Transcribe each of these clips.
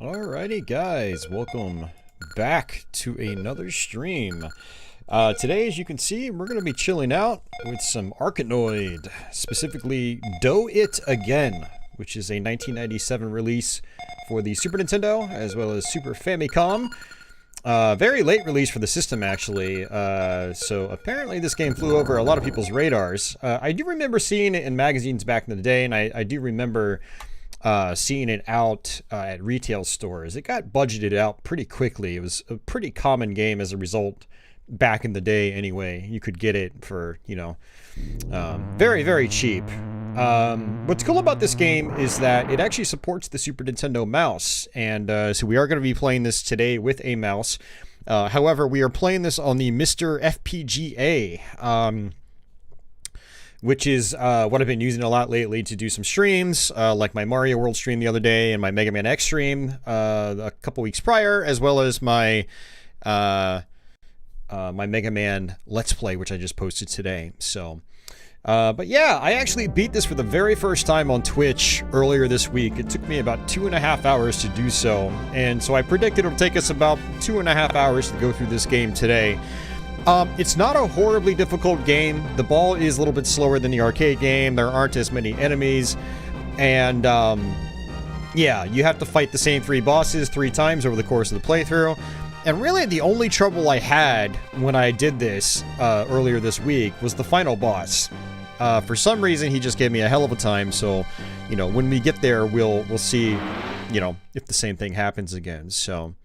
Alrighty guys, welcome back to another stream. Today, as you can see, we're going to be chilling out with some Arkanoid, specifically Do It Again, which is a 1997 release for the Super Nintendo as well as Super Famicom. Very late release for the system, actually, so apparently this game flew over a lot of people's radars. I do remember seeing it in magazines back in the day, and I do remember seeing it out at retail stores. It got budgeted out pretty quickly. It was a pretty common game as a result back in the day anyway. You could get it for, you know, very, very cheap. What's cool about this game is that it actually supports the Super Nintendo mouse, and so we are going to be playing this today with a mouse. However, we are playing this on the MiSTer FPGA, which is what I've been using a lot lately to do some streams, like my Mario World stream the other day and my Mega Man X stream a couple weeks prior, as well as my my Mega Man Let's Play, which I just posted today. So, but yeah, I actually beat this for the very first time on Twitch earlier this week. It took me about 2.5 hours to do so, and so I predicted it'll take us about 2.5 hours to go through this game today. It's not a horribly difficult game. The ball is a little bit slower than the arcade game. There aren't as many enemies. And, yeah, you have to fight the same 3 bosses 3 times over the course of the playthrough. And really, the only trouble I had when I did this earlier this week was the final boss. For some reason, he just gave me a hell of a time. So, you know, when we get there, we'll see, you know, if the same thing happens again. So...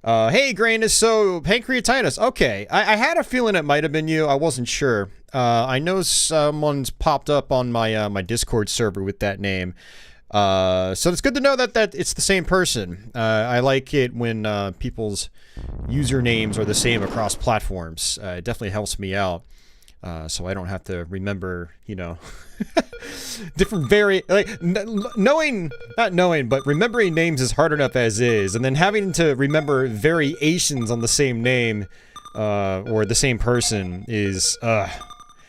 hey, Grainus, so pancreatitis. Okay, I had a feeling it might have been you. I wasn't sure. I know someone's popped up on my my Discord server with that name. So it's good to know that it's the same person. I like it when people's usernames are the same across platforms. It definitely helps me out. So I don't have to remember, you know, different not knowing, but remembering names is hard enough as is, and then having to remember variations on the same name, or the same person is,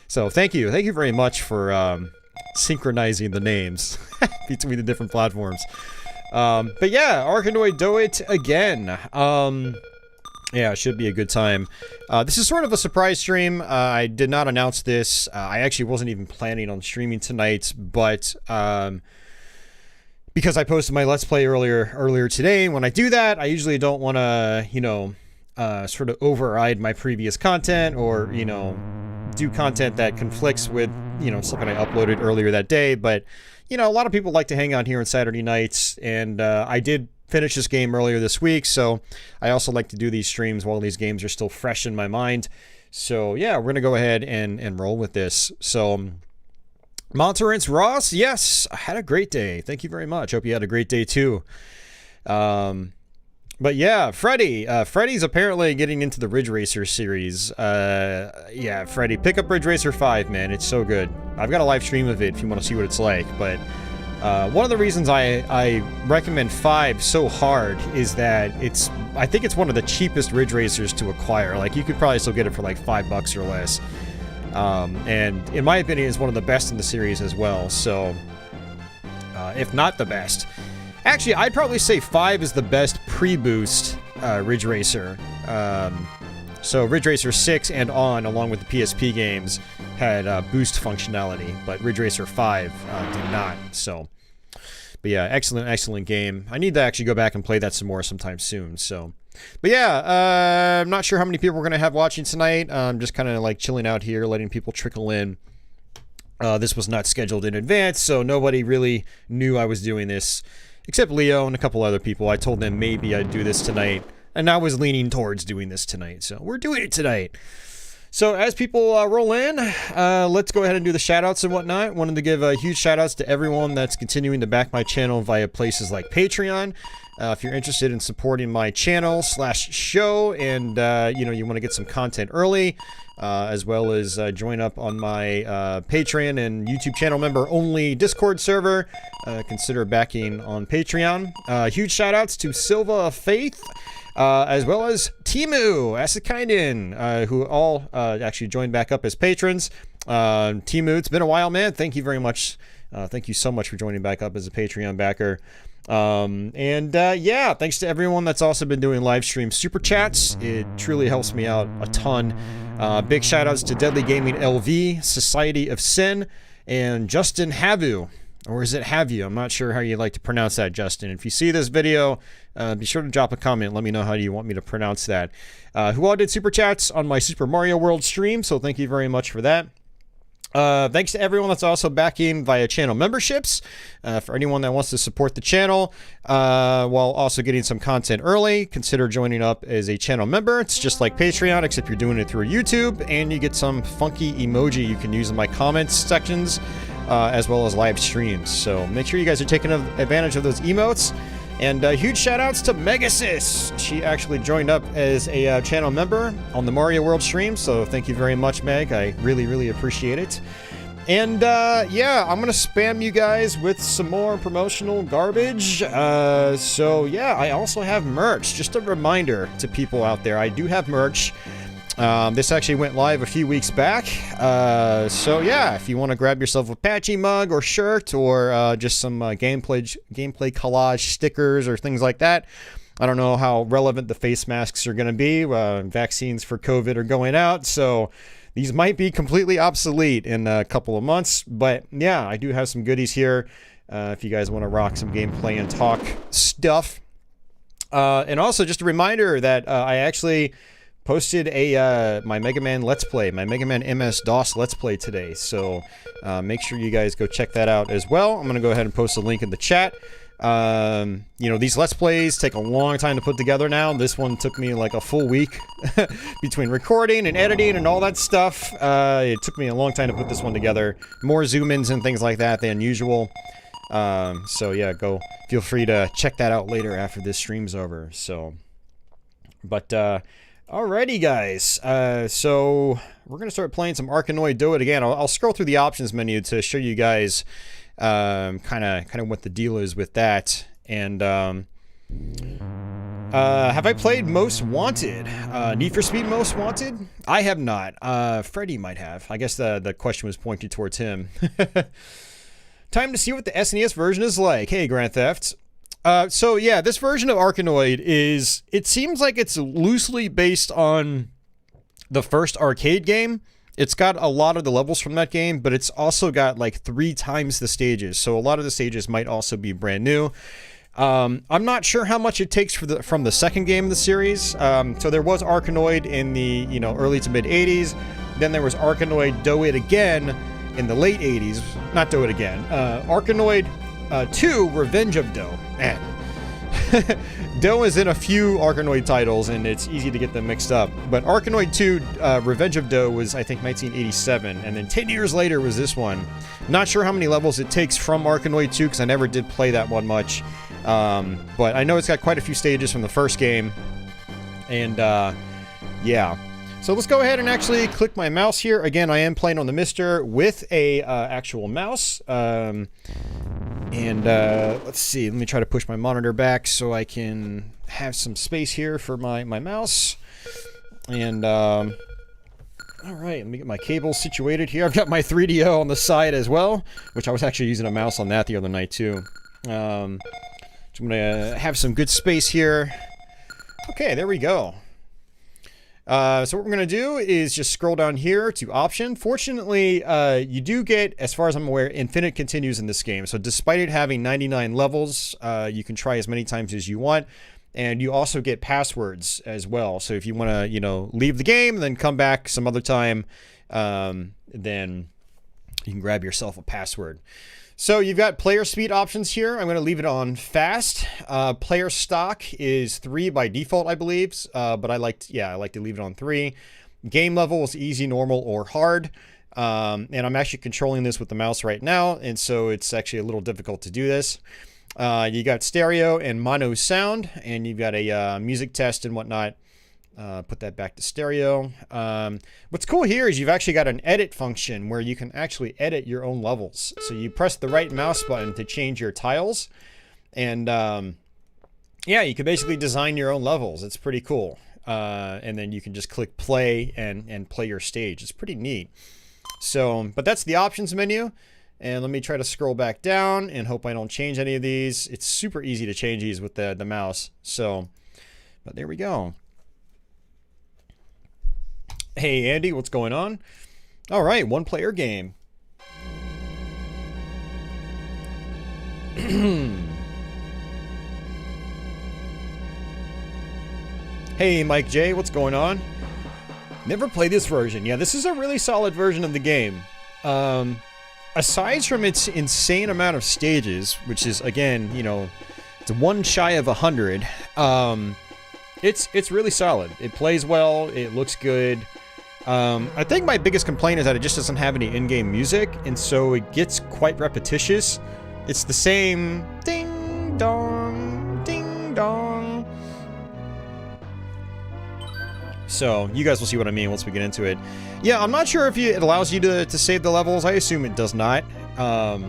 so thank you very much for, synchronizing the names between the different platforms. But yeah, Arkanoid Do It Again. Yeah, it should be a good time. This is sort of a surprise stream. I did not announce this. I actually wasn't even planning on streaming tonight, but because I posted my Let's Play earlier today, when I do that, I usually don't want to, you know, sort of override my previous content, or, you know, do content that conflicts with, you know, something I uploaded earlier that day. But, you know, a lot of people like to hang out here on Saturday nights, and I did finish this game earlier this week, so I also like to do these streams while these games are still fresh in my mind. So yeah, we're gonna go ahead and roll with this. So Monterance Ross, yes, I had a great day. Thank you very much. Hope you had a great day too. But yeah, Freddy's apparently getting into the Ridge Racer series. Yeah, Freddy, pick up Ridge Racer 5, man. It's so good. I've got a live stream of it if you want to see what it's like, but one of the reasons I recommend 5 so hard is that I think it's one of the cheapest Ridge Racers to acquire. Like, you could probably still get it for like $5 or less. And in my opinion, it's one of the best in the series as well. So, if not the best. Actually, I'd probably say 5 is the best pre-boost Ridge Racer. So Ridge Racer 6 and on, along with the PSP games, had boost functionality, but Ridge Racer 5 did not. So, but yeah, excellent game. I need to actually go back and play that some more sometime soon. So, but yeah, I'm not sure how many people we're gonna have watching tonight. I'm just kind of like chilling out here, letting people trickle in. This was not scheduled in advance, so nobody really knew I was doing this, except Leo and a couple other people. I told them maybe I'd do this tonight, and I was leaning towards doing this tonight, so we're doing it tonight. So as people roll in, let's go ahead and do the shoutouts and whatnot. Wanted to give huge shoutouts to everyone that's continuing to back my channel via places like Patreon. If you're interested in supporting my channel / show, and you know, you want to get some content early, as well as join up on my Patreon and YouTube channel member only Discord server, consider backing on Patreon. Huge shout outs to Silva Faith, as well as Timu, Asakainen, who all actually joined back up as patrons. Timu, it's been a while, man. Thank you very much. Thank you so much for joining back up as a Patreon backer. Yeah, thanks to everyone that's also been doing live stream super chats. It truly helps me out a ton. Big shout outs to Deadly Gaming LV, Society of Sin, and Justin Havu. Or is it Have You? I'm not sure how you like to pronounce that, Justin. If you see this video, be sure to drop a comment. Let me know how you want me to pronounce that. Who all did super chats on my Super Mario World stream, so thank you very much for that. Thanks to everyone that's also backing via channel memberships. For anyone that wants to support the channel while also getting some content early, consider joining up as a channel member. It's just like Patreon, except you're doing it through YouTube, and you get some funky emoji you can use in my comments sections, as well as live streams. So make sure you guys are taking advantage of those emotes. And huge shout outs to Megasis. She actually joined up as a channel member on the Mario World stream, so thank you very much, Meg. I really appreciate it. And yeah, I'm gonna spam you guys with some more promotional garbage. So yeah, I also have merch. Just a reminder to people out there, I do have merch. This actually went live a few weeks back. So yeah, if you want to grab yourself a Patchy mug or shirt, or just some gameplay collage stickers or things like that. I don't know how relevant the face masks are going to be. Vaccines for COVID are going out, so these might be completely obsolete in a couple of months. But yeah, I do have some goodies here if you guys want to rock some gameplay and talk stuff. And also just a reminder that I actually posted my Mega Man Let's Play, my Mega Man MS-DOS Let's Play today, so make sure you guys go check that out as well. I'm going to go ahead and post a link in the chat. You know, these Let's Plays take a long time to put together now. This one took me like a full week between recording and editing and all that stuff. It took me a long time to put this one together. More zoom-ins and things like that than usual. So yeah, feel free to check that out later after this stream's over. So, but alrighty, guys. So we're gonna start playing some Arkanoid Do It Again. I'll scroll through the options menu to show you guys kind of what the deal is with that. And have I played Most Wanted? Need for Speed Most Wanted? I have not. Freddy might have. I guess the question was pointed towards him. Time to see what the SNES version is like. Hey, Grand Theft. So yeah, this version of Arkanoid it seems like it's loosely based on the first arcade game. It's got a lot of the levels from that game, but it's also got like 3 times the stages. So a lot of the stages might also be brand new. I'm not sure how much it takes from the second game of the series. So there was Arkanoid in the, you know, early to mid 80s. Then there was Arkanoid Do It Again in the late 80s. Not Do It Again. Arkanoid 2, Revenge of Do. Man. Do is in a few Arkanoid titles, and it's easy to get them mixed up. But Arkanoid 2, Revenge of Do was, I think, 1987, and then 10 years later was this one. Not sure how many levels it takes from Arkanoid 2, because I never did play that one much. But I know it's got quite a few stages from the first game. And, yeah. So let's go ahead and actually click my mouse here. Again, I am playing on the MiSTer with a actual mouse. Let's see, let me try to push my monitor back so I can have some space here for my mouse. And, alright, let me get my cables situated here. I've got my 3DO on the side as well, which I was actually using a mouse on that the other night too. So I'm gonna have some good space here. Okay, there we go. So what we're going to do is just scroll down here to option. Fortunately, you do get, as far as I'm aware, infinite continues in this game. So despite it having 99 levels, you can try as many times as you want. And you also get passwords as well. So if you want to, you know, leave the game and then come back some other time, then you can grab yourself a password. So you've got player speed options here. I'm going to leave it on fast. Player stock is 3 by default, I believe. But I like to leave it on 3. Game level is easy, normal, or hard. And I'm actually controlling this with the mouse right now. And so it's actually a little difficult to do this. You got stereo and mono sound, and you've got a music test and whatnot. Put that back to stereo. What's cool here is you've actually got an edit function where you can actually edit your own levels. So you press the right mouse button to change your tiles. And yeah, you can basically design your own levels. It's pretty cool. And then you can just click play and play your stage. It's pretty neat. So, but that's the options menu. And let me try to scroll back down and hope I don't change any of these. It's super easy to change these with the mouse. So, but there we go. Hey, Andy, what's going on? All right, one player game. Hey, Mike J, what's going on? Never played this version. Yeah, this is a really solid version of the game. Aside from its insane amount of stages, which is, again, you know, it's one shy of 100, it's really solid. It plays well, it looks good. I think my biggest complaint is that it just doesn't have any in-game music, and so it gets quite repetitious. It's the same ding dong, ding dong. So, you guys will see what I mean once we get into it. Yeah, I'm not sure if it allows you to save the levels. I assume it does not. I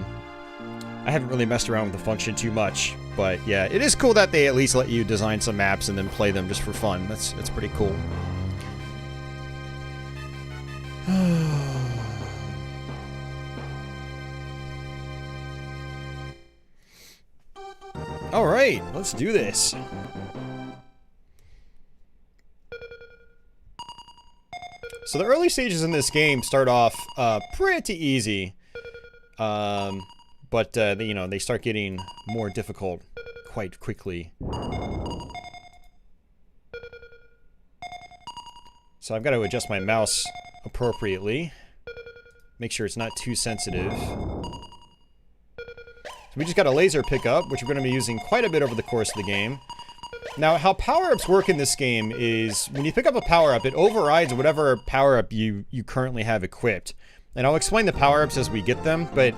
haven't really messed around with the function too much. But yeah, it is cool that they at least let you design some maps and then play them just for fun. That's pretty cool. Alright, let's do this. So the early stages in this game start off pretty easy, but you know, they start getting more difficult quite quickly. So I've got to adjust my mouse appropriately, make sure it's not too sensitive. So we just got a laser pickup, which we're going to be using quite a bit over the course of the game. Now, how power-ups work in this game is when you pick up a power-up, it overrides whatever power-up you currently have equipped. And I'll explain the power-ups as we get them, but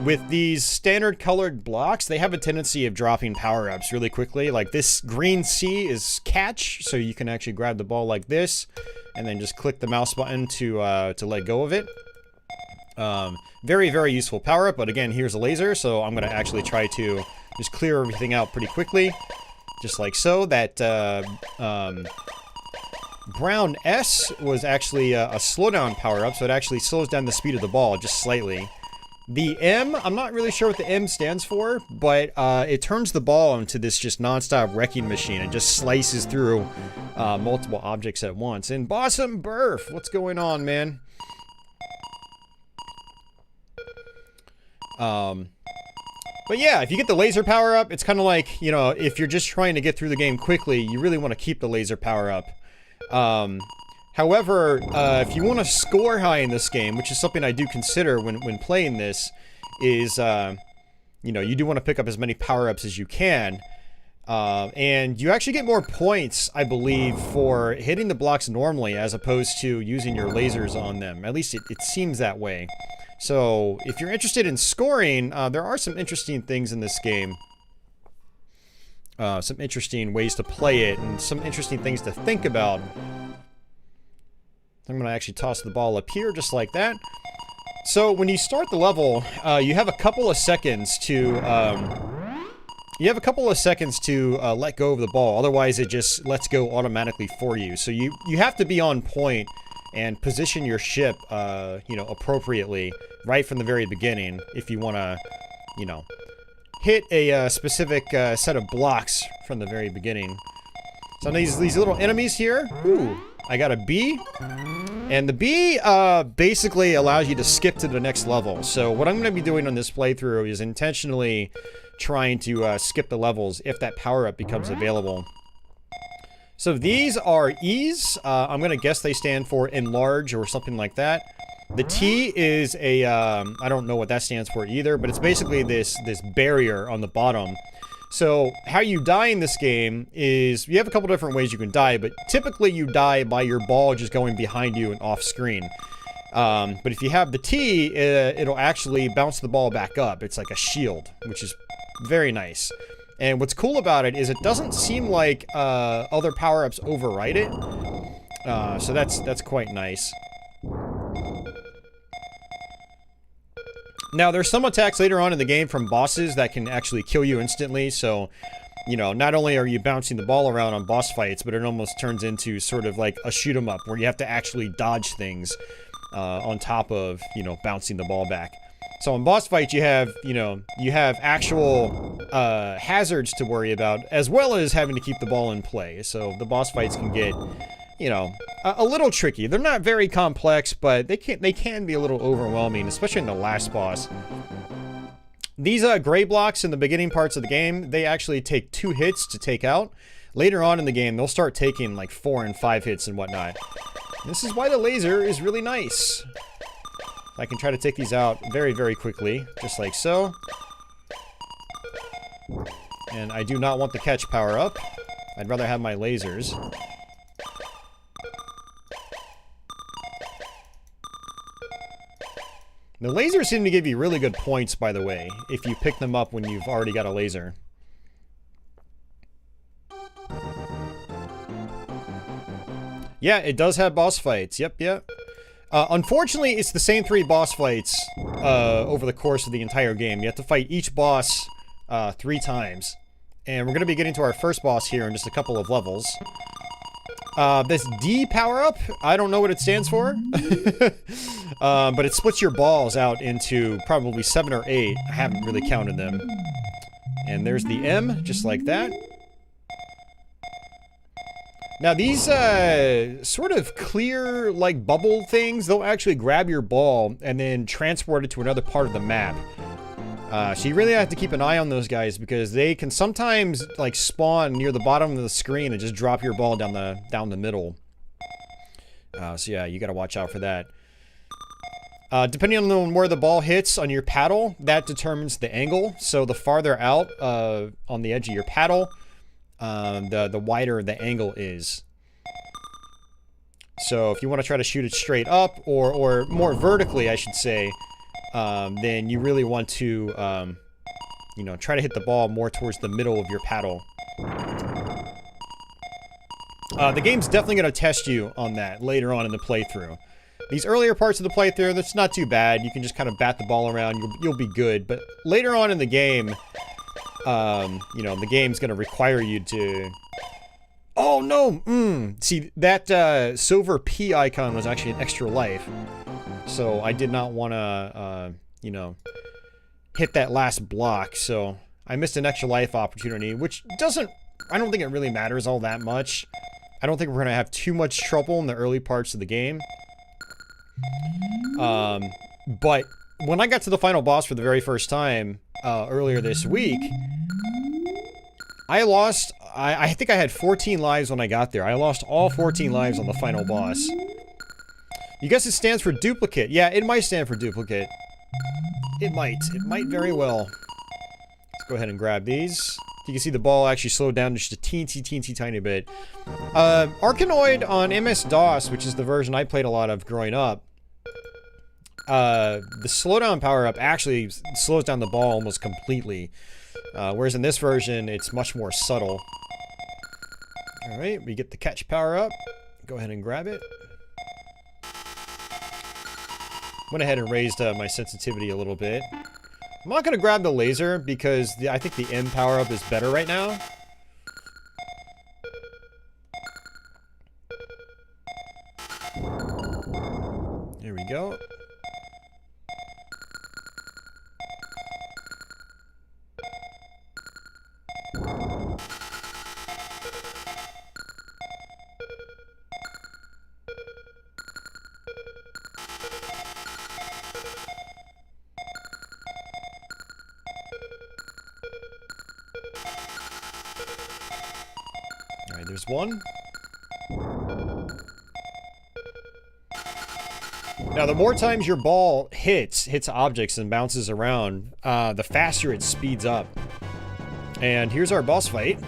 with these standard colored blocks, they have a tendency of dropping power-ups really quickly. Like this green C is catch, so you can actually grab the ball like this, and then just click the mouse button to let go of it. Very, very useful power-up, but again, here's a laser, so I'm going to actually try to just clear everything out pretty quickly. Just like so. That brown S was actually a slowdown power-up, so it actually slows down the speed of the ball just slightly. The M, I'm not really sure what the M stands for, but it turns the ball into this just non-stop wrecking machine. It just slices through multiple objects at once. And Bossum Burf, what's going on, man? But yeah, if you get the laser power up, it's kind of like, you know, if you're just trying to get through the game quickly, you really want to keep the laser power up. However, if you want to score high in this game, which is something I do consider when playing this, is, you know, you do want to pick up as many power-ups as you can. And you actually get more points, I believe, for hitting the blocks normally as opposed to using your lasers on them. At least it seems that way. So, if you're interested in scoring, there are some interesting things in this game. Some interesting ways to play it, and some interesting things to think about. I'm going to actually toss the ball up here, just like that. So, when you start the level, you have a couple of seconds to... let go of the ball, otherwise it just lets go automatically for you. So you have to be on point and position your ship, you know, appropriately right from the very beginning if you want to, you know, hit a specific set of blocks from the very beginning. So these little enemies here. Ooh, I got a bee. And the bee basically allows you to skip to the next level. So what I'm going to be doing on this playthrough is intentionally trying to skip the levels if that power-up becomes available. So these are E's. I'm going to guess they stand for enlarge or something like that. The T is a, I don't know what that stands for either, but it's basically this barrier on the bottom. So how you die in this game is, you have a couple different ways you can die, but typically you die by your ball just going behind you and off screen. But if you have the T, it'll actually bounce the ball back up. It's like a shield, which is very nice. And what's cool about it is it doesn't seem like other power-ups override it. So that's quite nice. Now, there's some attacks later on in the game from bosses that can actually kill you instantly, so, you know, not only are you bouncing the ball around on boss fights, but it almost turns into sort of like a shoot-'em-up, where you have to actually dodge things on top of, you know, bouncing the ball back. So in boss fights, you have actual hazards to worry about, as well as having to keep the ball in play. So the boss fights can get, you know, a little tricky. They're not very complex, but they can be a little overwhelming, especially in the last boss. These gray blocks in the beginning parts of the game, they actually take 2 hits to take out. Later on in the game, they'll start taking like 4 and 5 hits and whatnot. This is why the laser is really nice. I can try to take these out very, very quickly, just like so. And I do not want the catch power up. I'd rather have my lasers. The lasers seem to give you really good points, by the way, if you pick them up when you've already got a laser. Yeah, it does have boss fights. Yep. Unfortunately, it's the same 3 boss fights over the course of the entire game. You have to fight each boss 3 times. And we're going to be getting to our first boss here in just a couple of levels. This D power-up, I don't know what it stands for. But it splits your balls out into probably 7 or 8. I haven't really counted them. And there's the M, just like that. Now these sort of clear, like, bubble things, they'll actually grab your ball and then transport it to another part of the map. So you really have to keep an eye on those guys, because they can sometimes, like, spawn near the bottom of the screen and just drop your ball down the middle. So yeah, you gotta watch out for that. Depending on where the ball hits on your paddle, that determines the angle. So the farther out on the edge of your paddle, the wider the angle is. So if you want to try to shoot it straight up, or more vertically, I should say, then you really want to, you know, try to hit the ball more towards the middle of your paddle. The game's definitely going to test you on that later on in the playthrough. These earlier parts of the playthrough, that's not too bad. You can just kind of bat the ball around, you'll be good. But later on in the game, you know, the game's going to require you to... Oh, no! See, that silver P icon was actually an extra life. So I did not want to, you know, hit that last block. So I missed an extra life opportunity, which doesn't... I don't think it really matters all that much. I don't think we're going to have too much trouble in the early parts of the game. But when I got to the final boss for the very first time, earlier this week, I lost... I think I had 14 lives when I got there. I lost all 14 lives on the final boss. You guess it stands for duplicate. Yeah, it might stand for duplicate. It might. It might very well. Let's go ahead and grab these. You can see the ball actually slowed down just a teensy tiny bit. Arkanoid on MS-DOS, which is the version I played a lot of growing up, the slowdown power-up actually slows down the ball almost completely. Whereas in this version, it's much more subtle. Alright, we get the catch power-up. Go ahead and grab it. Went ahead and raised my sensitivity a little bit. I'm not going to grab the laser because I think the M power-up is better right now. There we go. Alright, there's one. Now, the more times your ball hits objects and bounces around, the faster it speeds up. And here's our boss fight.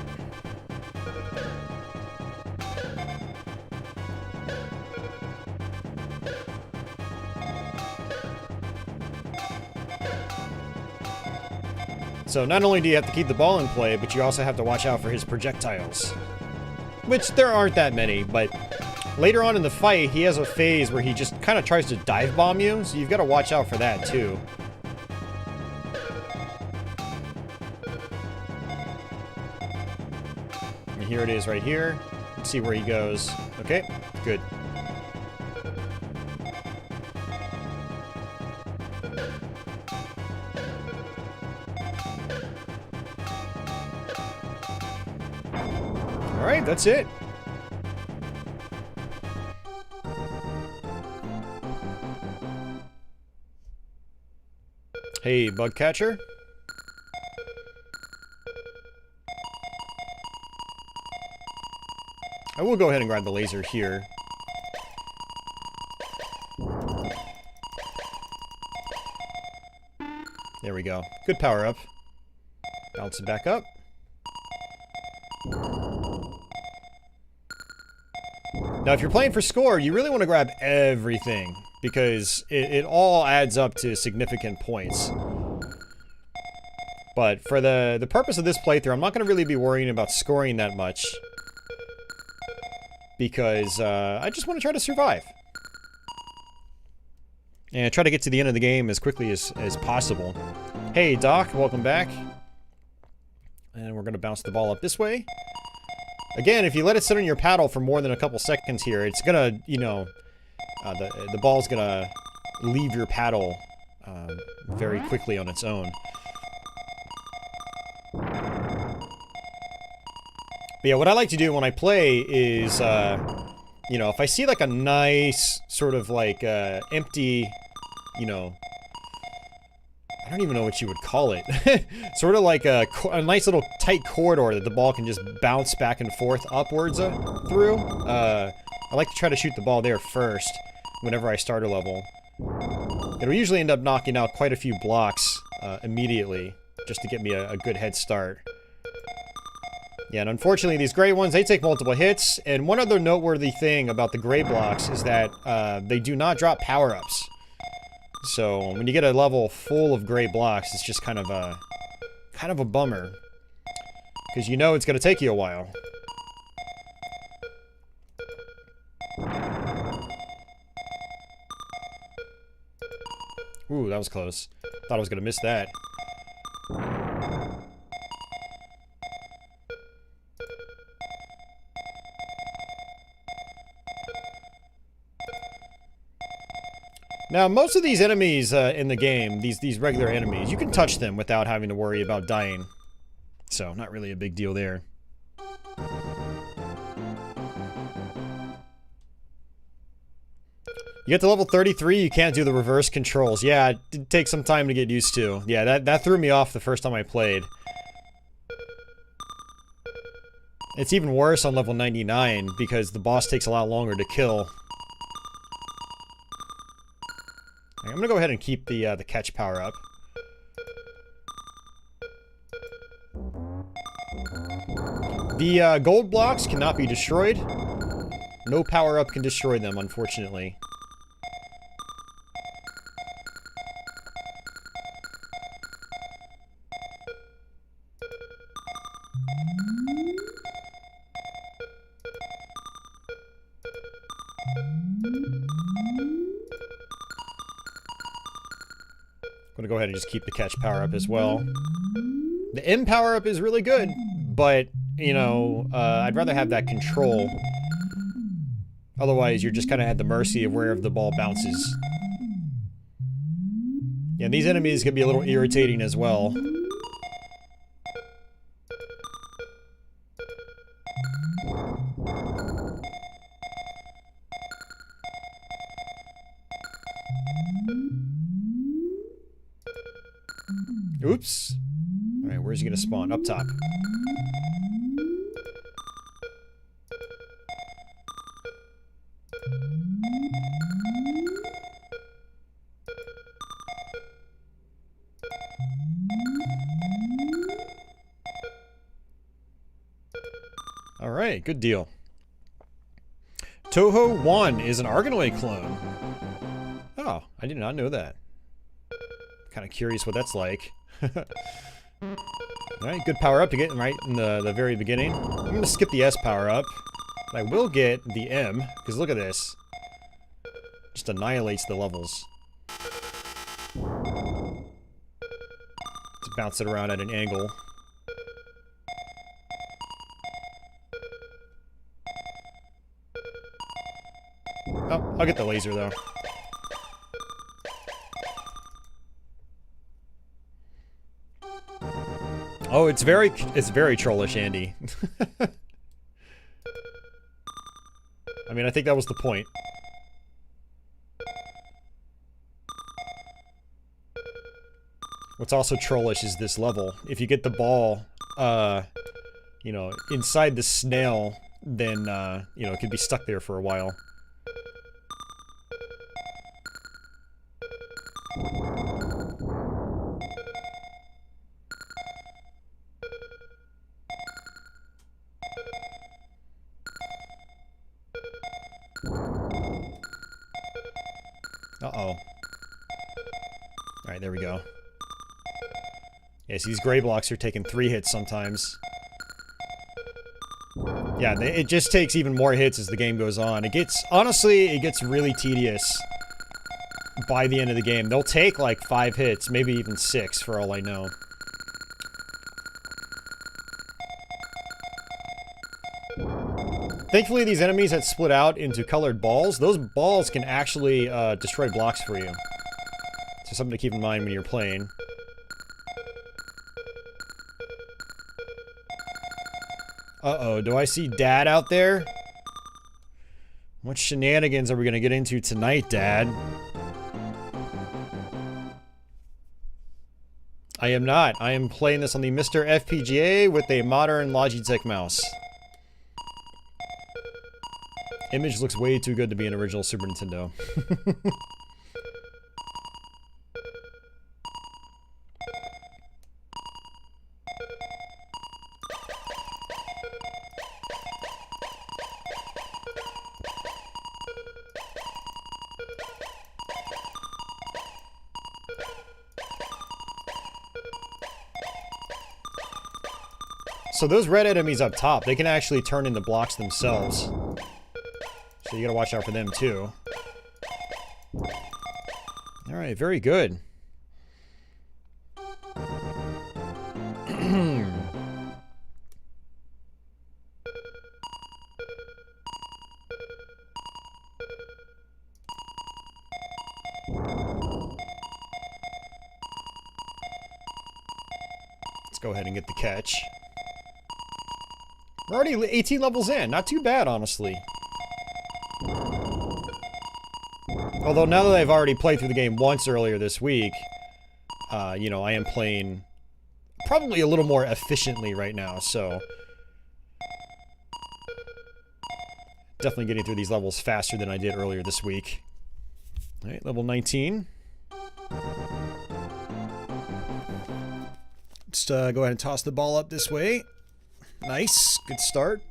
So not only do you have to keep the ball in play, but you also have to watch out for his projectiles. Which there aren't that many, but later on in the fight, he has a phase where he just kind of tries to dive bomb you, so you've got to watch out for that too. And here it is right here. Let's see where he goes. Okay, good. Alright, that's it. Hey, bug catcher. I will go ahead and grab the laser here. There we go. Good power up. Bounce it back up. Now, if you're playing for score, you really want to grab everything, because it all adds up to significant points. But for the purpose of this playthrough, I'm not going to really be worrying about scoring that much, because I just want to try to survive. And try to get to the end of the game as quickly as possible. Hey, Doc, welcome back. And we're going to bounce the ball up this way. Again, if you let it sit on your paddle for more than a couple seconds here, it's gonna, you know, the ball's gonna leave your paddle very quickly on its own. But yeah, what I like to do when I play is, you know, if I see like a nice sort of like empty, you know, I don't even know what you would call it. Sort of like a nice little tight corridor that the ball can just bounce back and forth upwards through. I like to try to shoot the ball there first whenever I start a level. It'll usually end up knocking out quite a few blocks immediately, just to get me a good head start. Yeah, and unfortunately these gray ones, they take multiple hits, and one other noteworthy thing about the gray blocks is that they do not drop power-ups. So when you get a level full of gray blocks, it's just kind of a bummer, because you know it's going to take you a while. Ooh, that was close. Thought I was going to miss that. Now, most of these enemies in the game, these regular enemies, you can touch them without having to worry about dying. So, not really a big deal there. You get to level 33, you can't do the reverse controls. Yeah, it did take some time to get used to. Yeah, that threw me off the first time I played. It's even worse on level 99, because the boss takes a lot longer to kill. I'm gonna go ahead and keep the catch power up. The gold blocks cannot be destroyed. No power up can destroy them, unfortunately. I'm gonna go ahead and just keep the catch power up as well. The M power up is really good, but, you know, I'd rather have that control. Otherwise, you're just kind of at the mercy of wherever the ball bounces. Yeah, these enemies can be a little irritating as well. Oops. Alright, where's he gonna spawn? Up top. Alright, good deal. Toho 1 is an Arkanoid clone. Oh, I did not know that. Kind of curious what that's like. Alright, good power up to get right in the very beginning. I'm going to skip the S power up. But I will get the M, because look at this. Just annihilates the levels. Just bounce it around at an angle. Oh, I'll get the laser though. Oh, it's very trollish, Andy. I mean, I think that was the point. What's also trollish is this level. If you get the ball, you know, inside the snail, then, you know, it could be stuck there for a while. Uh-oh. Alright, there we go. Yeah, see, these gray blocks are taking 3 hits sometimes. Yeah, it just takes even more hits as the game goes on. Honestly, it gets really tedious by the end of the game. They'll take like 5 hits, maybe even 6 for all I know. Thankfully, these enemies that split out into colored balls, those balls can actually destroy blocks for you. So something to keep in mind when you're playing. Uh-oh, do I see Dad out there? What shenanigans are we gonna get into tonight, Dad? I am not. I am playing this on the MiSTer FPGA with a modern Logitech mouse. Image looks way too good to be an original Super Nintendo. So those red enemies up top, they can actually turn into blocks themselves. So you gotta watch out for them too. Alright, very good. Let's go ahead and get the catch. We're already 18 levels in. Not too bad, honestly. Although now that I've already played through the game once earlier this week, you know, I am playing probably a little more efficiently right now, so... Definitely getting through these levels faster than I did earlier this week. Alright, level 19. Just go ahead and toss the ball up this way. Nice, good start.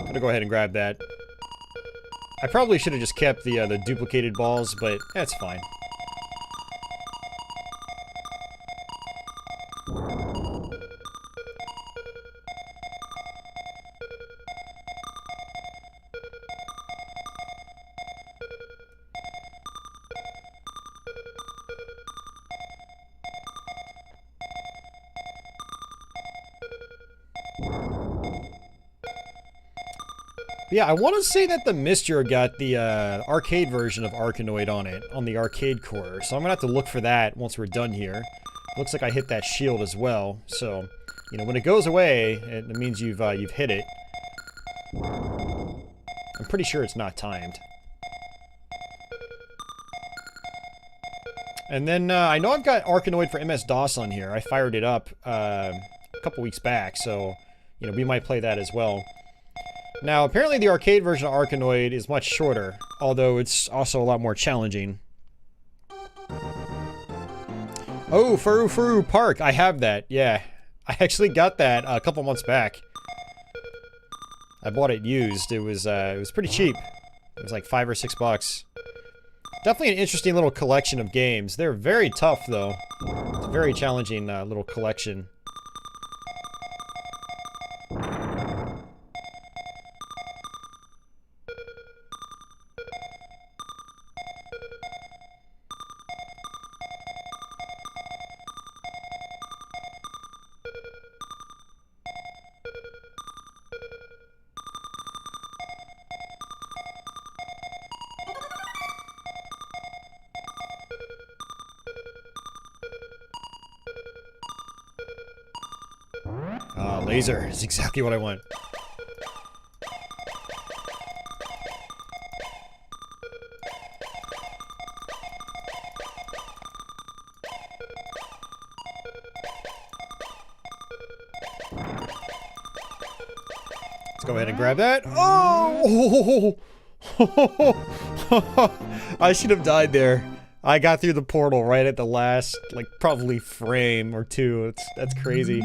Gotta go ahead and grab that. I probably should have just kept the duplicated balls, but that's fine. Yeah, I want to say that the MiSTer got the arcade version of Arkanoid on it, on the arcade core. So I'm gonna have to look for that once we're done here. Looks like I hit that shield as well. So, you know, when it goes away, it means you've hit it. I'm pretty sure it's not timed. And then I know I've got Arkanoid for MS-DOS on here. I fired it up a couple weeks back, so you know we might play that as well. Now, apparently the arcade version of Arkanoid is much shorter, although it's also a lot more challenging. Oh, Furu Furu Park. I have that. Yeah. I actually got that a couple months back. I bought it used. It was pretty cheap. It was like $5 or $6. Definitely an interesting little collection of games. They're very tough, though. It's a very challenging little collection. Laser is exactly what I want. Let's go ahead and grab that. Oh! I should have died there. I got through the portal right at the last, like, probably frame or two. That's crazy.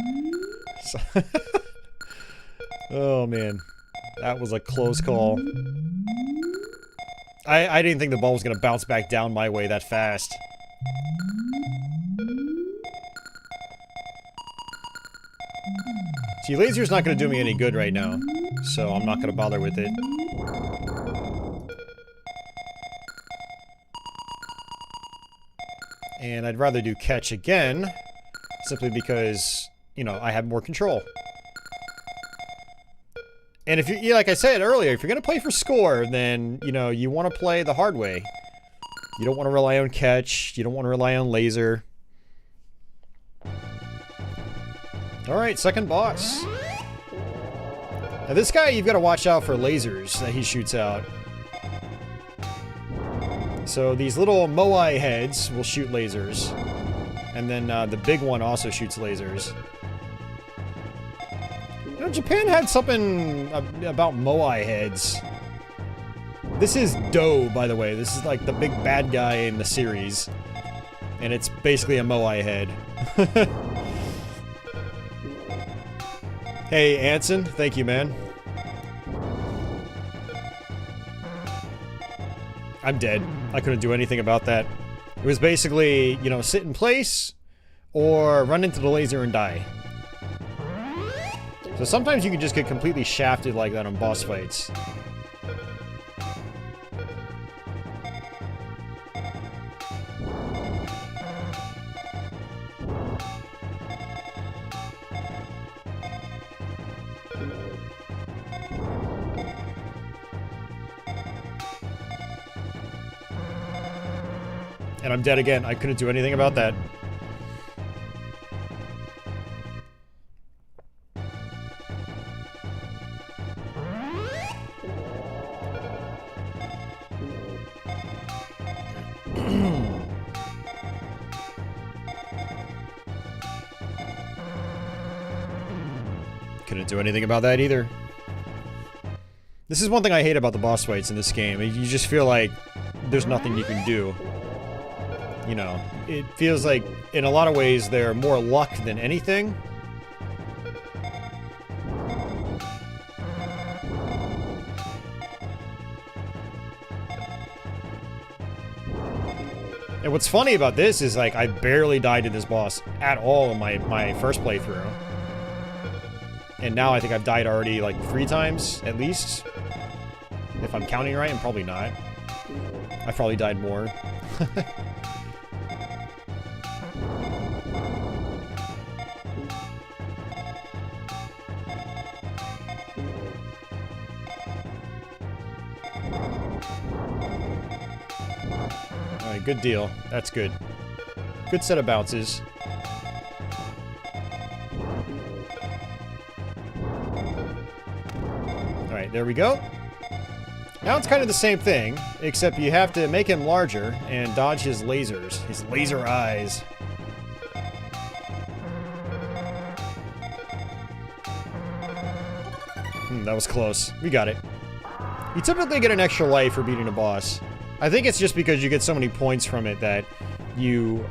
Oh man, that was a close call. I didn't think the ball was gonna bounce back down my way that fast. See, laser's not gonna do me any good right now, so I'm not gonna bother with it. And I'd rather do catch again, simply because, you know, I have more control. And if you, like I said earlier, if you're gonna play for score, then, you know, you want to play the hard way. You don't want to rely on catch. You don't want to rely on laser. Alright, second boss. Now this guy, you've got to watch out for lasers that he shoots out. So these little moai heads will shoot lasers. And then the big one also shoots lasers. You know, Japan had something about moai heads. This is Do, by the way. This is like the big bad guy in the series. And it's basically a moai head. Hey, Anson. Thank you, man. I'm dead. I couldn't do anything about that. It was basically, you know, sit in place or run into the laser and die. So sometimes you can just get completely shafted like that on boss fights. And I'm dead again. I couldn't do anything about that. Couldn't do anything about that either. This is one thing I hate about the boss fights in this game. You just feel like there's nothing you can do. You know, it feels like, in a lot of ways, they're more luck than anything. And what's funny about this is, like, I barely died to this boss at all in my first playthrough. And now I think I've died already, like, 3 times, at least. If I'm counting right, I'm probably not. I've probably died more. Alright, good deal. That's good. Good set of bounces. Alright, there we go. Now it's kind of the same thing, except you have to make him larger and dodge his lasers. His laser eyes. That was close. We got it. You typically get an extra life for beating a boss. I think it's just because you get so many points from it that you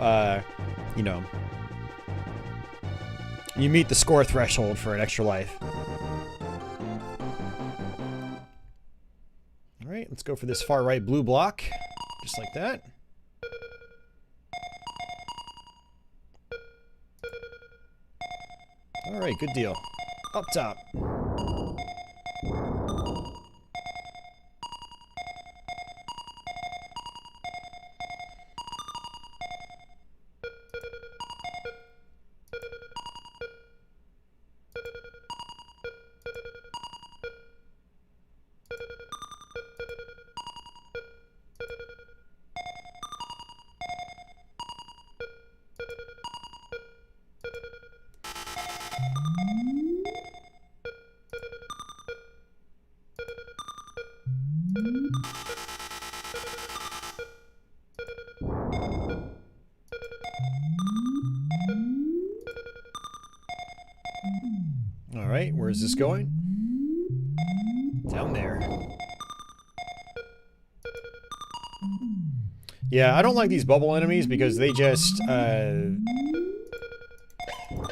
you know, you meet the score threshold for an extra life. Alright, let's go for this far right blue block. Just like that. Alright, good deal. Up top. Alright, where is this going? Down there. Yeah, I don't like these bubble enemies because they just, you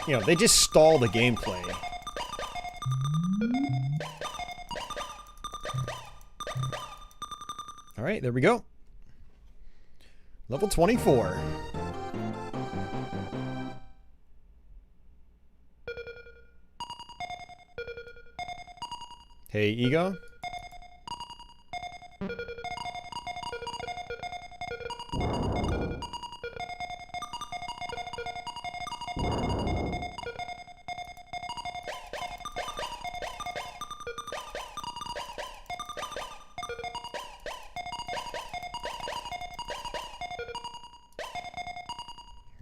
know, they just stall the gameplay. Alright, there we go. Level 24. Hey, Ego.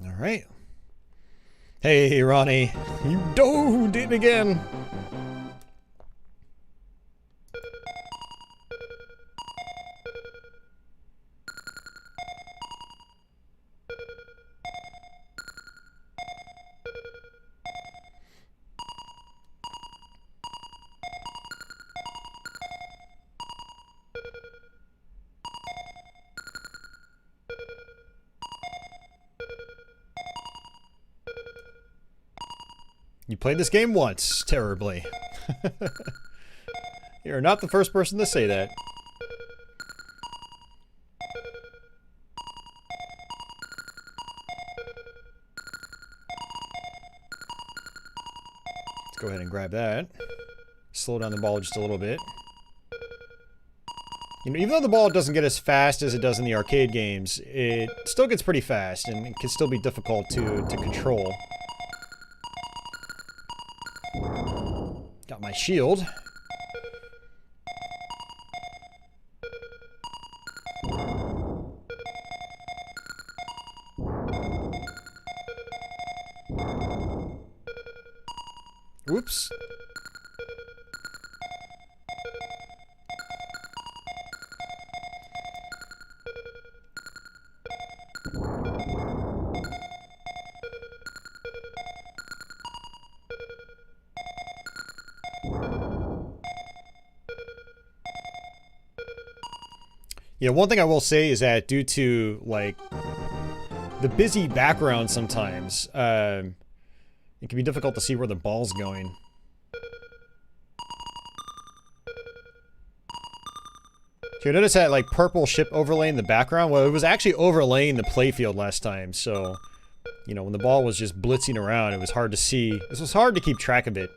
All right. Hey, Ronnie. You did it again. You played this game once, terribly. You're not the first person to say that. Let's go ahead and grab that. Slow down the ball just a little bit. You know, even though the ball doesn't get as fast as it does in the arcade games, it still gets pretty fast, and it can still be difficult to control. Got my shield. Oops. Yeah, one thing I will say is that due to, like, the busy background sometimes, it can be difficult to see where the ball's going. So you notice that, like, purple ship overlay in the background? Well, it was actually overlaying the playfield last time, so, you know, when the ball was just blitzing around, it was hard to see. This was hard to keep track of it.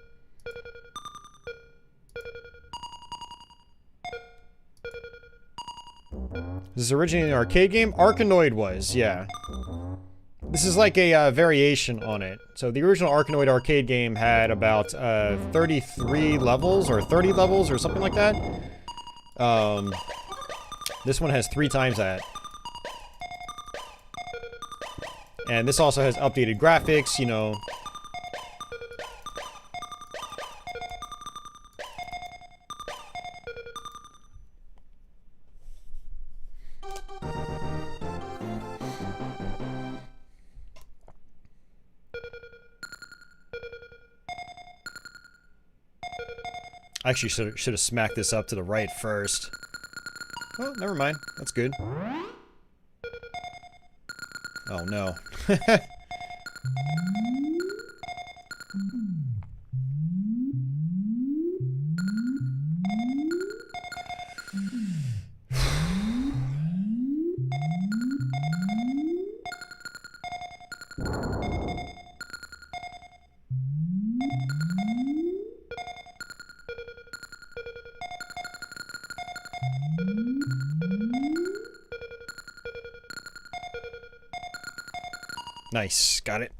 This is originally an arcade game? Arkanoid was, yeah. This is like a variation on it. So the original Arkanoid arcade game had about 33 levels, or 30 levels, or something like that. This one has 3 times that. And this also has updated graphics, you know. I actually should have smacked this up to the right first. Oh, never mind. That's good. Oh, no. Nice, got it.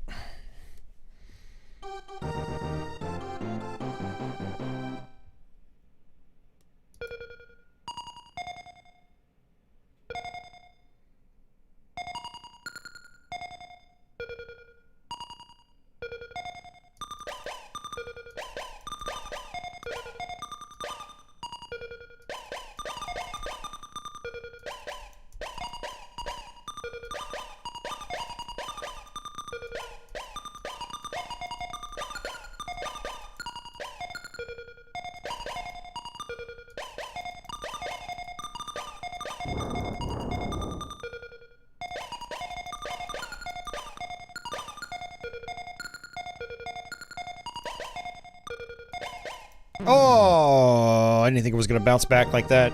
Oh, I didn't think it was going to bounce back like that.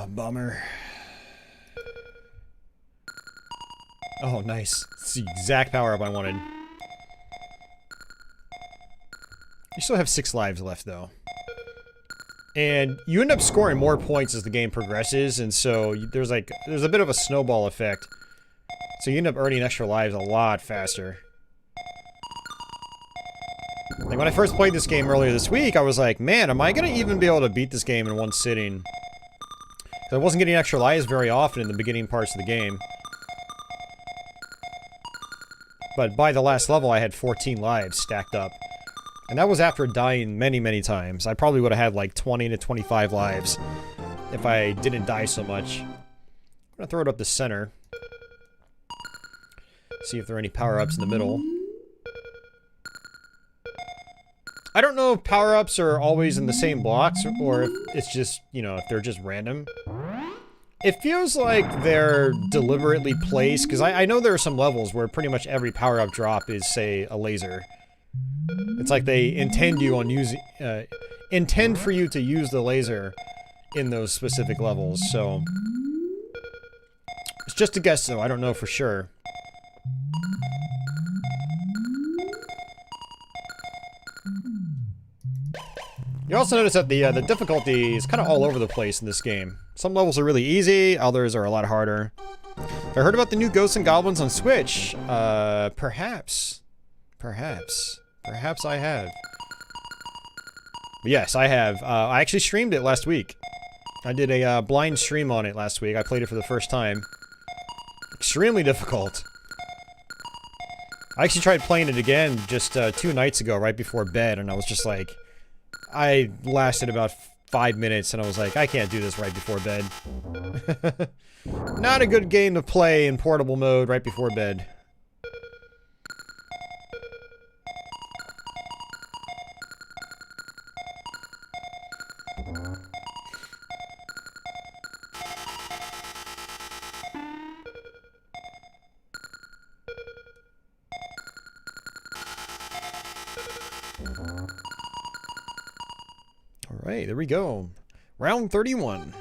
Bummer. Oh, nice. It's the exact power-up I wanted. You still have 6 lives left, though. And you end up scoring more points as the game progresses, and so there's a bit of a snowball effect. So you end up earning extra lives a lot faster. Like, when I first played this game earlier this week, I was like, man, am I going to even be able to beat this game in one sitting? I wasn't getting extra lives very often in the beginning parts of the game. But by the last level, I had 14 lives stacked up. And that was after dying many, many times. I probably would have had like 20 to 25 lives if I didn't die so much. I'm going to throw it up the center. See if there are any power-ups in the middle. I don't know if power-ups are always in the same blocks, or if it's just, you know, if they're just random. It feels like they're deliberately placed, because I know there are some levels where pretty much every power-up drop is, say, a laser. It's like they intend for you to use the laser in those specific levels, so... It's just a guess, though. I don't know for sure. You also notice that the difficulty is kind of all over the place in this game. Some levels are really easy, others are a lot harder. Have I heard about the new Ghosts and Goblins on Switch? Perhaps. Perhaps I have. But yes, I have. I actually streamed it last week. I did a blind stream on it last week. I played it for the first time. Extremely difficult. I actually tried playing it again just 2 nights ago, right before bed, and I was just like... I lasted about 5 minutes, and I was like, I can't do this right before bed. Not a good game to play in portable mode right before bed. Alright, there we go. Round 31.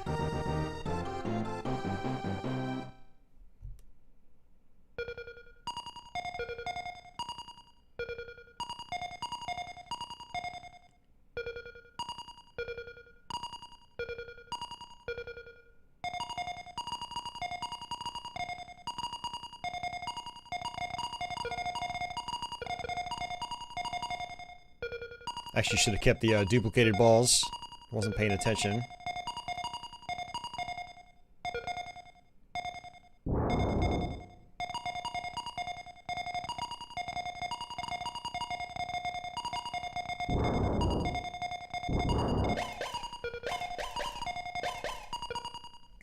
Actually should have kept the duplicated balls. Wasn't paying attention.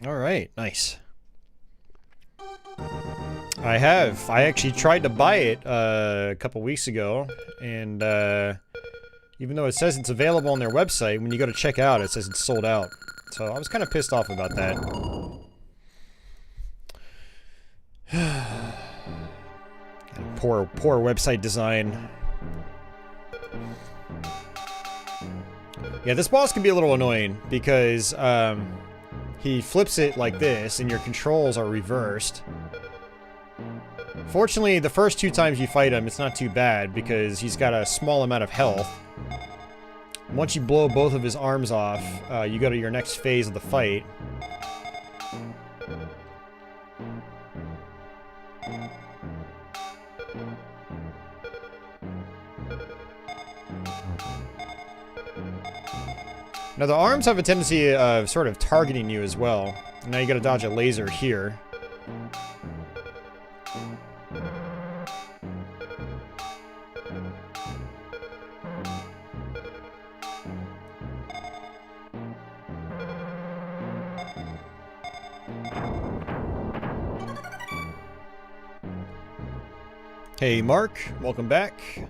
Alright, nice. I actually tried to buy it a couple weeks ago, and even though it says it's available on their website, when you go to check out, it says it's sold out. So I was kind of pissed off about that. poor website design. Yeah, this boss can be a little annoying because he flips it like this and your controls are reversed. Fortunately, the first 2 times you fight him, it's not too bad because he's got a small amount of health. Once you blow both of his arms off, you go to your next phase of the fight. Now the arms have a tendency of sort of targeting you as well. Now you gotta dodge a laser here. Hey Mark, welcome back.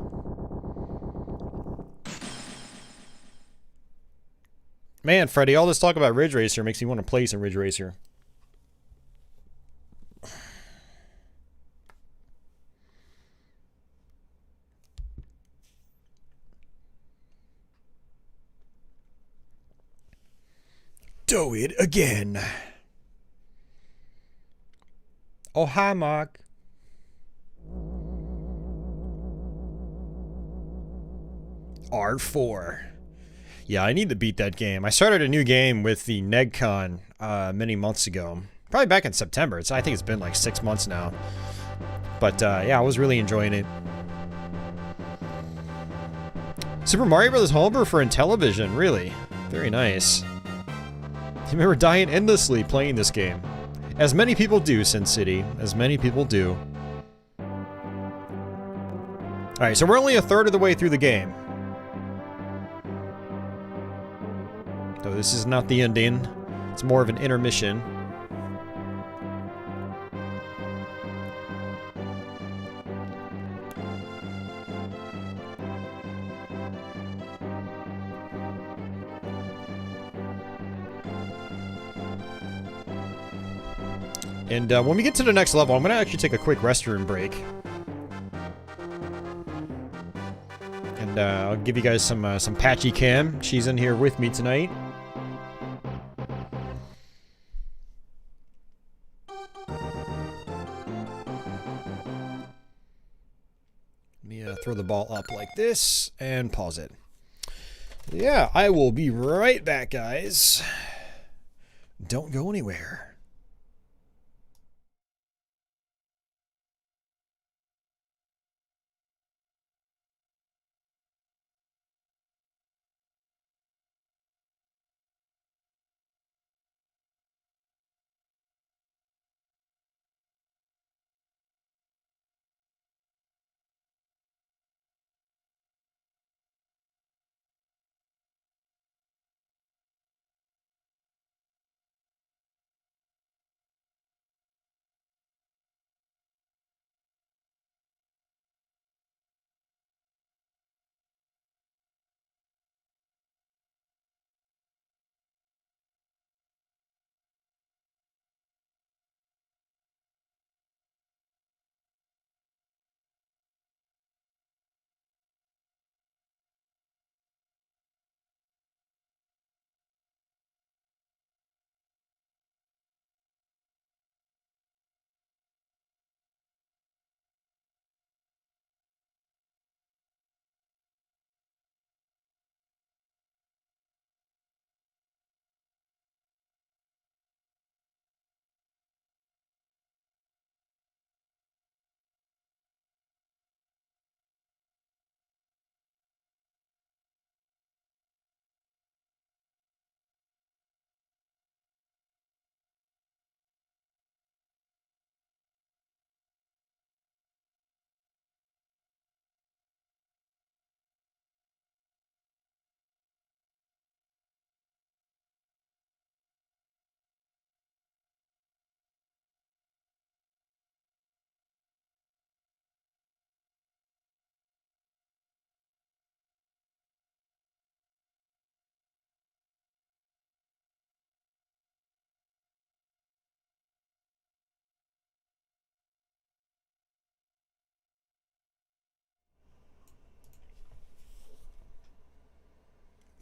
Man, Freddy, all this talk about Ridge Racer makes me want to play some Ridge Racer. Do it again. Oh, hi, Mark. R4. Yeah, I need to beat that game. I started a new game with the NegCon many months ago. Probably back in September. I think it's been like 6 months now. But yeah, I was really enjoying it. Super Mario Bros. Homebrew for Intellivision, really. Very nice. You remember dying endlessly playing this game. As many people do, Sin City. As many people do. Alright, so we're only a third of the way through the game. So this is not the ending. It's more of an intermission. And when we get to the next level, I'm going to actually take a quick restroom break. And I'll give you guys some Patchy Cam. She's in here with me tonight. Let me throw the ball up like this and pause it. Yeah, I will be right back, guys. Don't go anywhere.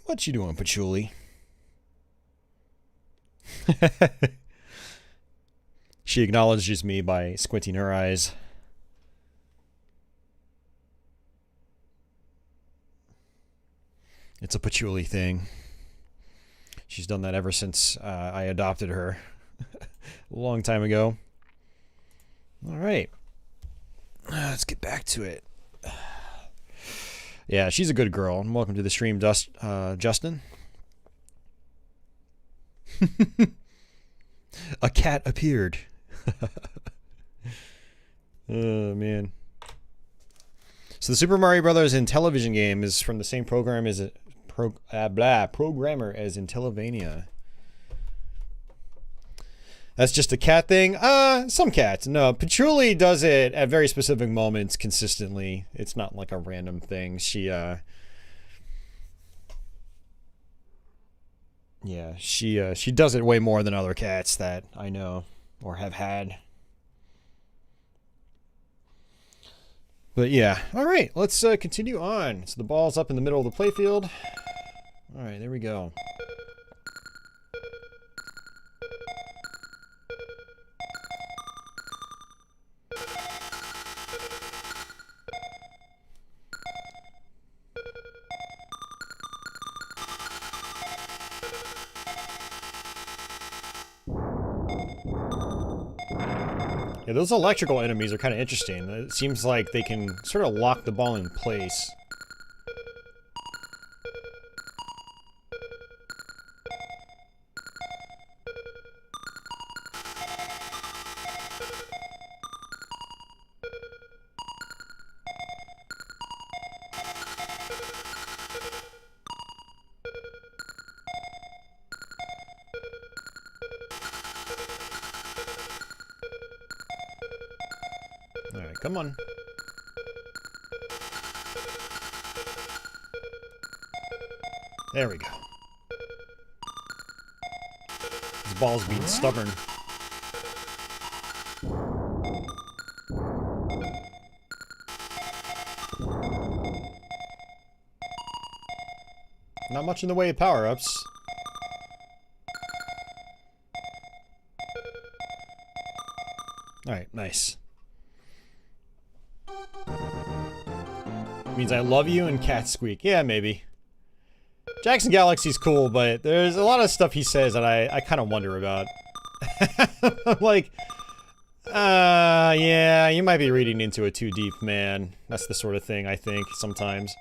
What you doing, Patchouli? She acknowledges me by squinting her eyes. It's a patchouli thing. She's done that ever since I adopted her a long time ago. All right. Let's get back to it. Yeah, she's a good girl. And welcome to the stream, Justin. A cat appeared. Oh, man. So the Super Mario Brothers Intellivision game is from the same program as programmer as Intellivision. That's just a cat thing? Some cats. No, Patchouli does it at very specific moments consistently. It's not like a random thing. She does it way more than other cats that I know or have had. But yeah, all right, let's continue on. So the ball's up in the middle of the playfield. All right, there we go. Yeah, those electrical enemies are kind of interesting. It seems like they can sort of lock the ball in place. Alright, come on. There we go. This ball's being stubborn. Not much in the way of power-ups. Alright, nice. Means I love you and cat squeak. Yeah, maybe. Jackson Galaxy's cool, but there's a lot of stuff he says that I kind of wonder about. Like, yeah, you might be reading into it too deep, man. That's the sort of thing I think sometimes.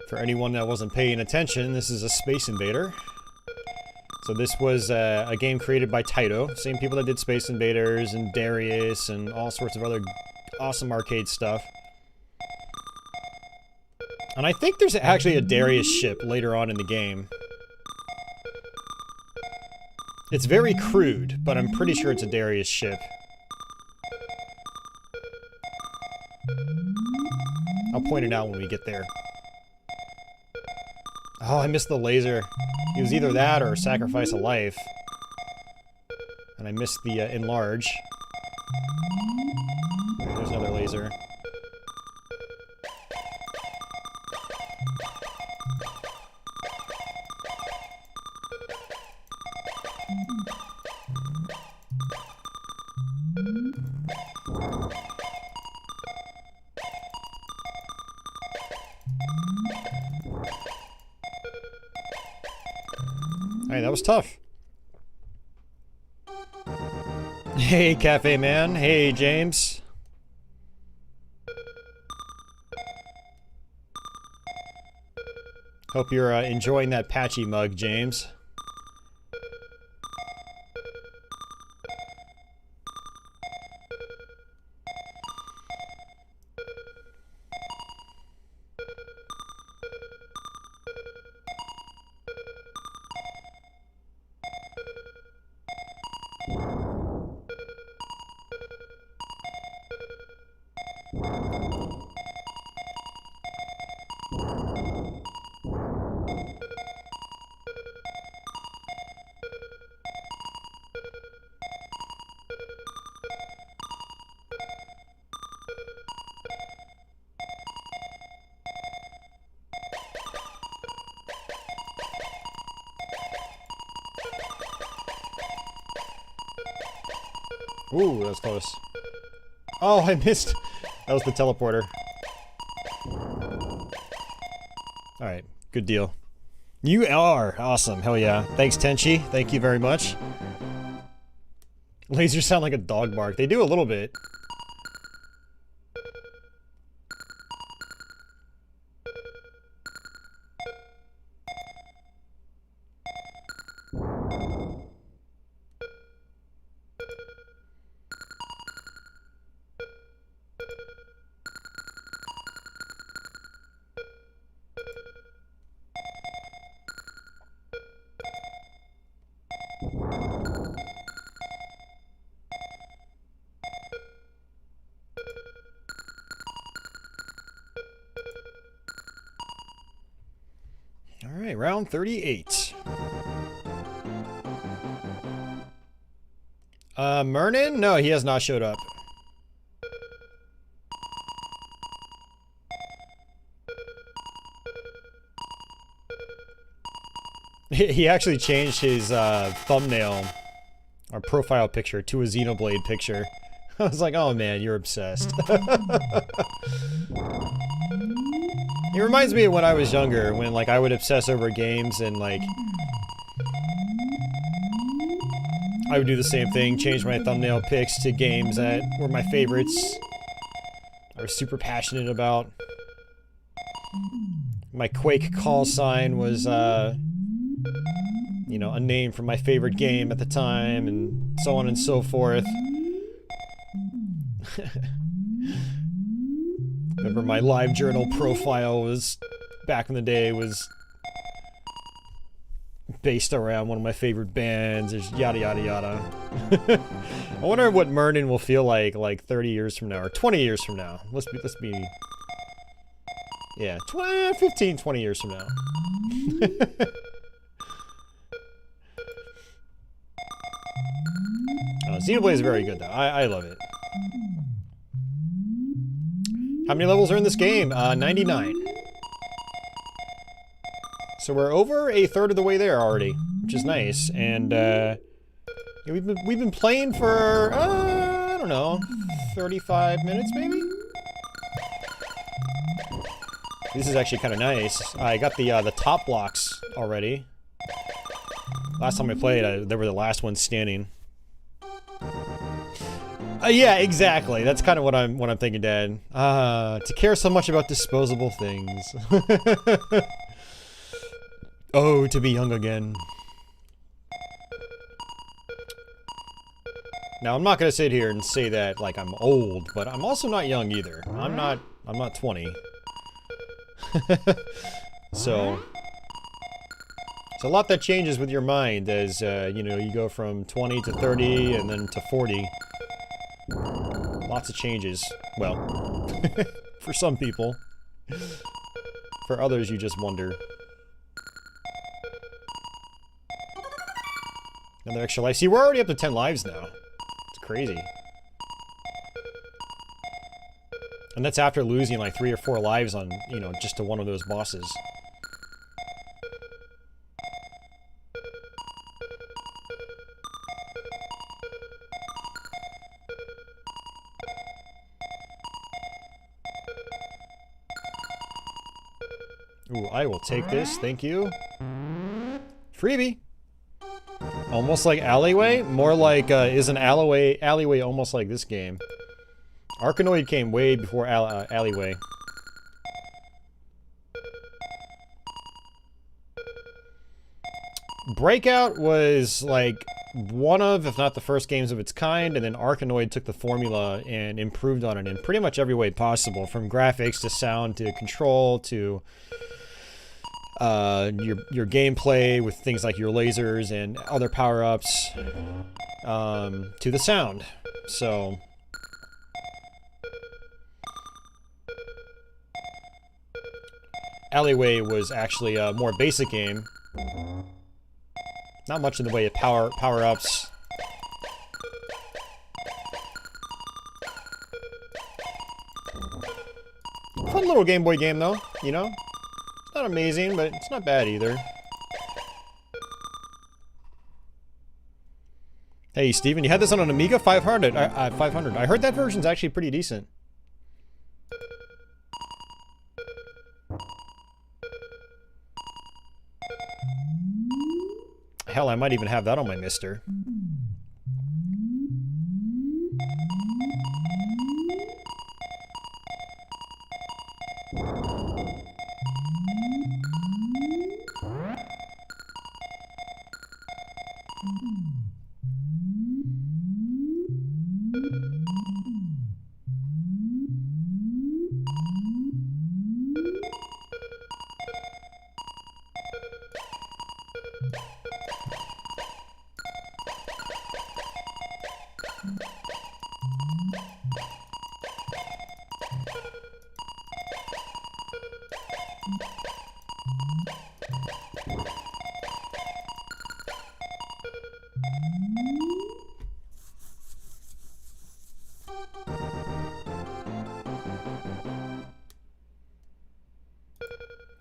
For anyone that wasn't paying attention, this is a Space Invader. So this was a game created by Taito, same people that did Space Invaders and Darius and all sorts of other awesome arcade stuff. And I think there's actually a Darius ship later on in the game. It's very crude, but I'm pretty sure it's a Darius ship. I'll point it out when we get there. Oh, I missed the laser. It was either that or sacrifice a life. And I missed the enlarge. Okay, there's another laser. Alright, that was tough. Hey, Cafe Man. Hey, James. Hope you're enjoying that Patchy mug, James. Ooh, that was close. Oh, I missed. That was the teleporter. Alright, good deal. You are awesome. Hell yeah. Thanks, Tenchi. Thank you very much. Lasers sound like a dog bark. They do a little bit. Alright, round 38. Mernin? No, he has not showed up. He actually changed his thumbnail, or profile picture, to a Xenoblade picture. I was like, oh man, you're obsessed. It reminds me of when I was younger, when like I would obsess over games and like I would do the same thing, change my thumbnail pics to games that were my favorites. I was super passionate about. My Quake call sign was, you know, a name from my favorite game at the time, and so on and so forth. Remember my LiveJournal profile was, back in the day, was based around one of my favorite bands. There's yada yada yada. I wonder what Mernin will feel like 30 years from now, or 20 years from now. Let's be yeah, 15, 20 years from now. Oh, Xenoblade is very good though. I love it. How many levels are in this game? 99. So we're over a third of the way there already, which is nice. And yeah, we've been playing for I don't know, 35 minutes maybe. This is actually kind of nice. I got the top blocks already. Last time I played, they were the last ones standing. Yeah, exactly. That's kind of what I'm thinking, Dad. To care so much about disposable things. Oh, to be young again. Now, I'm not gonna sit here and say that like I'm old, but I'm also not young either. I'm not 20. So it's a lot that changes with your mind as you know, you go from 20 to 30 and then to 40. Lots of changes. Well, for some people. For others, you just wonder. Another extra life. See, we're already up to 10 lives now. It's crazy. And that's after losing like 3 or 4 lives on, you know, just to one of those bosses. Ooh, I will take this, thank you. Freebie! Almost like Alleyway? More like, is an alleyway almost like this game? Arkanoid came way before Alleyway. Breakout was like one of, if not the first games of its kind, and then Arkanoid took the formula and improved on it in pretty much every way possible, from graphics to sound to control to your gameplay with things like your lasers and other power-ups, to the sound. So Alleyway was actually a more basic game. Not much in the way of power-ups. Fun little Game Boy game though, you know? It's not amazing, but it's not bad either. Hey, Steven, you had this on an Amiga 500. 500. I heard that version's actually pretty decent. Hell, I might even have that on my MiSTer.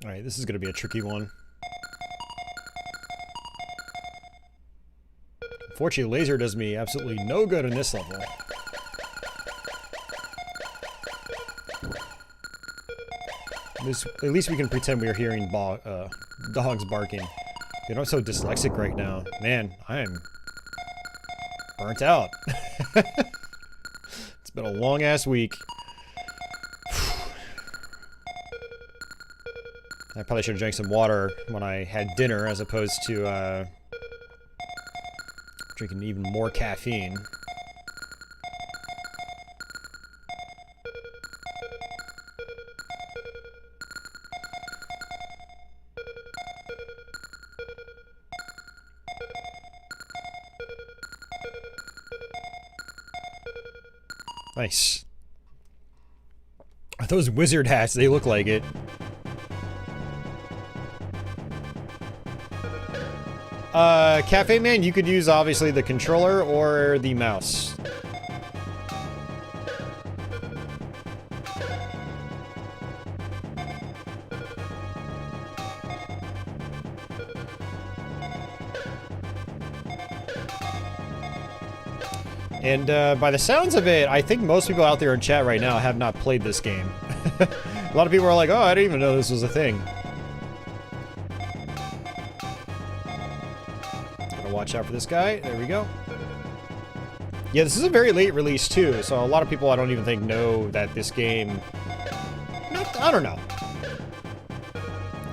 Alright, this is going to be a tricky one. Unfortunately, laser does me absolutely no good in this level. At least we can pretend we are hearing dogs barking. Dude, I'm so dyslexic right now. Man, I am burnt out. It's been a long-ass week. I probably should have drank some water when I had dinner as opposed to drinking even more caffeine. Nice. Those wizard hats, they look like it. Cafe Man, you could use obviously the controller or the mouse. And by the sounds of it, I think most people out there in chat right now have not played this game. A lot of people are like, oh, I didn't even know this was a thing. Gotta watch out for this guy. There we go. Yeah, this is a very late release too, so a lot of people I don't even think know that this game... I don't know.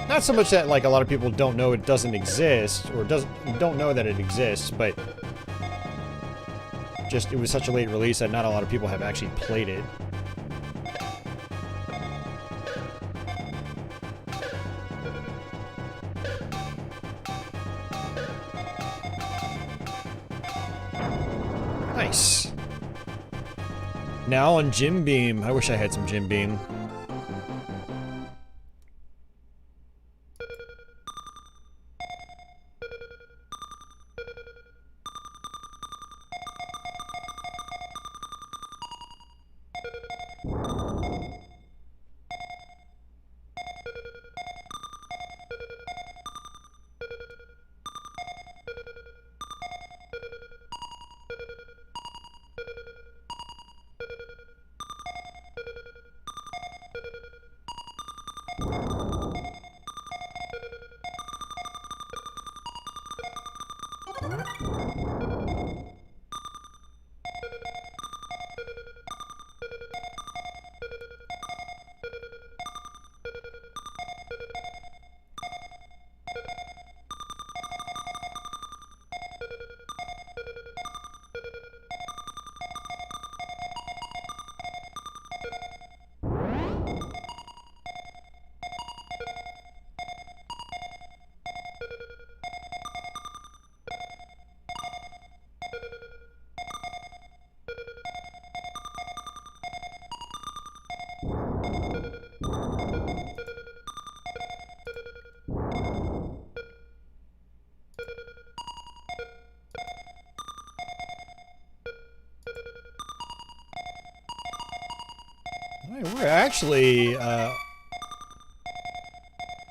Not so much that like a lot of people don't know it doesn't exist, or don't know that it exists, but... just, it was such a late release that not a lot of people have actually played it. Nice. Now on Jim Beam. I wish I had some Jim Beam.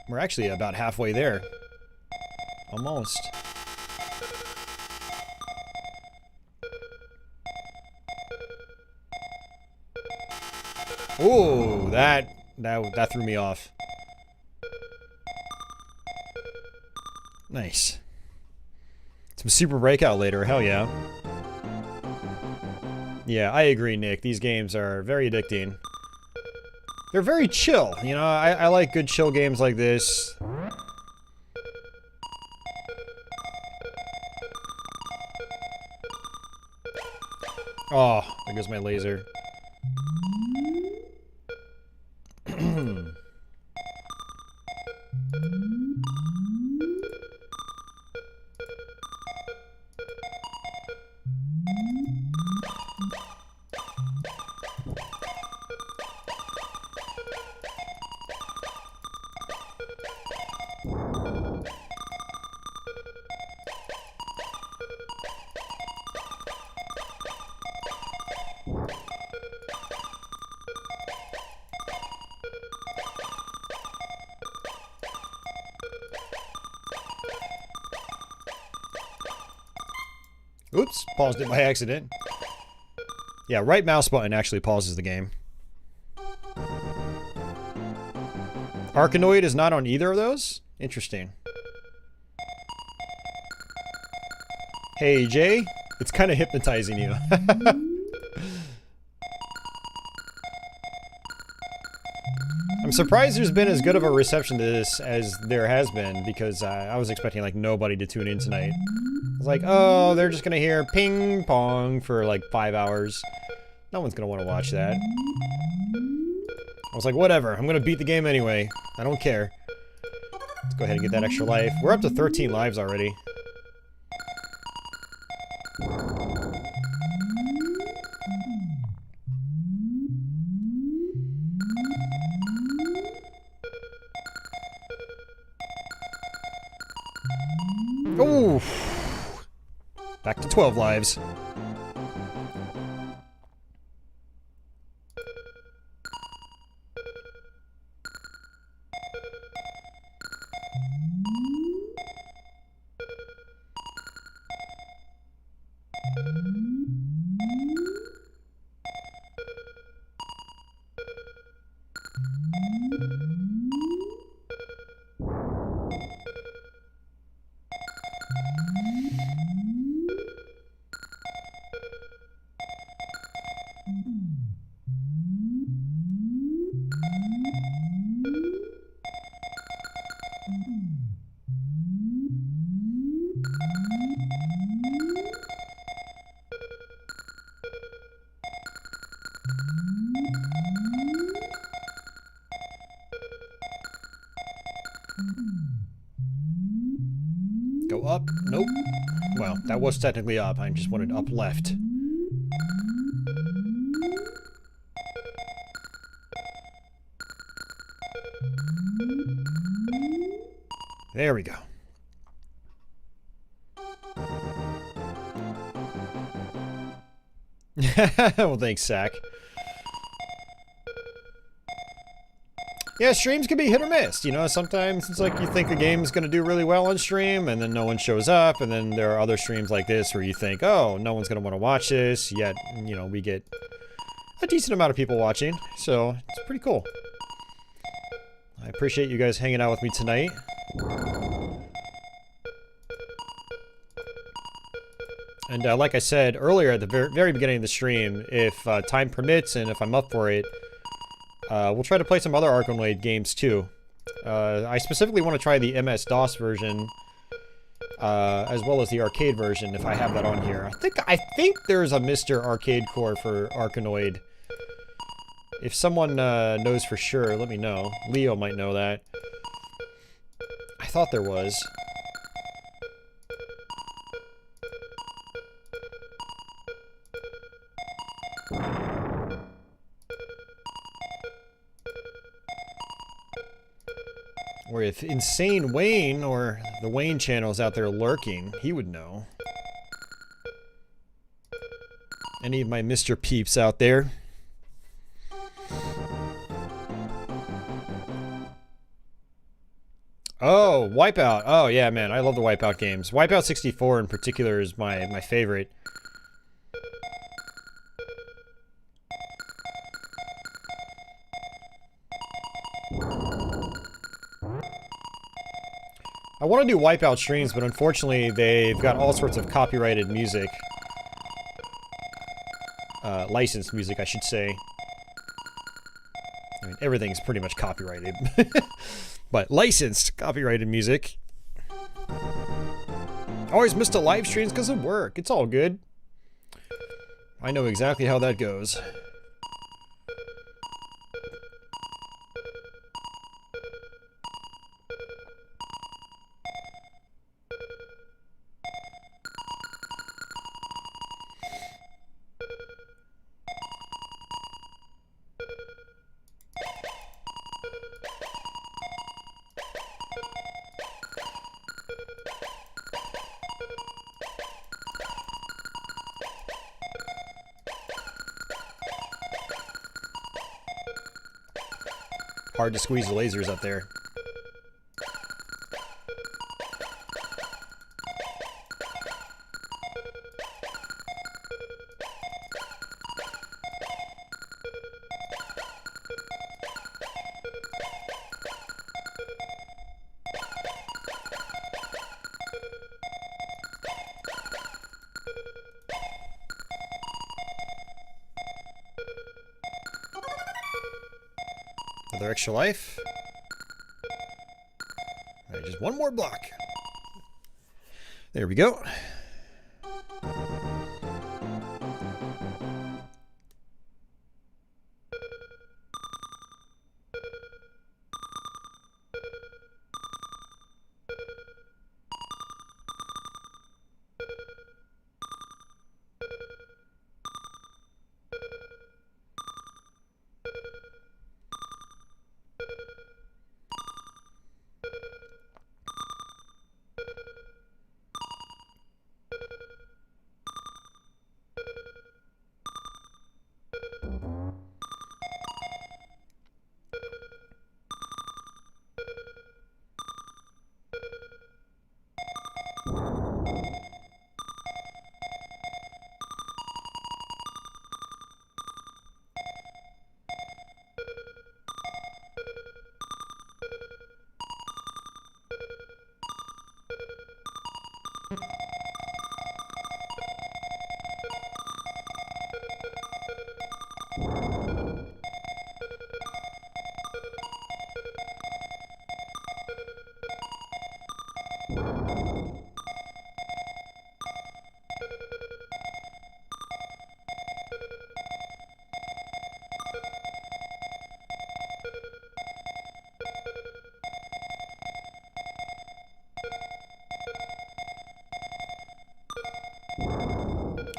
We're actually about halfway there. Almost. Ooh, that threw me off. Nice. Some Super Breakout later, hell yeah. Yeah, I agree, Nick. These games are very addicting. They're very chill, you know, I like good chill games like this. Oh, there goes my laser. Oops, paused it by accident. Yeah, right mouse button actually pauses the game. Arkanoid is not on either of those? Interesting. Hey, Jay. It's kind of hypnotizing you. I'm surprised there's been as good of a reception to this as there has been, because I was expecting, like, nobody to tune in tonight. It's like, oh, they're just gonna hear ping pong for like 5 hours. No one's gonna want to watch that. I was like, whatever, I'm gonna beat the game anyway. I don't care. Let's go ahead and get that extra life. We're up to 13 lives already. Ooh. Back to 12 lives. Go up? Nope. Well, that was technically up. I just wanted up left. There we go. Well, thanks, Sack. Yeah, streams can be hit or miss, you know, sometimes it's like you think the game's gonna do really well on stream, and then no one shows up, and then there are other streams like this where you think, oh, no one's gonna want to watch this, yet, you know, we get a decent amount of people watching, so it's pretty cool. I appreciate you guys hanging out with me tonight. And like I said earlier at the very beginning of the stream, if time permits and if I'm up for it, we'll try to play some other Arkanoid games too. I specifically want to try the MS-DOS version, as well as the arcade version if I have that on here. I think there's a MiSTer arcade core for Arkanoid. If someone knows for sure, let me know. Leo might know that. I thought there was. Or if Insane Wayne or the Wayne channel is out there lurking, he would know. Any of my MiSTer peeps out there? Oh, Wipeout. Oh, yeah, man. I love the Wipeout games. Wipeout 64 in particular is my favorite. I want to do Wipeout streams, but unfortunately they've got all sorts of copyrighted music. Licensed music, I should say. I mean, everything's pretty much copyrighted. But licensed copyrighted music. Always missed a live streams because of work. It's all good. I know exactly how that goes. Hard to squeeze the lasers up there. Another extra life. All right, just one more block. There we go.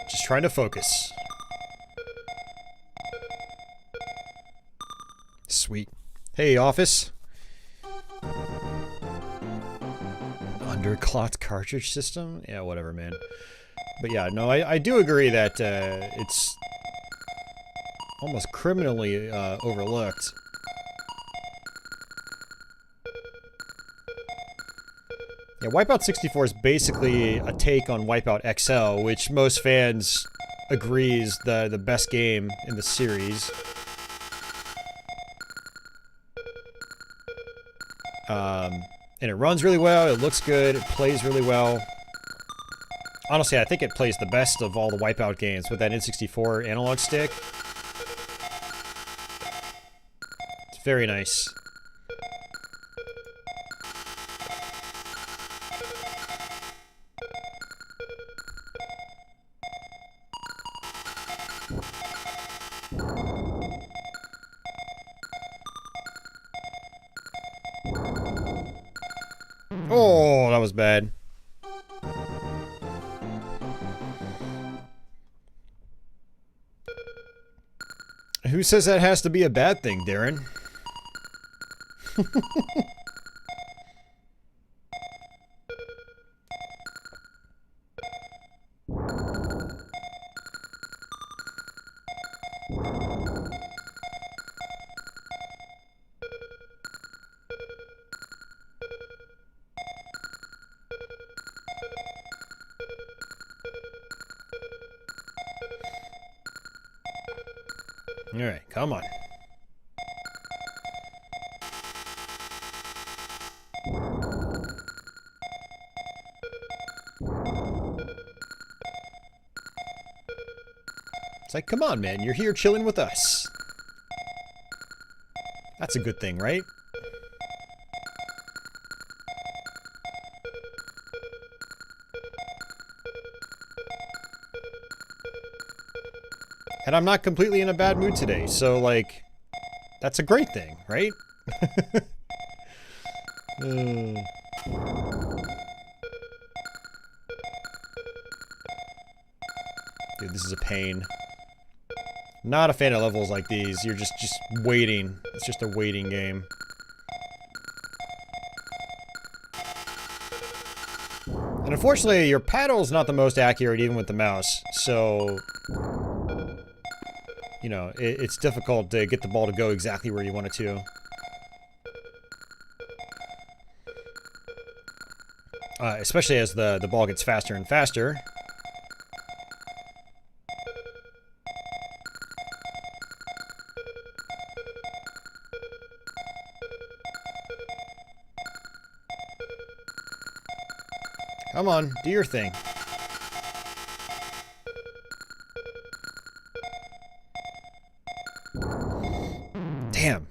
Just trying to focus. Sweet. Hey, office. Underclocked cartridge system? Yeah, whatever, man. But yeah, no, I do agree that it's almost criminally overlooked. Yeah, Wipeout 64 is basically a take on Wipeout XL, which most fans agree is the best game in the series. And it runs really well, it looks good, it plays really well. Honestly, I think it plays the best of all the Wipeout games with that N64 analog stick. It's very nice. Oh, that was bad. Who says that has to be a bad thing, Darren? Alright, come on. It's like, come on, man, you're here chilling with us. That's a good thing, right? And I'm not completely in a bad mood today, so, like, that's a great thing, right? Dude, this is a pain. Not a fan of levels like these. You're just waiting. It's just a waiting game. And unfortunately, your paddle's not the most accurate even with the mouse. So, you know, it's difficult to get the ball to go exactly where you want it to. Especially as the ball gets faster and faster. Come on, do your thing. Damn.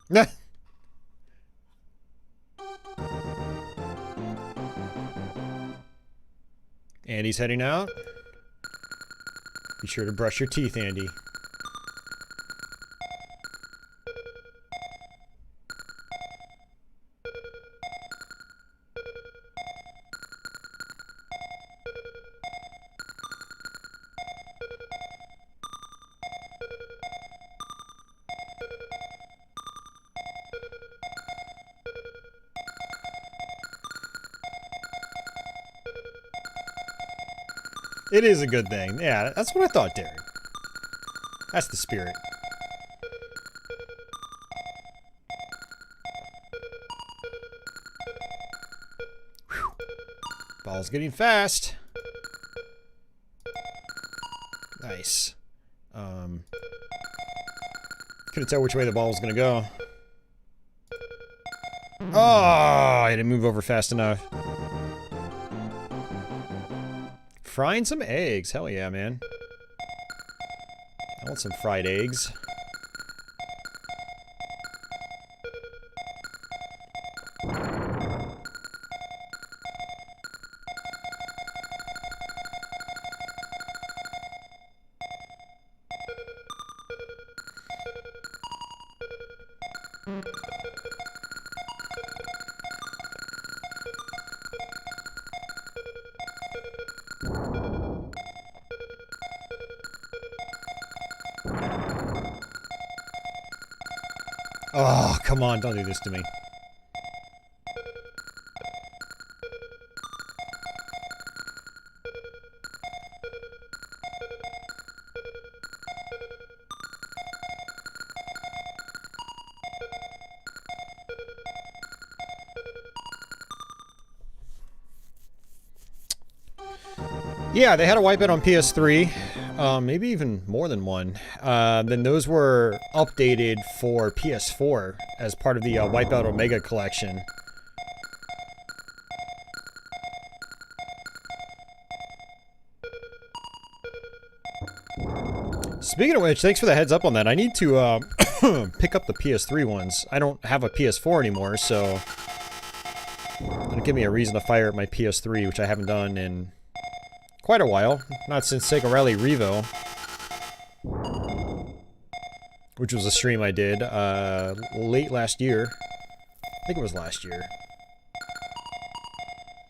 Nah. Andy's heading out. Be sure to brush your teeth, Andy. It is a good thing. Yeah, that's what I thought, Derek. That's the spirit. Whew. Ball's getting fast. Nice. Couldn't tell which way the ball was gonna go. Oh, I didn't move over fast enough. Frying some eggs. Hell yeah, man. I want some fried eggs. Oh, come on, don't do this to me. Yeah, they had a wipeout on PS3. Maybe even more than one. Then those were updated for PS4 as part of the Wipeout Omega collection. Speaking of which, thanks for the heads up on that. I need to pick up the PS3 ones. I don't have a PS4 anymore, so it'll give me a reason to fire up my PS3, which I haven't done in quite a while. Not since Sega Rally Revo, which was a stream I did late last year. I think it was last year.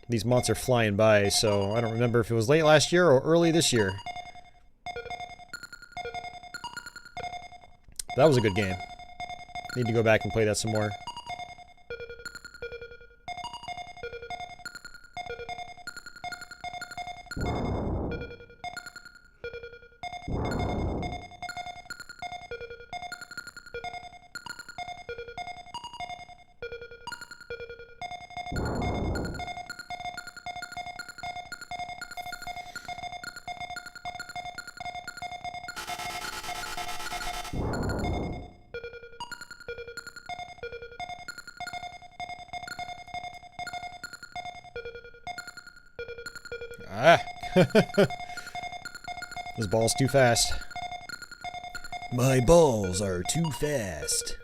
These months are flying by, so I don't remember if it was late last year or early this year. That was a good game. Need to go back and play that some more. Ah! This ball's too fast. My balls are too fast.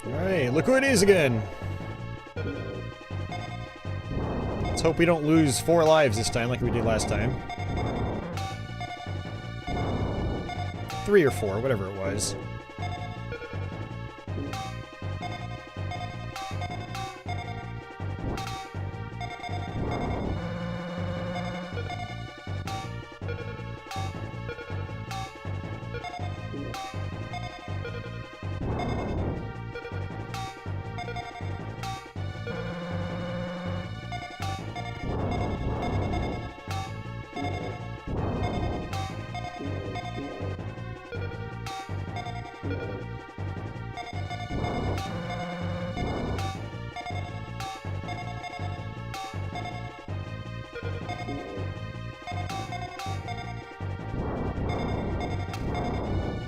Alright, look who it is again! Let's hope we don't lose 4 lives this time like we did last time. 3 or 4, whatever it was.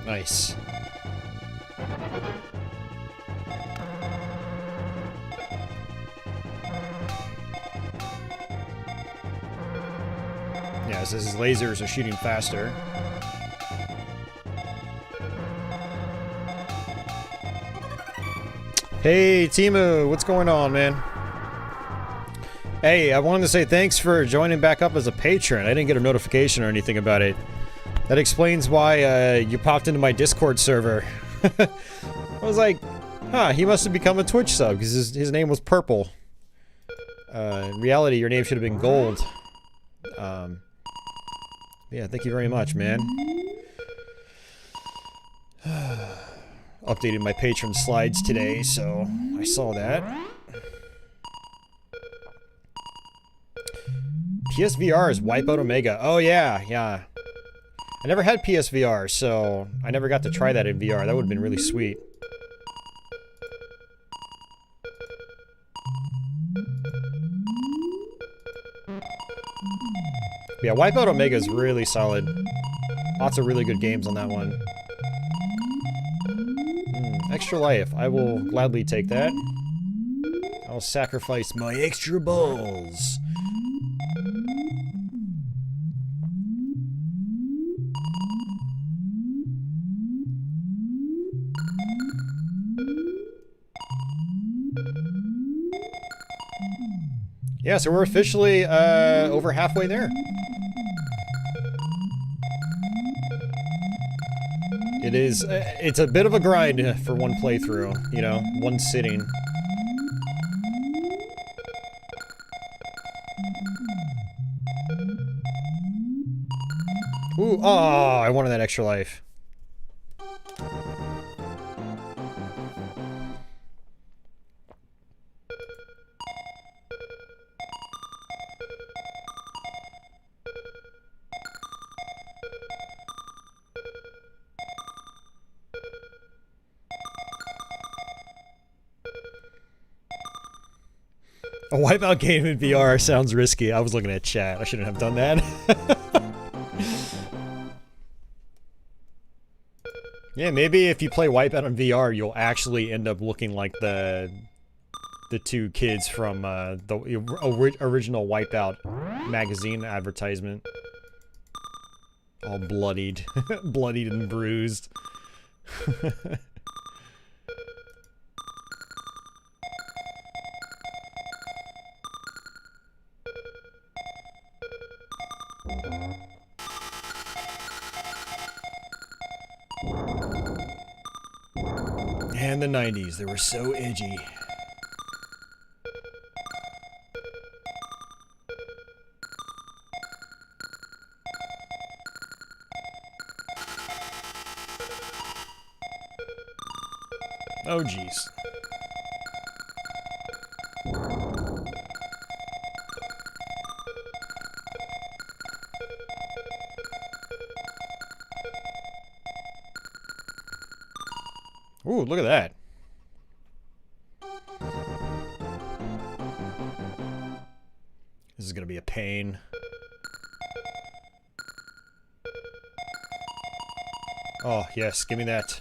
Nice. Yeah, it says his lasers are shooting faster. Hey, Timu, what's going on, man? Hey, I wanted to say thanks for joining back up as a patron. I didn't get a notification or anything about it. That explains why you popped into my Discord server. I was like, huh, he must have become a Twitch sub because his name was purple. In reality, your name should have been gold. Yeah, thank you very much, man. Updated my patron slides today, so I saw that. PSVR is Wipeout Omega. Oh yeah, yeah. I never had PSVR, so I never got to try that in VR. That would have been really sweet. Yeah, Wipeout Omega is really solid. Lots of really good games on that one. Extra life. I will gladly take that. I'll sacrifice my extra balls. Yeah, so we're officially over halfway there. It is, it's a bit of a grind for one playthrough, you know, one sitting. Ooh, oh, I wanted that extra life. A Wipeout game in VR sounds risky. I was looking at chat. I shouldn't have done that. Yeah, maybe if you play Wipeout in VR, you'll actually end up looking like the two kids from the original Wipeout magazine advertisement. All bloodied. Bloodied and bruised. And the 90s, they were so edgy. Oh, jeez. Ooh, look at that. This is gonna be a pain. Oh, yes, give me that.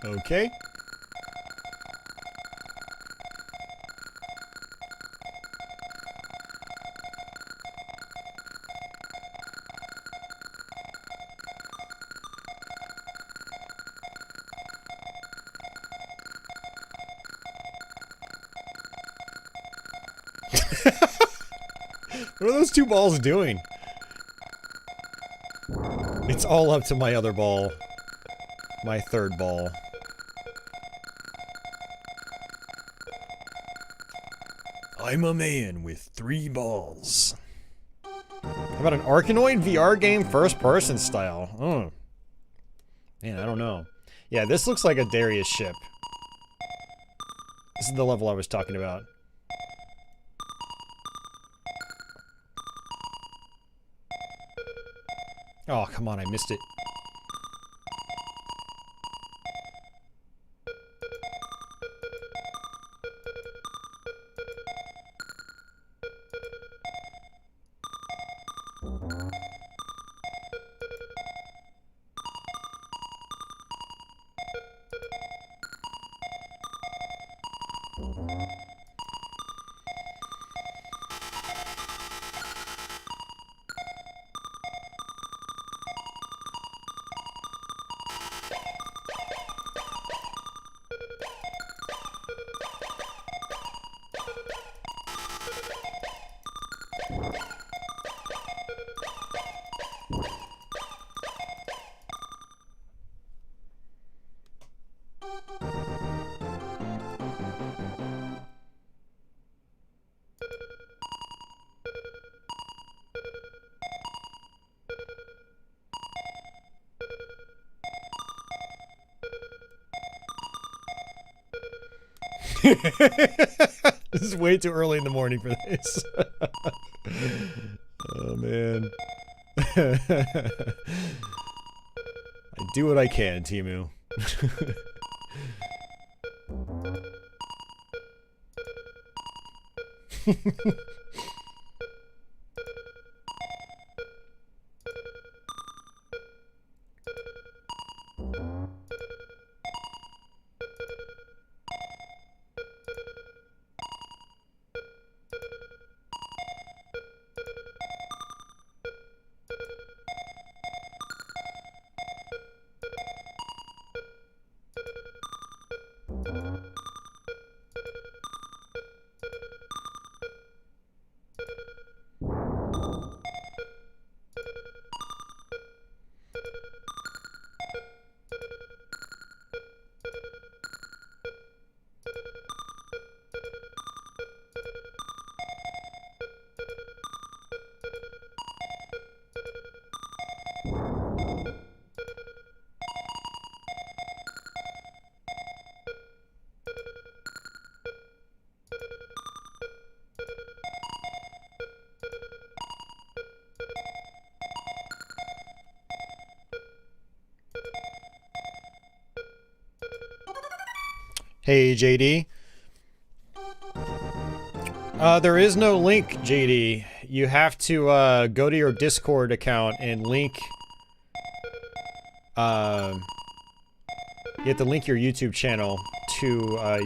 Okay. What are those two balls doing? It's all up to my other ball. My third ball. I'm a man with 3 balls. How about an Arkanoid VR game first-person style? Oh. Man, I don't know. Yeah, this looks like a Darius ship. This is the level I was talking about. Oh, come on, I missed it. This is way too early in the morning for this. Oh, man. I do what I can, Timu. Hey, JD. There is no link, JD. You have to go to your Discord account and link... you have to link your YouTube channel to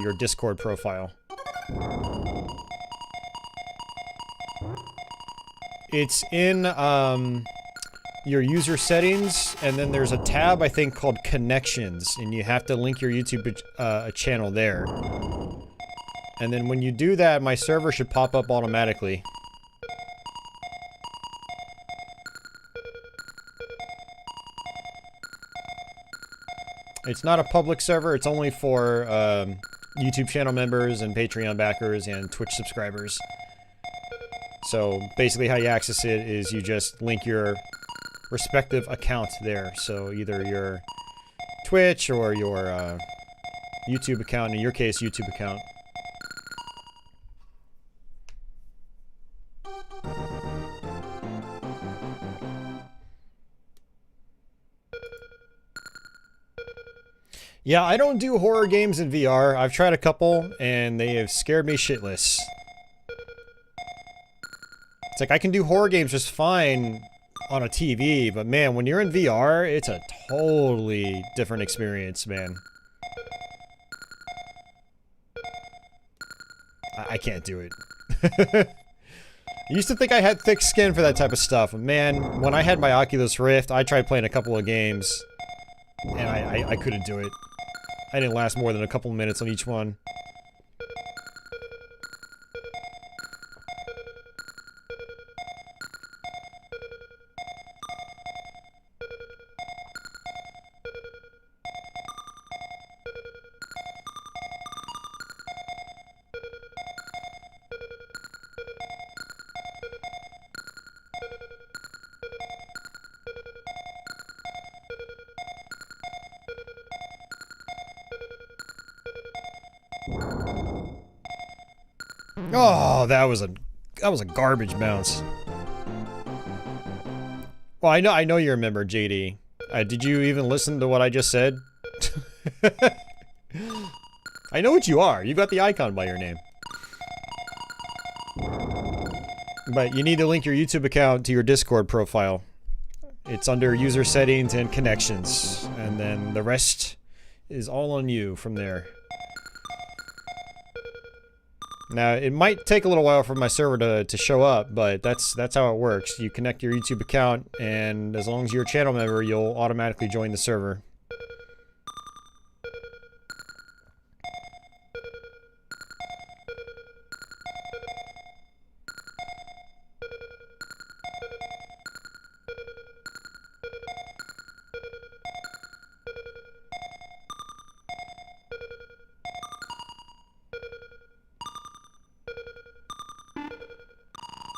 your Discord profile. It's in your user settings, and then there's a tab I think called connections, and you have to link your YouTube channel there. And then when you do that, my server should pop up automatically. It's not a public server, it's only for YouTube channel members and Patreon backers and Twitch subscribers. So basically how you access it is you just link your respective account there. So either your Twitch or your YouTube account, in your case YouTube account. Yeah, I don't do horror games in VR. I've tried a couple, and they have scared me shitless. It's like, I can do horror games just fine on a TV, but man, when you're in VR, it's a totally different experience, man. I can't do it. I used to think I had thick skin for that type of stuff, but man, when I had my Oculus Rift, I tried playing a couple of games, and I couldn't do it. I didn't last more than a couple of minutes on each one. Oh, that was a garbage bounce. Well, I know you remember, JD. Did you even listen to what I just said? I know what you are. You got the icon by your name. But you need to link your YouTube account to your Discord profile. It's under user settings and connections, and then the rest is all on you from there. Now, it might take a little while for my server to show up, but that's how it works. You connect your YouTube account, and as long as you're a channel member, you'll automatically join the server.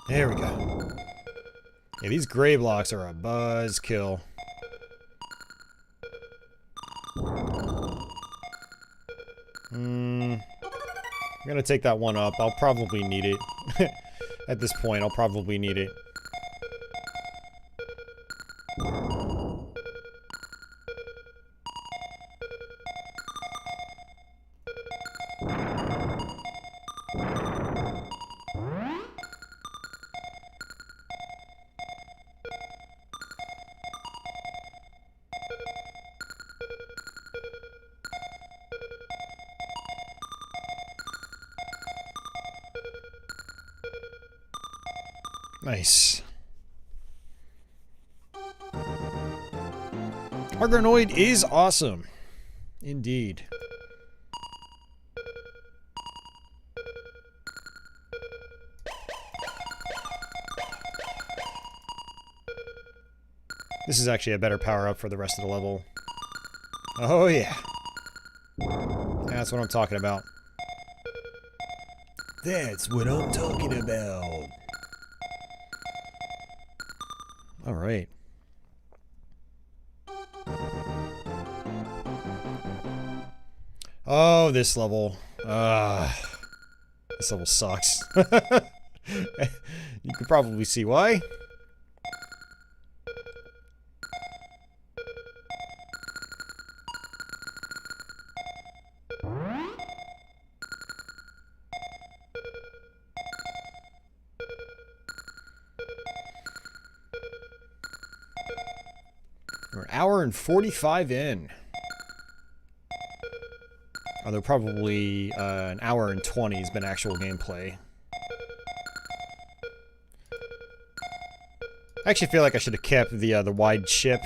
There we go. Yeah, these gray blocks are a buzzkill. I'm gonna take that one up. I'll probably need it. At this point, I'll probably need it. Nice. Arkanoid is awesome. Indeed. This is actually a better power-up for the rest of the level. Oh yeah. That's what I'm talking about. That's what I'm talking about. All right. Oh, this level. This level sucks. You could probably see why. We're an hour and 45 in. Although probably an hour and 20 has been actual gameplay. I actually feel like I should have kept the wide chip.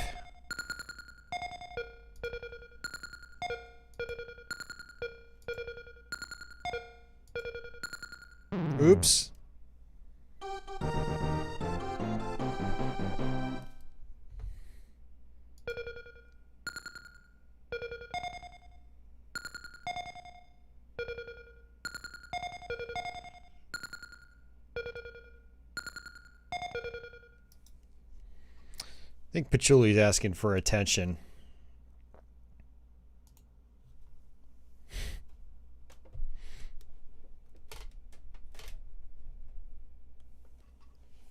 Oops. I think Patchoulie's asking for attention.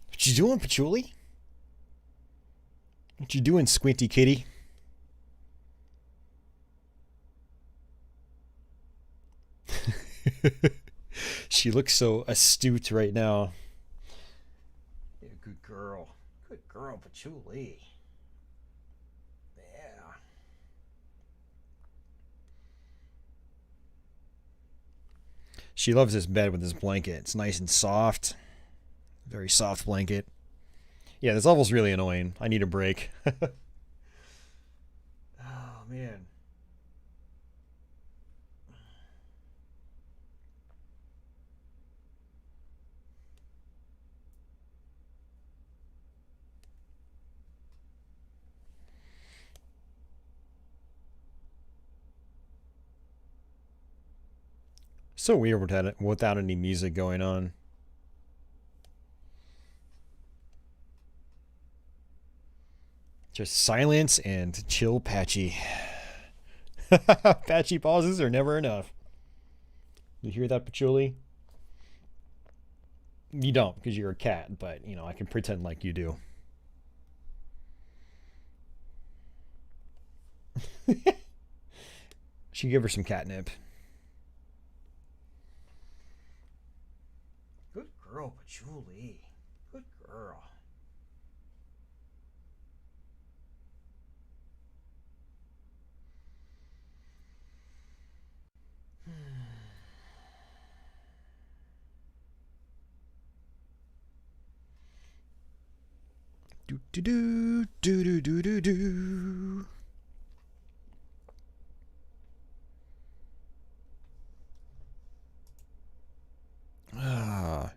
What you doing, Patchouli? What you doing, Squinty Kitty? She looks so astute right now. Yeah, good girl. Good girl, Patchouli. Yeah. She loves this bed with this blanket. It's nice and soft. Very soft blanket. Yeah, this level's really annoying. I need a break. Oh, man. So weird without any music going on. Just silence and chill Patchy. Patchy pauses are never enough. You hear that, Patchouli? You don't, because you're a cat, but, you know, I can pretend like you do. Should give her some catnip. Good girl, Patchouli. Good girl. Do do do do do do do do. Ah.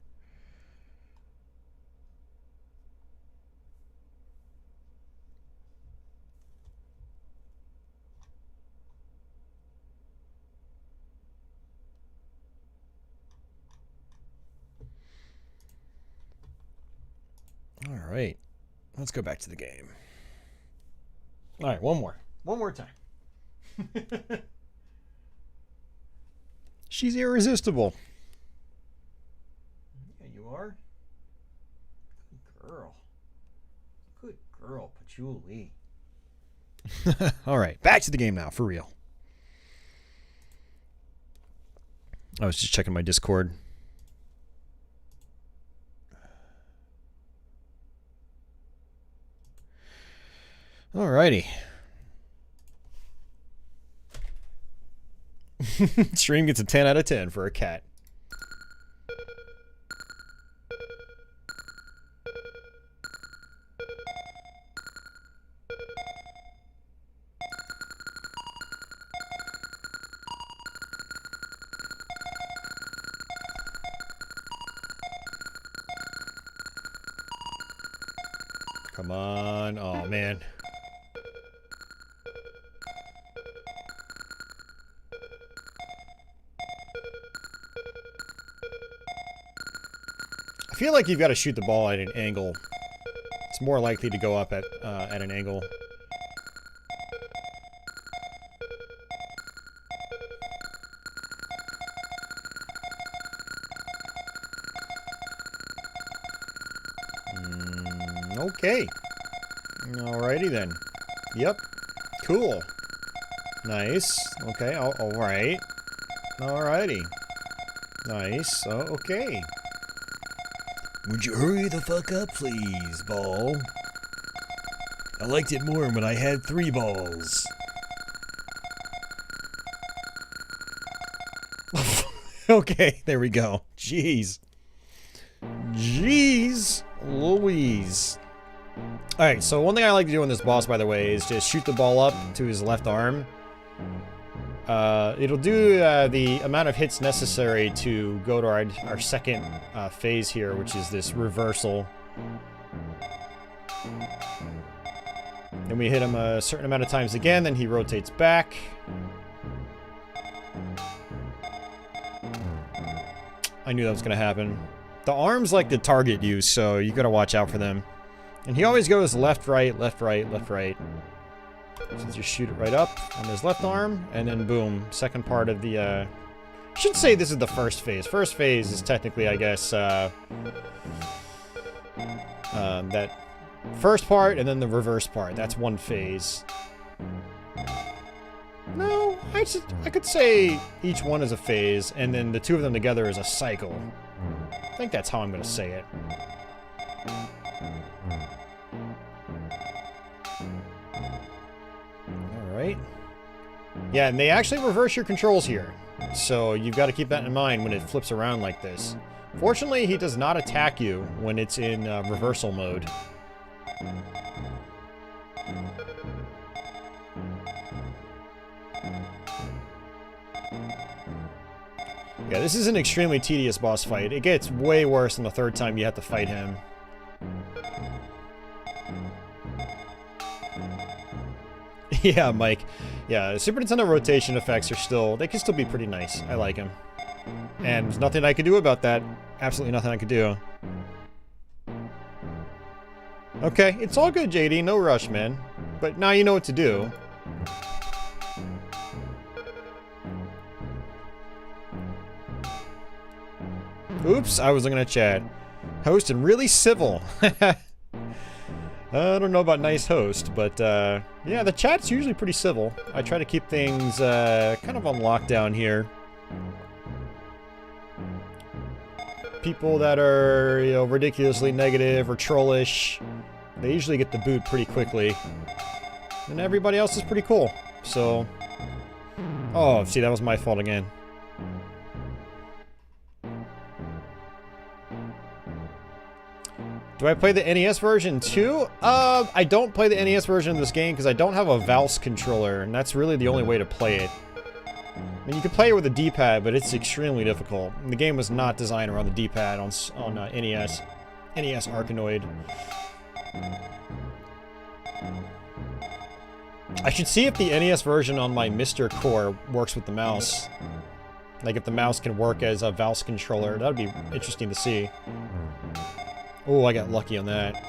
All right. Let's go back to the game. All right, one more time. She's irresistible. Yeah, you are. Good girl, Patchouli. All right, back to the game now, for real. I was just checking my Discord. Alrighty. Stream gets a 10 out of 10 for a cat. Come on. Oh, man. I feel like you've got to shoot the ball at an angle. It's more likely to go up at an angle. Okay. Alrighty then. Yep. Cool. Nice. Okay. All right. Alrighty. Nice. Oh, okay. Would you hurry the fuck up, please, ball? I liked it more when I had 3 balls. Okay, there we go. Jeez. Jeez Louise. Alright, so one thing I like to do on this boss, by the way, is just shoot the ball up to his left arm. It'll do the amount of hits necessary to go to our second phase here, which is this reversal. Then we hit him a certain amount of times again, then he rotates back. I knew that was going to happen. The arms like to target you, so you gotta watch out for them. And he always goes left, right, left, right, left, right. So just shoot it right up on his left arm, and then boom, second part of the, I should say this is the first phase. First phase is technically, I guess, that first part, and then the reverse part. That's one phase. No, I could say each one is a phase, and then the two of them together is a cycle. I think that's how I'm gonna say it. Alright. Yeah, and they actually reverse your controls here. So you've got to keep that in mind when it flips around like this. Fortunately, he does not attack you when it's in reversal mode. Yeah, this is an extremely tedious boss fight. It gets way worse on the third time you have to fight him. Yeah, Mike. Yeah, Super Nintendo rotation effects are still... They can still be pretty nice. I like them. And there's nothing I could do about that. Absolutely nothing I could do. Okay, it's all good, JD. No rush, man. But now you know what to do. Oops, I was looking at chat. Host and really civil. I don't know about nice host, but yeah, the chat's usually pretty civil. I try to keep things kind of on lockdown here. People that are, you know, ridiculously negative or trollish, they usually get the boot pretty quickly. And everybody else is pretty cool. So, oh, see, that was my fault again. Do I play the NES version too? I don't play the NES version of this game because I don't have a Valve controller, and that's really the only way to play it. I mean, you can play it with a D-pad, but it's extremely difficult. And the game was not designed around the D-pad on NES. NES Arkanoid. I should see if the NES version on my MiSTer core works with the mouse. Like if the mouse can work as a Valve controller. That would be interesting to see. Oh, I got lucky on that.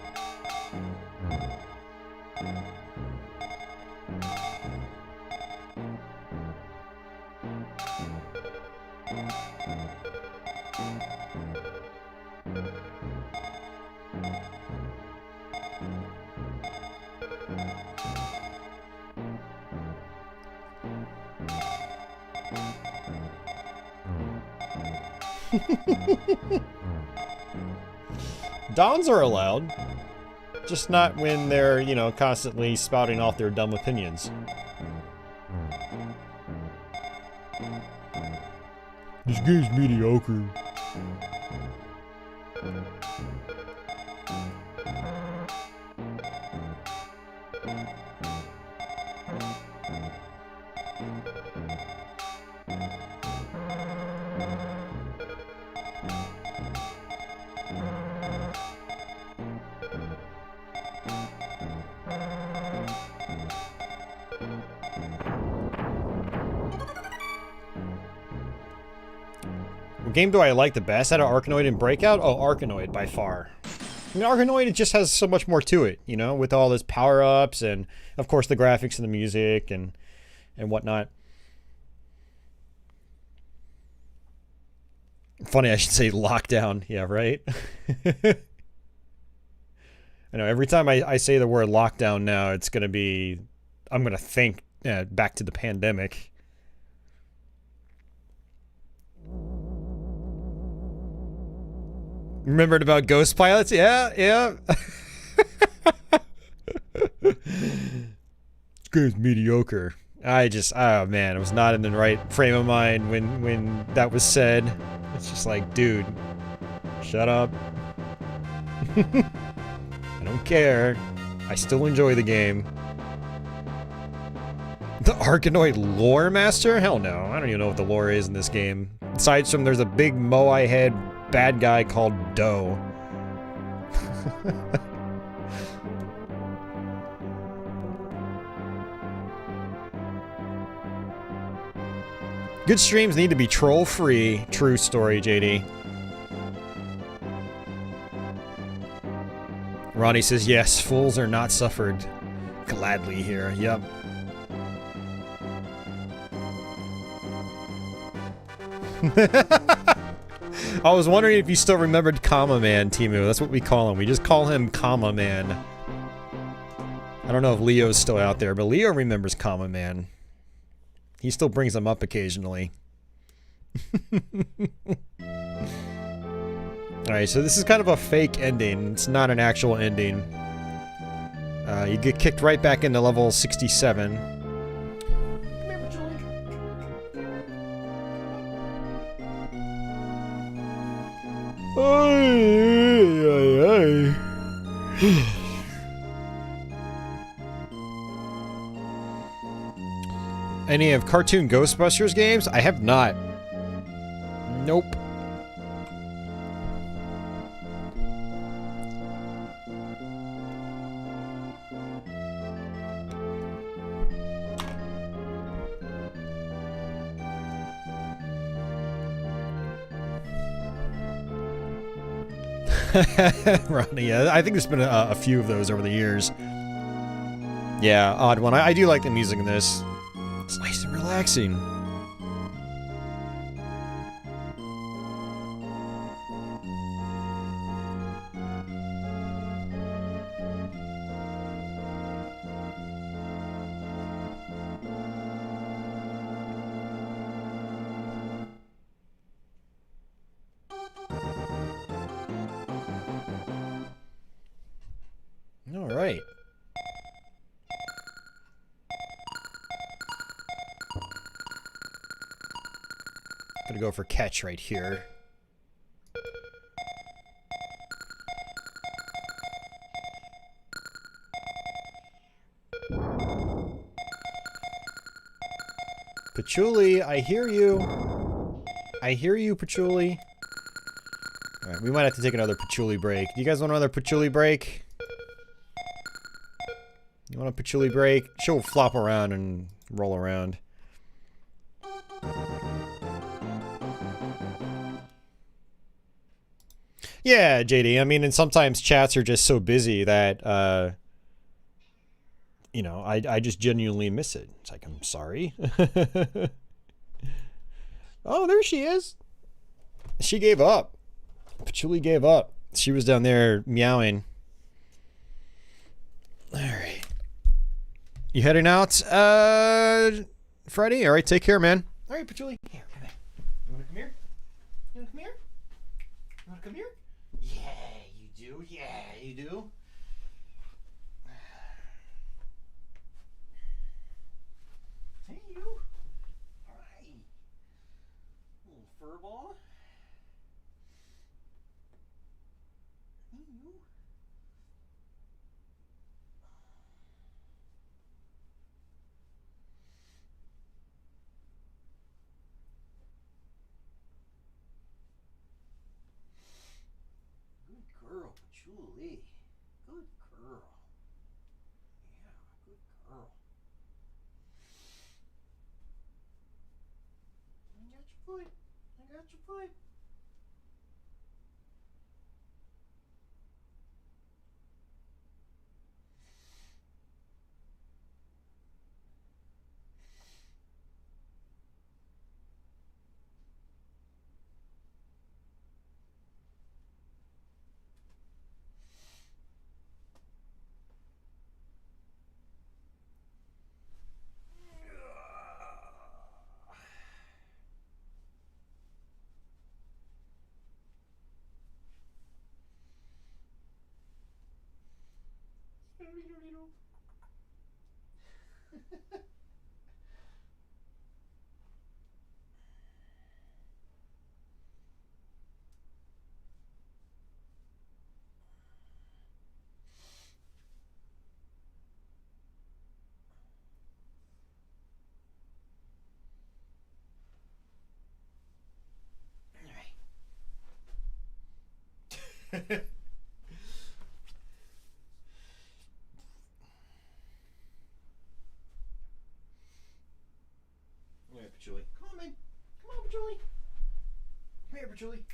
Dons are allowed, just not when they're, you know, constantly spouting off their dumb opinions. This game's mediocre. What game do I like the best out of Arkanoid and Breakout? Oh, Arkanoid, by far. I mean, Arkanoid, it just has so much more to it, you know, with all its power-ups and, of course, the graphics and the music and whatnot. Funny, I should say lockdown. Yeah, right? I know, every time I say the word lockdown now, it's going to be... I'm going to think back to the pandemic. Remembered about ghost pilots? Yeah, yeah. This game's mediocre. Oh man, I was not in the right frame of mind when that was said. It's just like, dude, shut up. I don't care. I still enjoy the game. The Arkanoid lore master? Hell no. I don't even know what the lore is in this game. Aside from there's a big moai head bad guy called Doe. Good streams need to be troll-free. True story, JD. Ronnie says, yes, fools are not suffered gladly here. Yep. I was wondering if you still remembered Comma Man, Timu. That's what we call him. We just call him Comma Man. I don't know if Leo's still out there, but Leo remembers Comma Man. He still brings them up occasionally. Alright, so this is kind of a fake ending. It's not an actual ending. You get kicked right back into level 67. Any of Cartoon Ghostbusters games? I have not. Nope. Ronnie, yeah, I think there's been a few of those over the years. Yeah, odd one. I do like the music in this. It's nice and relaxing. All right. Gonna go for catch right here. Patchouli, I hear you. I hear you, Patchouli. Alright, we might have to take another patchouli break. Do you guys want another patchouli break? You want a patchouli break? She'll flop around and roll around. Yeah, JD. I mean, and sometimes chats are just so busy that, you know, I just genuinely miss it. It's like, I'm sorry. Oh, there she is. She gave up. Patchouli gave up. She was down there meowing. All right. You heading out, Freddie? All right, take care, man. All right, Patchouli. Here, come here. You want to come here? You want to come here? You want to come here? Yeah, you do. Yeah, you do. Hey, you. All right. Little furball. Hey, you. Good girl, Patchouli. Good girl. Yeah, good girl. I got your foot. I got your foot. Patchouli. Come on, man. Come on, Patchouli. Come here, Patchouli.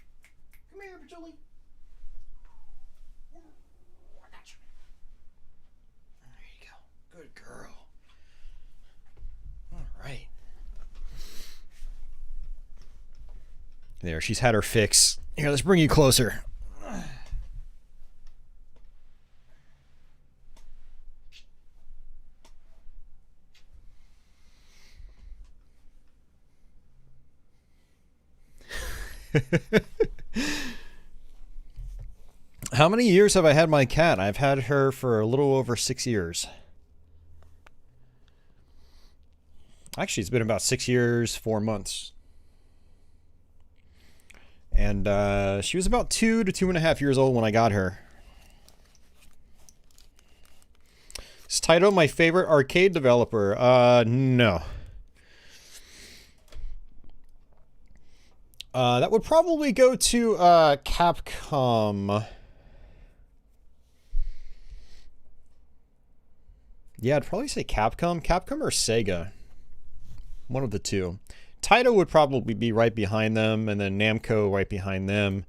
Come here, Patchouli. I got you. There you go. Good girl. All right. There, she's had her fix. Here, let's bring you closer. How many years have I had my cat? I've had her for a little over 6 years. Actually, it's been about 6 years, 4 months. And she was about 2 to 2.5 years old when I got her. Is Taito my favorite arcade developer? No. That would probably go to Capcom. Yeah, I'd probably say Capcom. Capcom or Sega. One of the two. Taito would probably be right behind them, and then Namco right behind them.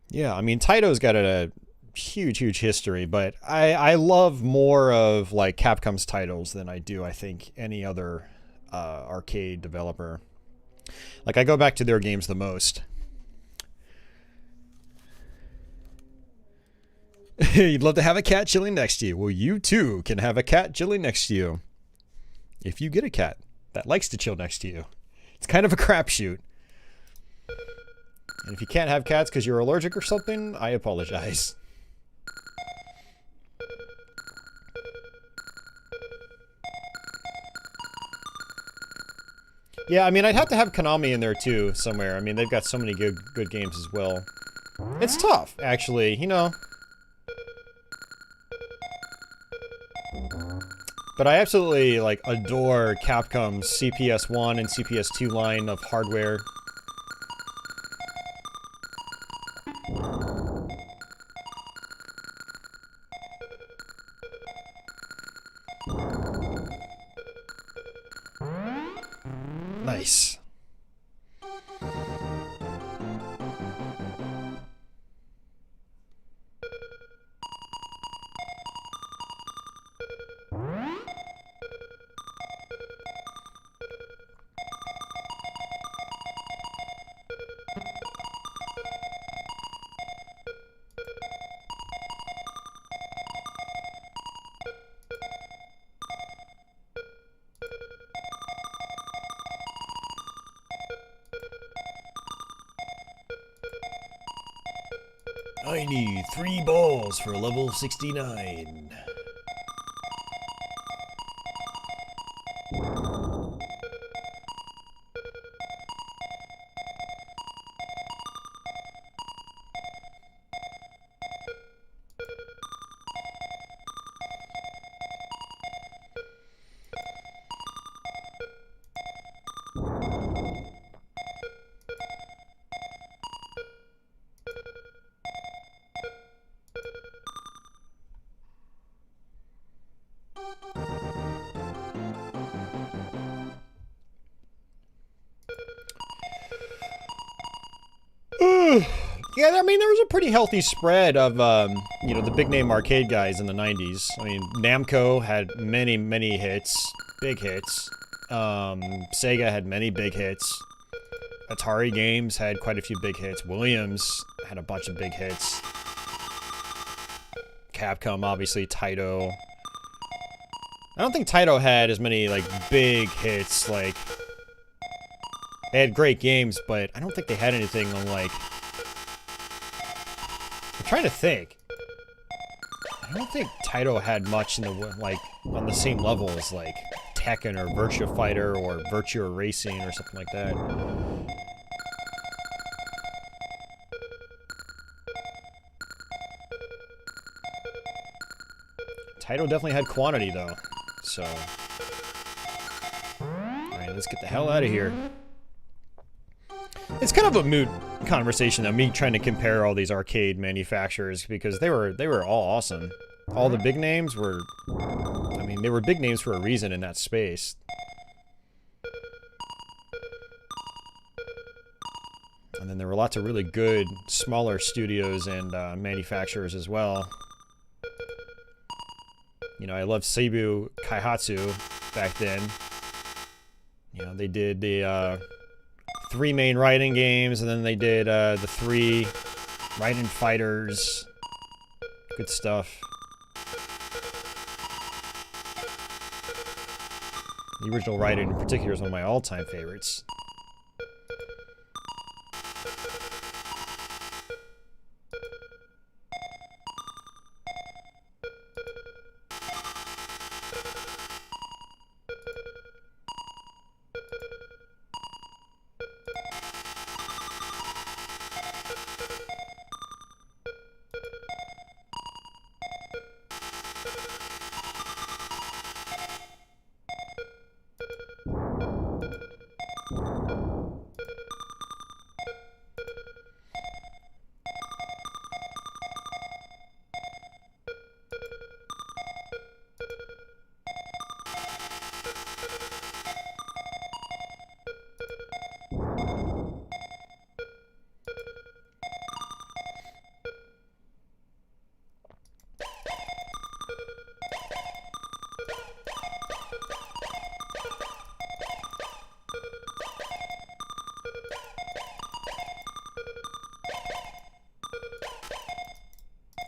Yeah, I mean, Taito's got a huge history, but I love more of like Capcom's titles than I do, I think, any other arcade developer. Like, I go back to their games the most. You'd love to have a cat chilling next to you. Well, you too can have a cat chilling next to you. If you get a cat that likes to chill next to you. It's kind of a crapshoot. And if you can't have cats because you're allergic or something, I apologize. Yeah, I mean, I'd have to have Konami in there too, somewhere. I mean, they've got so many good games as well. It's tough, actually, you know. But I absolutely, like, adore Capcom's CPS-1 and CPS-2 line of hardware. Nice. I need 3 balls for level 69. Yeah, I mean, there was a pretty healthy spread of, you know, the big-name arcade guys in the 90s. I mean, Namco had many hits, big hits. Sega had many big hits. Atari Games had quite a few big hits. Williams had a bunch of big hits. Capcom, obviously, Taito. I don't think Taito had as many, like, big hits, like... They had great games, but I don't think they had anything on, like... I'm trying to think. I don't think Taito had much in the, like, on the same level as, like, Tekken or Virtua Fighter or Virtua Racing or something like that. Taito definitely had quantity, though. So... Alright, let's get the hell out of here. It's kind of a moot conversation though, me trying to compare all these arcade manufacturers, because they were all awesome. All the big names were, I mean, they were big names for a reason in that space. And then there were lots of really good smaller studios and manufacturers as well. You know, I loved Seibu Kaihatsu back then. You know, they did the 3 main Raiden games, and then they did the 3 Raiden Fighters. Good stuff. The original Raiden in particular is one of my all-time favorites.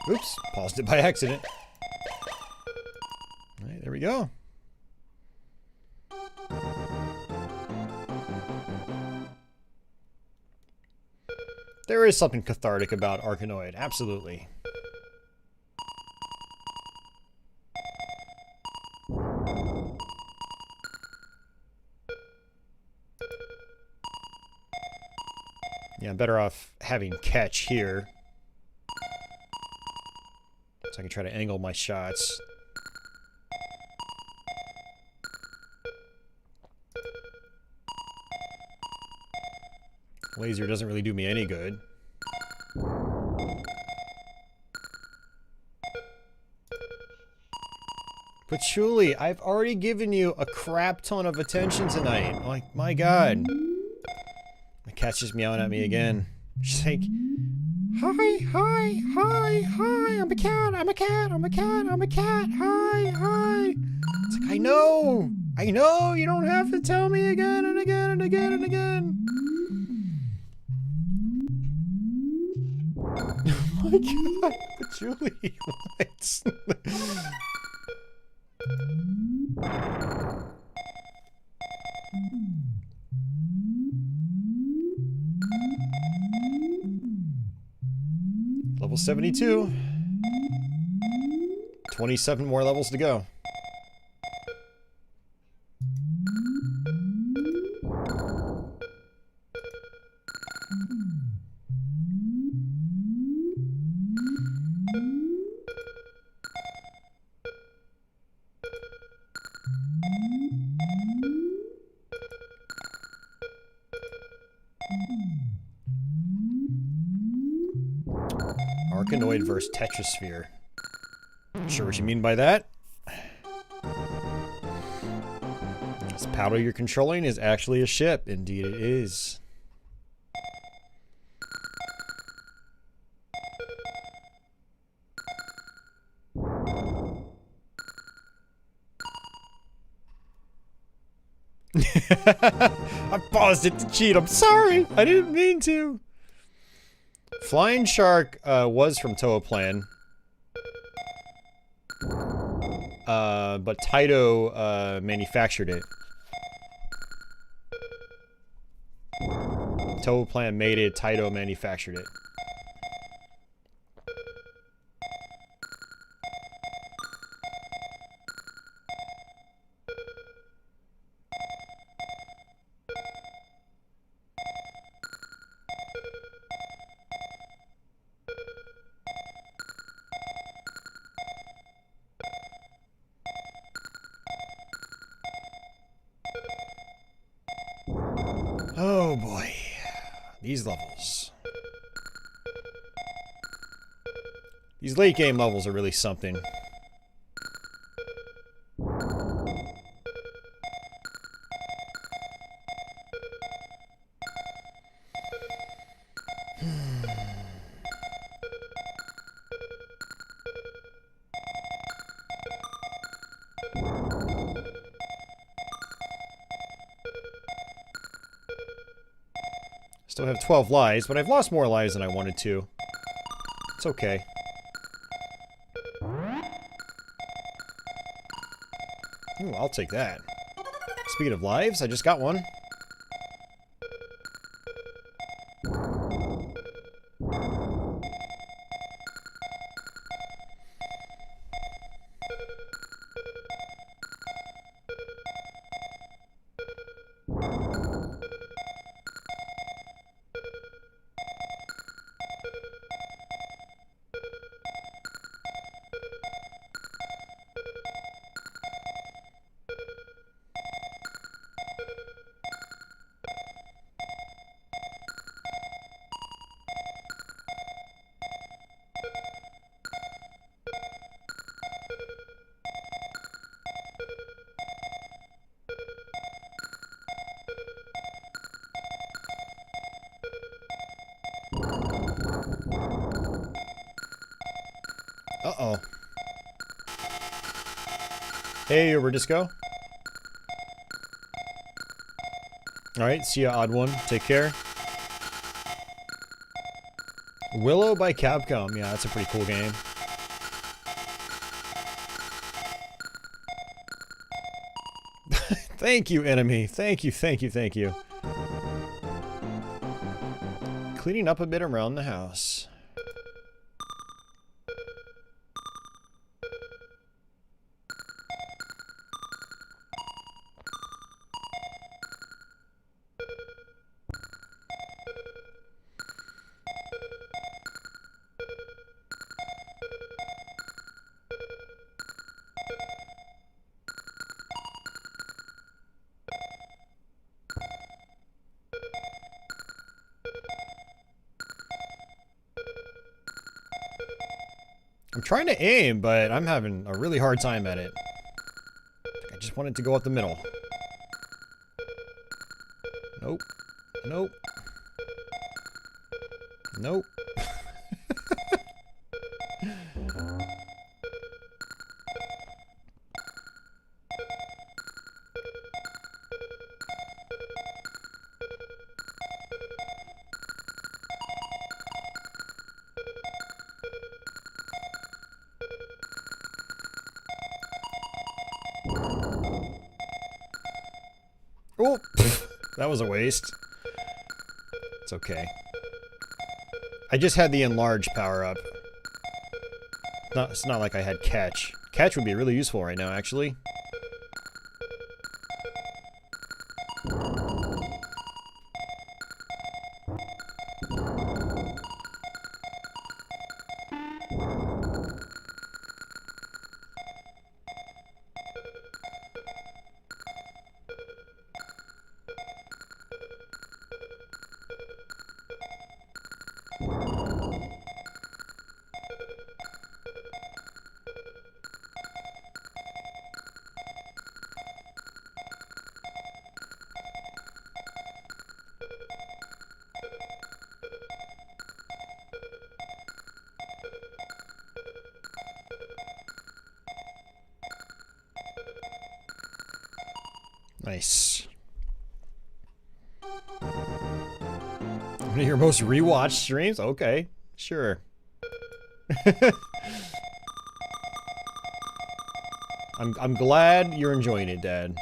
Oops, paused it by accident. All right, there we go. There is something cathartic about Arkanoid, absolutely. Yeah, I'm better off having catch here, so I can try to angle my shots. Laser doesn't really do me any good. Patchy, I've already given you a crap ton of attention tonight. Like, my god. My cat's just meowing at me again. She's like, hi, hi, hi, hi, I'm a cat, I'm a cat, I'm a cat, I'm a cat, hi, hi. It's like, I know, you don't have to tell me again and again and again and again. Oh my god, Patchy, what? Level 72. 27 more levels to go. Arkanoid versus Tetrasphere. Sure what you mean by that? This powder you're controlling is actually a ship. Indeed it is. I paused it to cheat. I'm sorry. I didn't mean to. Flying Shark was from Toaplan. But Taito manufactured it. Toaplan made it, Taito manufactured it. Oh boy. These levels. These late game levels are really something. Still have 12 lives, but I've lost more lives than I wanted to. It's okay. Ooh, I'll take that. Speaking of lives, I just got one. Uh-oh. Hey, Uber Disco. Alright, see ya, odd one. Take care. Willow by Capcom. Yeah, that's a pretty cool game. Thank you, enemy. Thank you, thank you, thank you. Cleaning up a bit around the house. I'm trying to aim, but I'm having a really hard time at it. I just want it to go up the middle. Nope. Nope. Nope. Oh, that was a waste. It's okay. I just had the enlarge power up. It's not like I had catch. Catch would be really useful right now, actually. Nice. One of your most rewatched streams? Okay, sure. I'm glad you're enjoying it, Dad.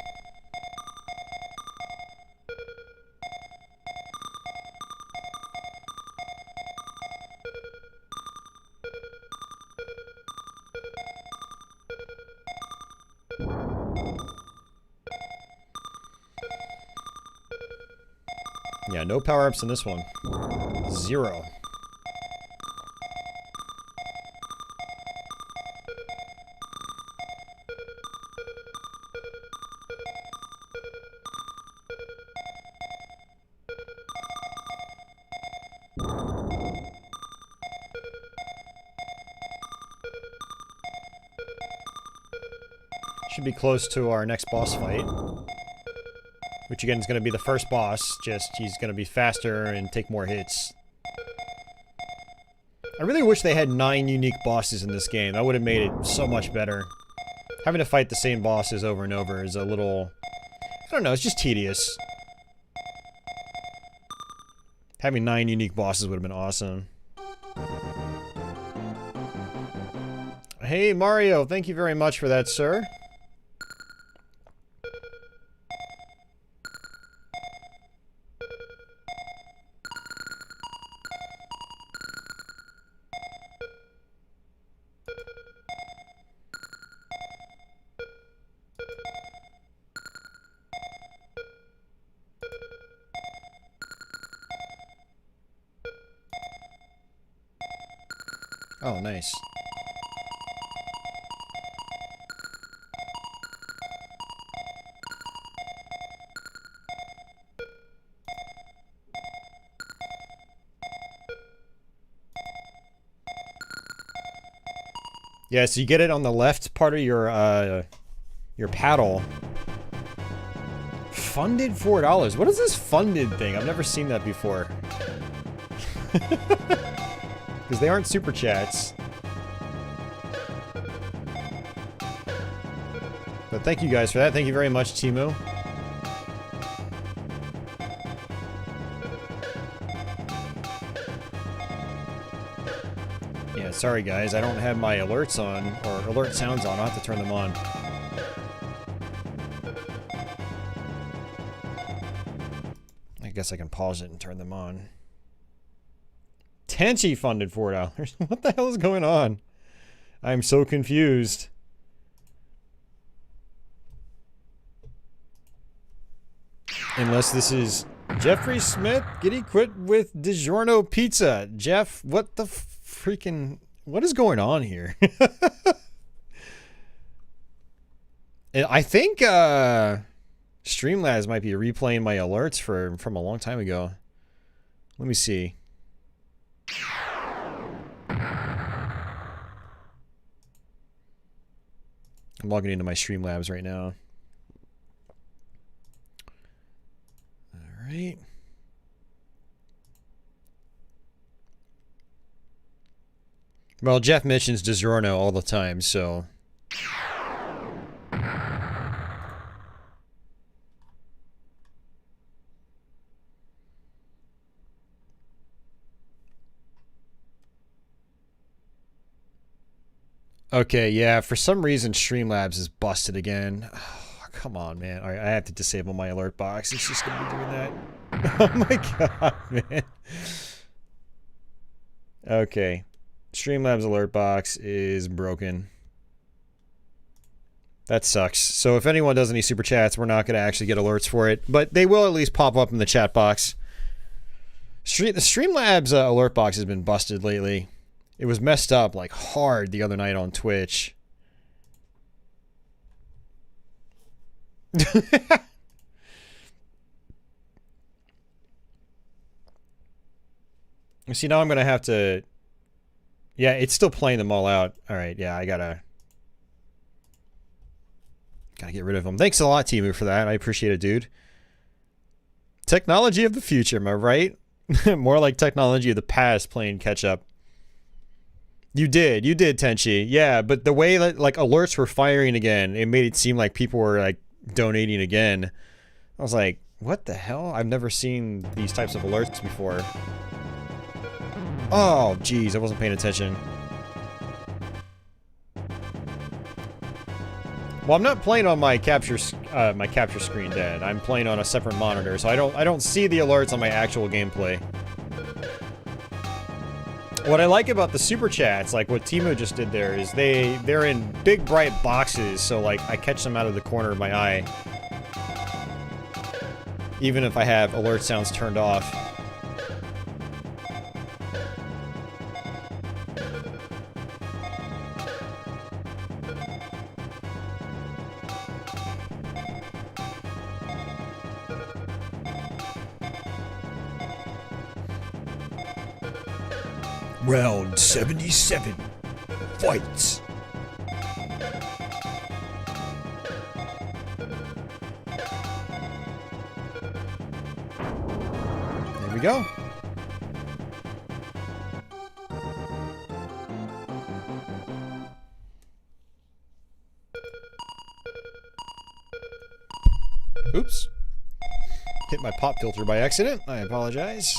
Yeah, no power-ups in this one. 0. Should be close to our next boss fight. Which again is going to be the first boss, just he's going to be faster and take more hits. I really wish they had 9 unique bosses in this game. That would have made it so much better. Having to fight the same bosses over and over is a little... I don't know, it's just tedious. Having 9 unique bosses would have been awesome. Hey Mario, thank you very much for that, sir. Oh, nice. Yeah, so you get it on the left part of your paddle. Funded $4. What is this funded thing? I've never seen that before. Because they aren't super chats. But thank you guys for that. Thank you very much, Timu. Yeah, sorry guys, I don't have my alerts on, or alert sounds on. I'll have to turn them on. I guess I can pause it and turn them on. Patchy funded $4. What the hell is going on? I'm so confused. Unless this is Jeffrey Smith. Giddy quit with DiGiorno Pizza. Jeff, what the freaking... What is going on here? I think Streamlabs might be replaying my alerts from a long time ago. Let me see. I'm logging into my Streamlabs right now. Alright. Well, Jeff mentions DiGiorno all the time, so... Okay, yeah, for some reason Streamlabs is busted again. Oh, come on, man. All right, I have to disable my alert box. It's just gonna be doing that. Oh my god, man. Okay. Streamlabs alert box is broken. That sucks. So if anyone does any super chats, we're not gonna actually get alerts for it, but they will at least pop up in the chat box. The Streamlabs alert box has been busted lately. It was messed up like hard the other night on Twitch. See, now I'm gonna have to... Yeah, it's still playing them all out. Alright, yeah, I gotta get rid of them. Thanks a lot, Timu, for that. I appreciate it, dude. Technology of the future, am I right? More like technology of the past playing catch-up. You did, Tenchi. Yeah, but the way that, like, alerts were firing again, it made it seem like people were, like, donating again. I was like, what the hell? I've never seen these types of alerts before. Oh, jeez, I wasn't paying attention. Well, I'm not playing on my capture screen, Dad. I'm playing on a separate monitor, so I don't see the alerts on my actual gameplay. What I like about the super chats, like what Timu just did there, is they're in big bright boxes, so like I catch them out of the corner of my eye. Even if I have alert sounds turned off. Round 77. Fights. go. Oops. Hit my pop filter by accident. I apologize.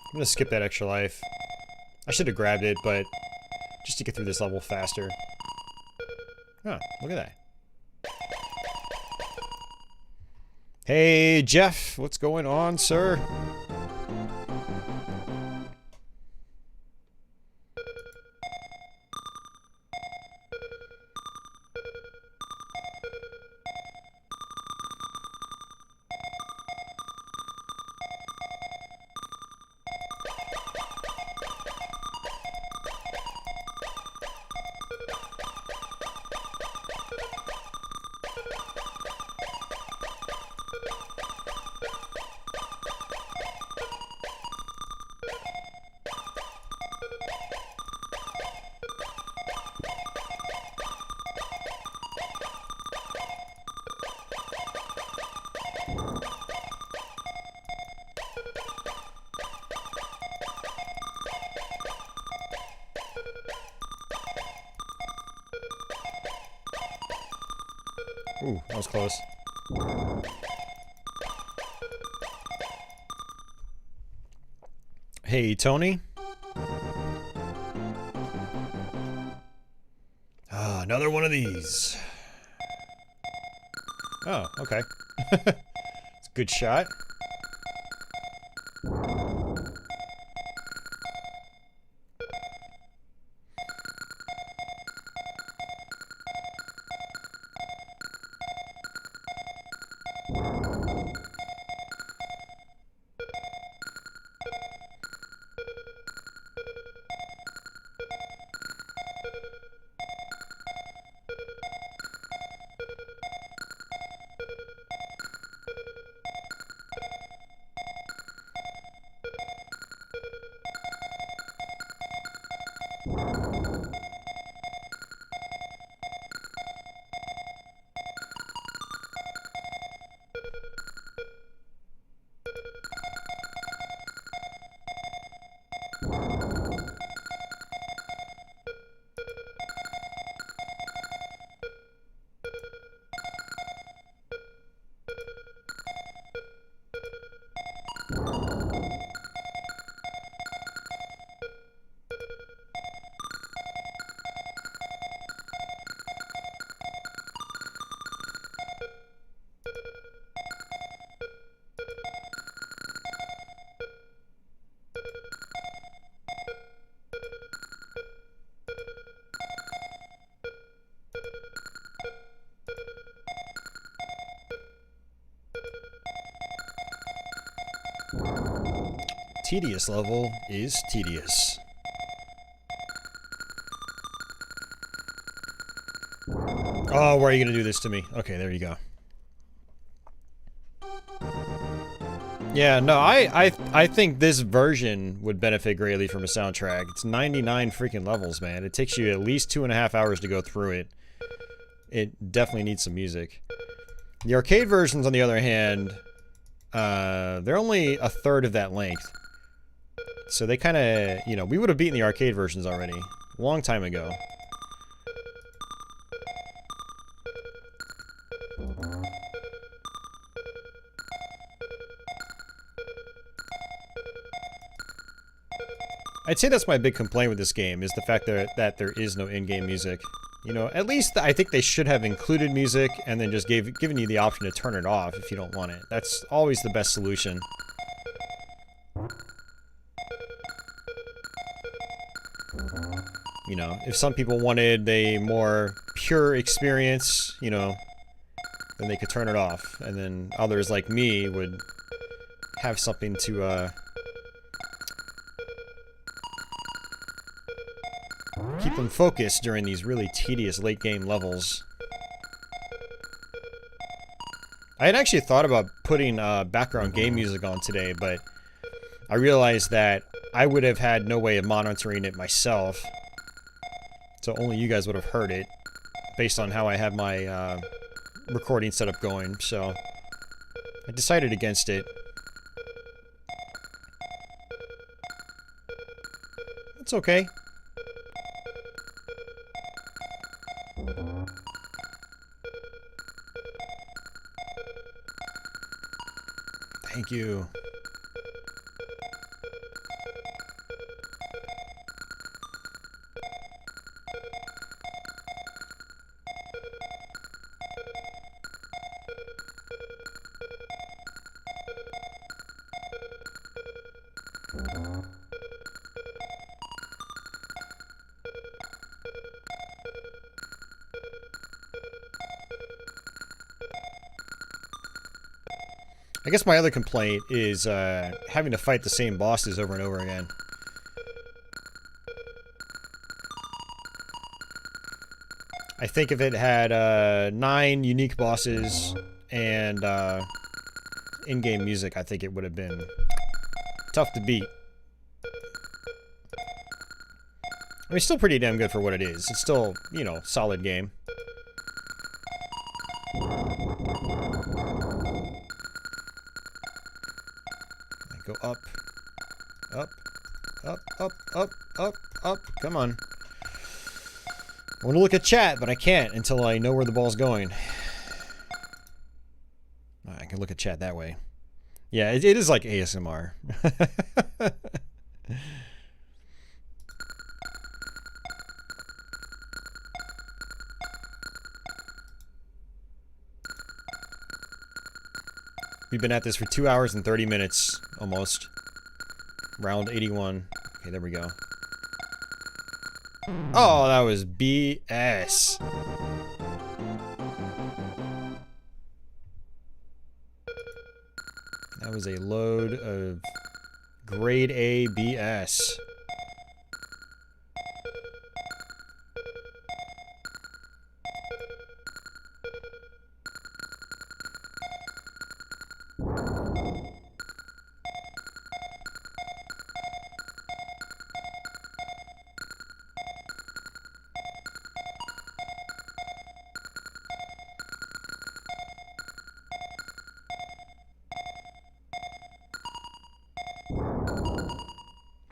I'm gonna skip that extra life. I should have grabbed it, but just to get through this level faster. Oh, look at that. Hey, Jeff, what's going on, sir? Ooh, that was close. Hey, Tony. Ah, another one of these. Oh, okay. It's a good shot. Tedious level is tedious. Oh, why are you gonna do this to me? Okay, there you go. Yeah, no, I think this version would benefit greatly from a soundtrack. It's 99 freaking levels, man. It takes you at least 2.5 hours to go through it. It definitely needs some music. The arcade versions, on the other hand, they're only a third of that length. So they kind of, you know, we would have beaten the arcade versions already. A long time ago. I'd say that's my big complaint with this game, is the fact that there is no in-game music. You know, at least I think they should have included music and then just given you the option to turn it off if you don't want it. That's always the best solution. You know, if some people wanted a more pure experience, you know, then they could turn it off. And then others like me would have something to, keep them focused during these really tedious late game levels. I had actually thought about putting background game music on today, but I realized that I would have had no way of monitoring it myself. So only you guys would have heard it, based on how I have my recording setup going, so I decided against it. It's okay. Thank you. I guess my other complaint is having to fight the same bosses over and over again. I think if it had 9 unique bosses and in-game music, I think it would have been tough to beat. I mean, still pretty damn good for what it is. It's still, you know, solid game. Go up, up, up, up, up, up, up. Come on. I want to look at chat, but I can't until I know where the ball's going. I can look at chat that way. Yeah, it is like ASMR. We've been at this for 2 hours and 30 minutes, almost. Round 81. Okay, there we go. Oh, that was BS. That was a load of grade A BS.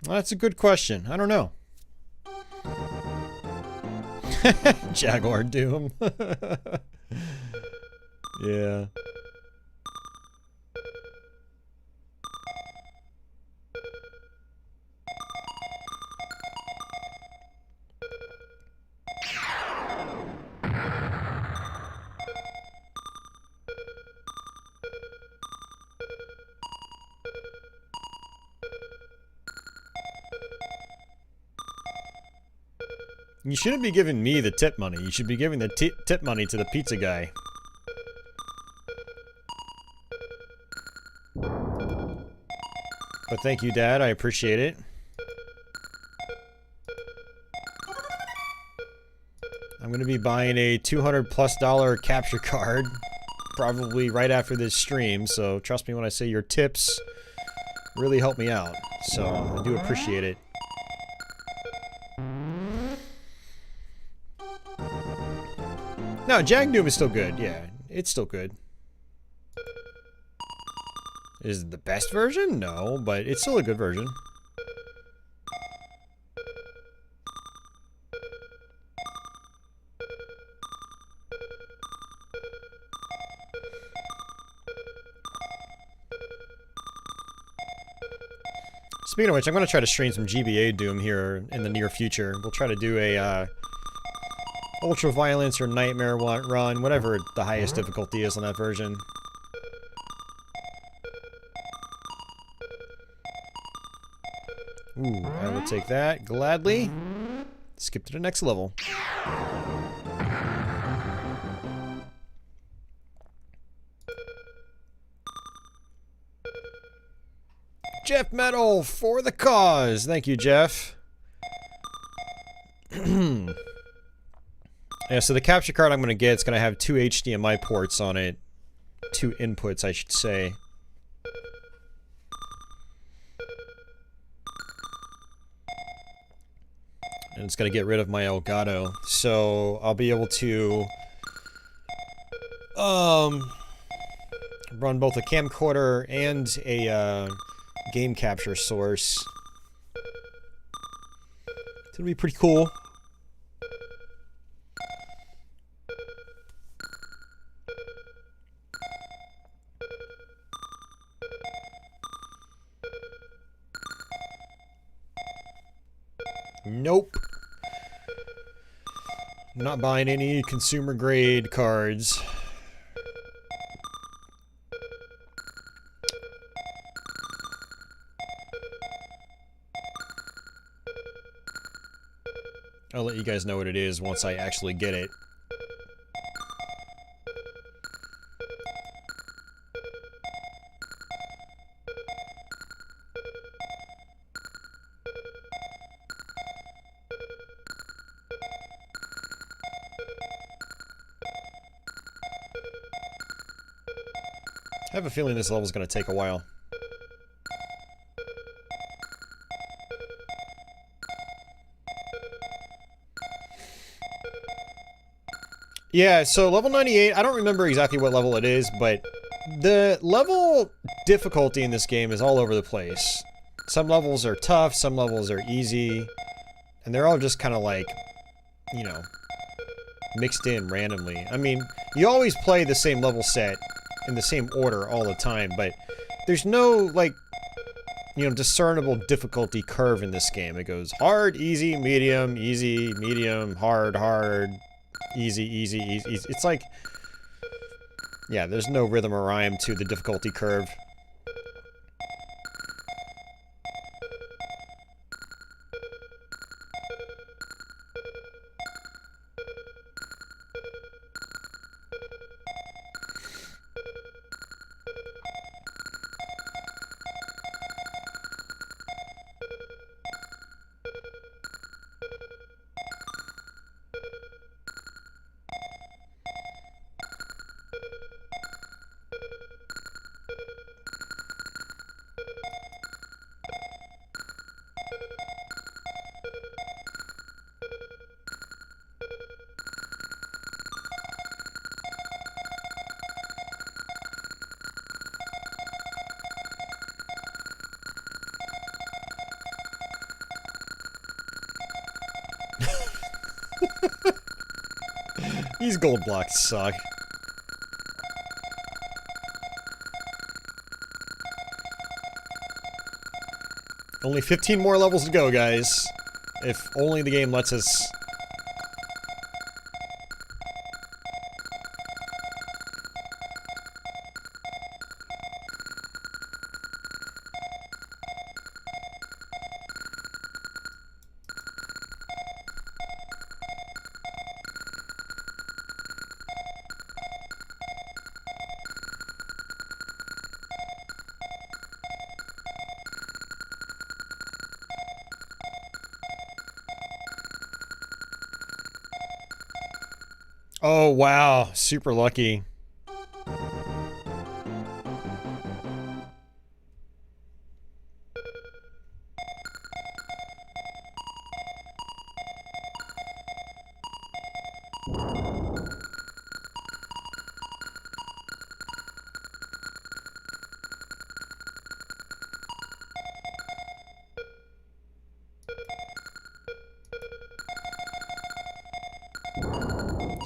Well, that's a good question. I don't know. Jaguar Doom. Yeah. You shouldn't be giving me the tip money. You should be giving the tip money to the pizza guy. But thank you, Dad. I appreciate it. I'm going to be buying a $200+ capture card probably right after this stream, so trust me when I say your tips really help me out. So I do appreciate it. No, Jag Doom is still good. Yeah, it's still good. Is it the best version? No, but it's still a good version. Speaking of which, I'm going to try to stream some GBA Doom here in the near future. We'll try to do a Ultra Violence or Nightmare run, whatever the highest difficulty is on that version. Ooh, I will take that gladly. Skip to the next level. Jeff Metal for the cause. Thank you, Jeff. Yeah, so the capture card I'm going to get, it's going to have 2 HDMI ports on it. 2 inputs, I should say. And it's going to get rid of my Elgato. So I'll be able to run both a camcorder and a game capture source. It's going to be pretty cool. Nope. I'm not buying any consumer grade cards. I'll let you guys know what it is once I actually get it. I have a feeling this level's going to take a while. Yeah, so level 98, I don't remember exactly what level it is, but the level difficulty in this game is all over the place. Some levels are tough, some levels are easy, and they're all just kind of like, you know, mixed in randomly. I mean, you always play the same level set in the same order all the time, but there's no, like, you know, discernible difficulty curve in this game. It goes hard, easy, medium, hard, hard, easy, easy, easy. It's like, yeah, there's no rhythm or rhyme to the difficulty curve. These gold blocks suck. Only 15 more levels to go, guys. If only the game lets us. Oh, wow. Super lucky.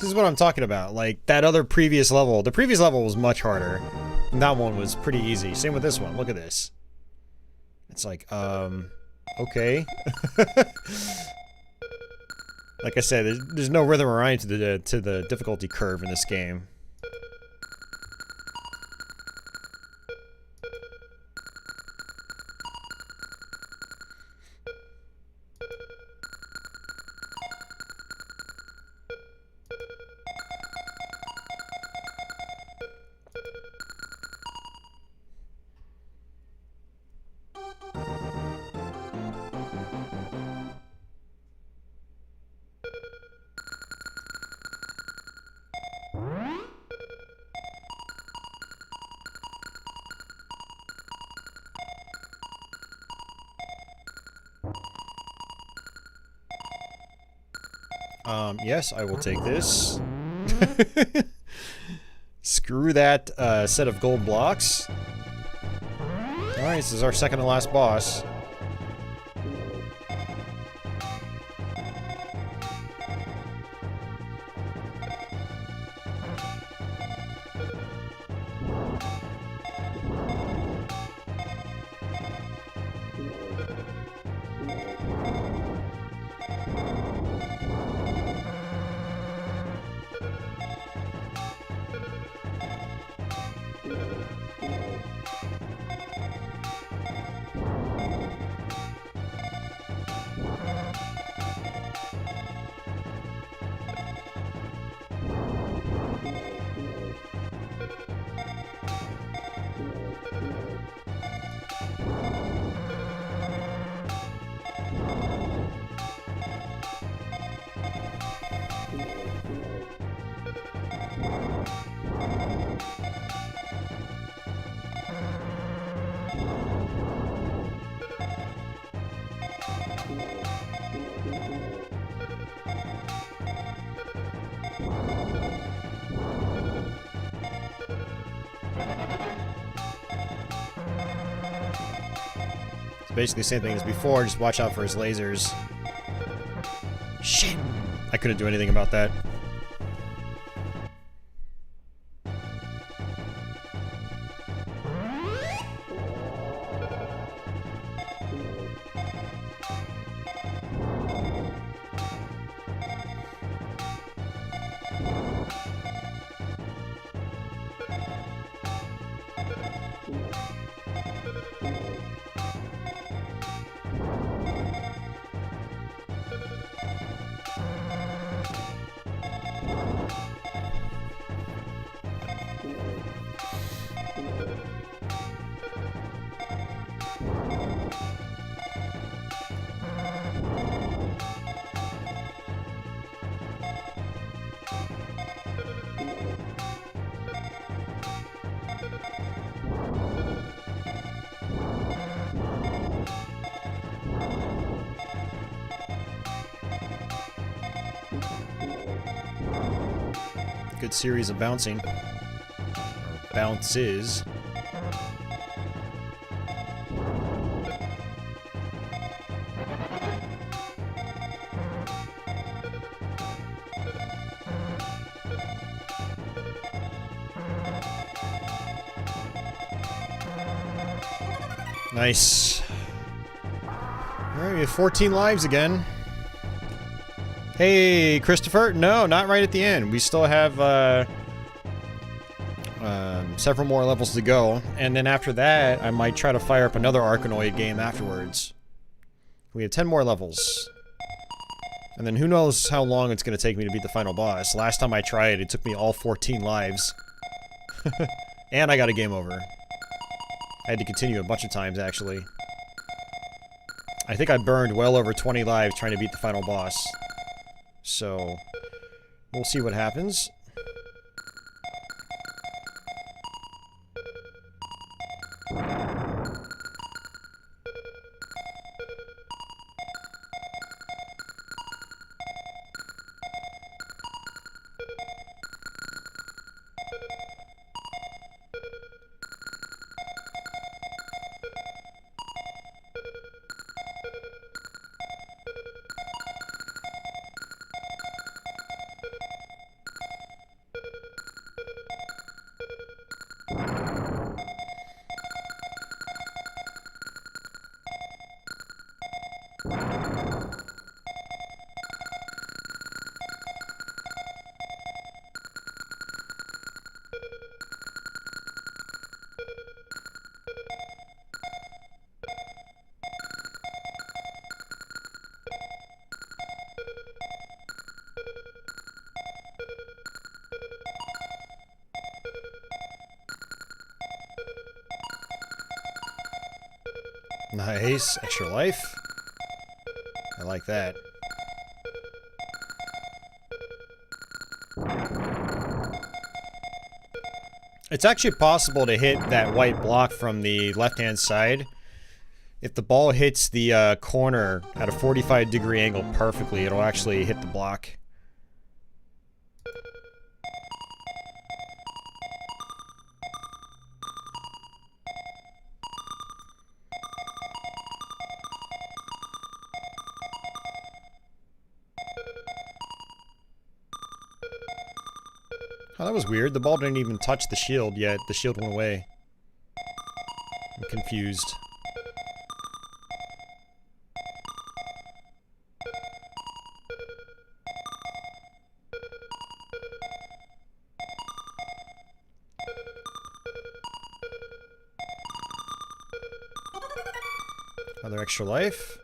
This is what I'm talking about. Like, that other previous level. The previous level was much harder. And that one was pretty easy. Same with this one. Look at this. It's like, okay. Like I said, there's no rhythm or rhyme to the difficulty curve in this game. Yes, I will take this. Screw that set of gold blocks. Alright, this is our second to last boss. Basically the same thing as before, just watch out for his lasers. Shit! I couldn't do anything about that. Good series of bouncing. Or bounces. Nice. Alright, we have 14 lives again. Hey, Christopher? No, not right at the end. We still have several more levels to go. And then after that, I might try to fire up another Arkanoid game afterwards. We have 10 more levels. And then who knows how long it's going to take me to beat the final boss. Last time I tried, it took me all 14 lives. And I got a game over. I had to continue a bunch of times, actually. I think I burned well over 20 lives trying to beat the final boss. So, we'll see what happens. Nice. Extra life. I like that. It's actually possible to hit that white block from the left-hand side. If the ball hits the corner at a 45-degree angle perfectly, it'll actually hit the block. Oh, that was weird. The ball didn't even touch the shield yet. The shield went away. I'm confused. Another extra life.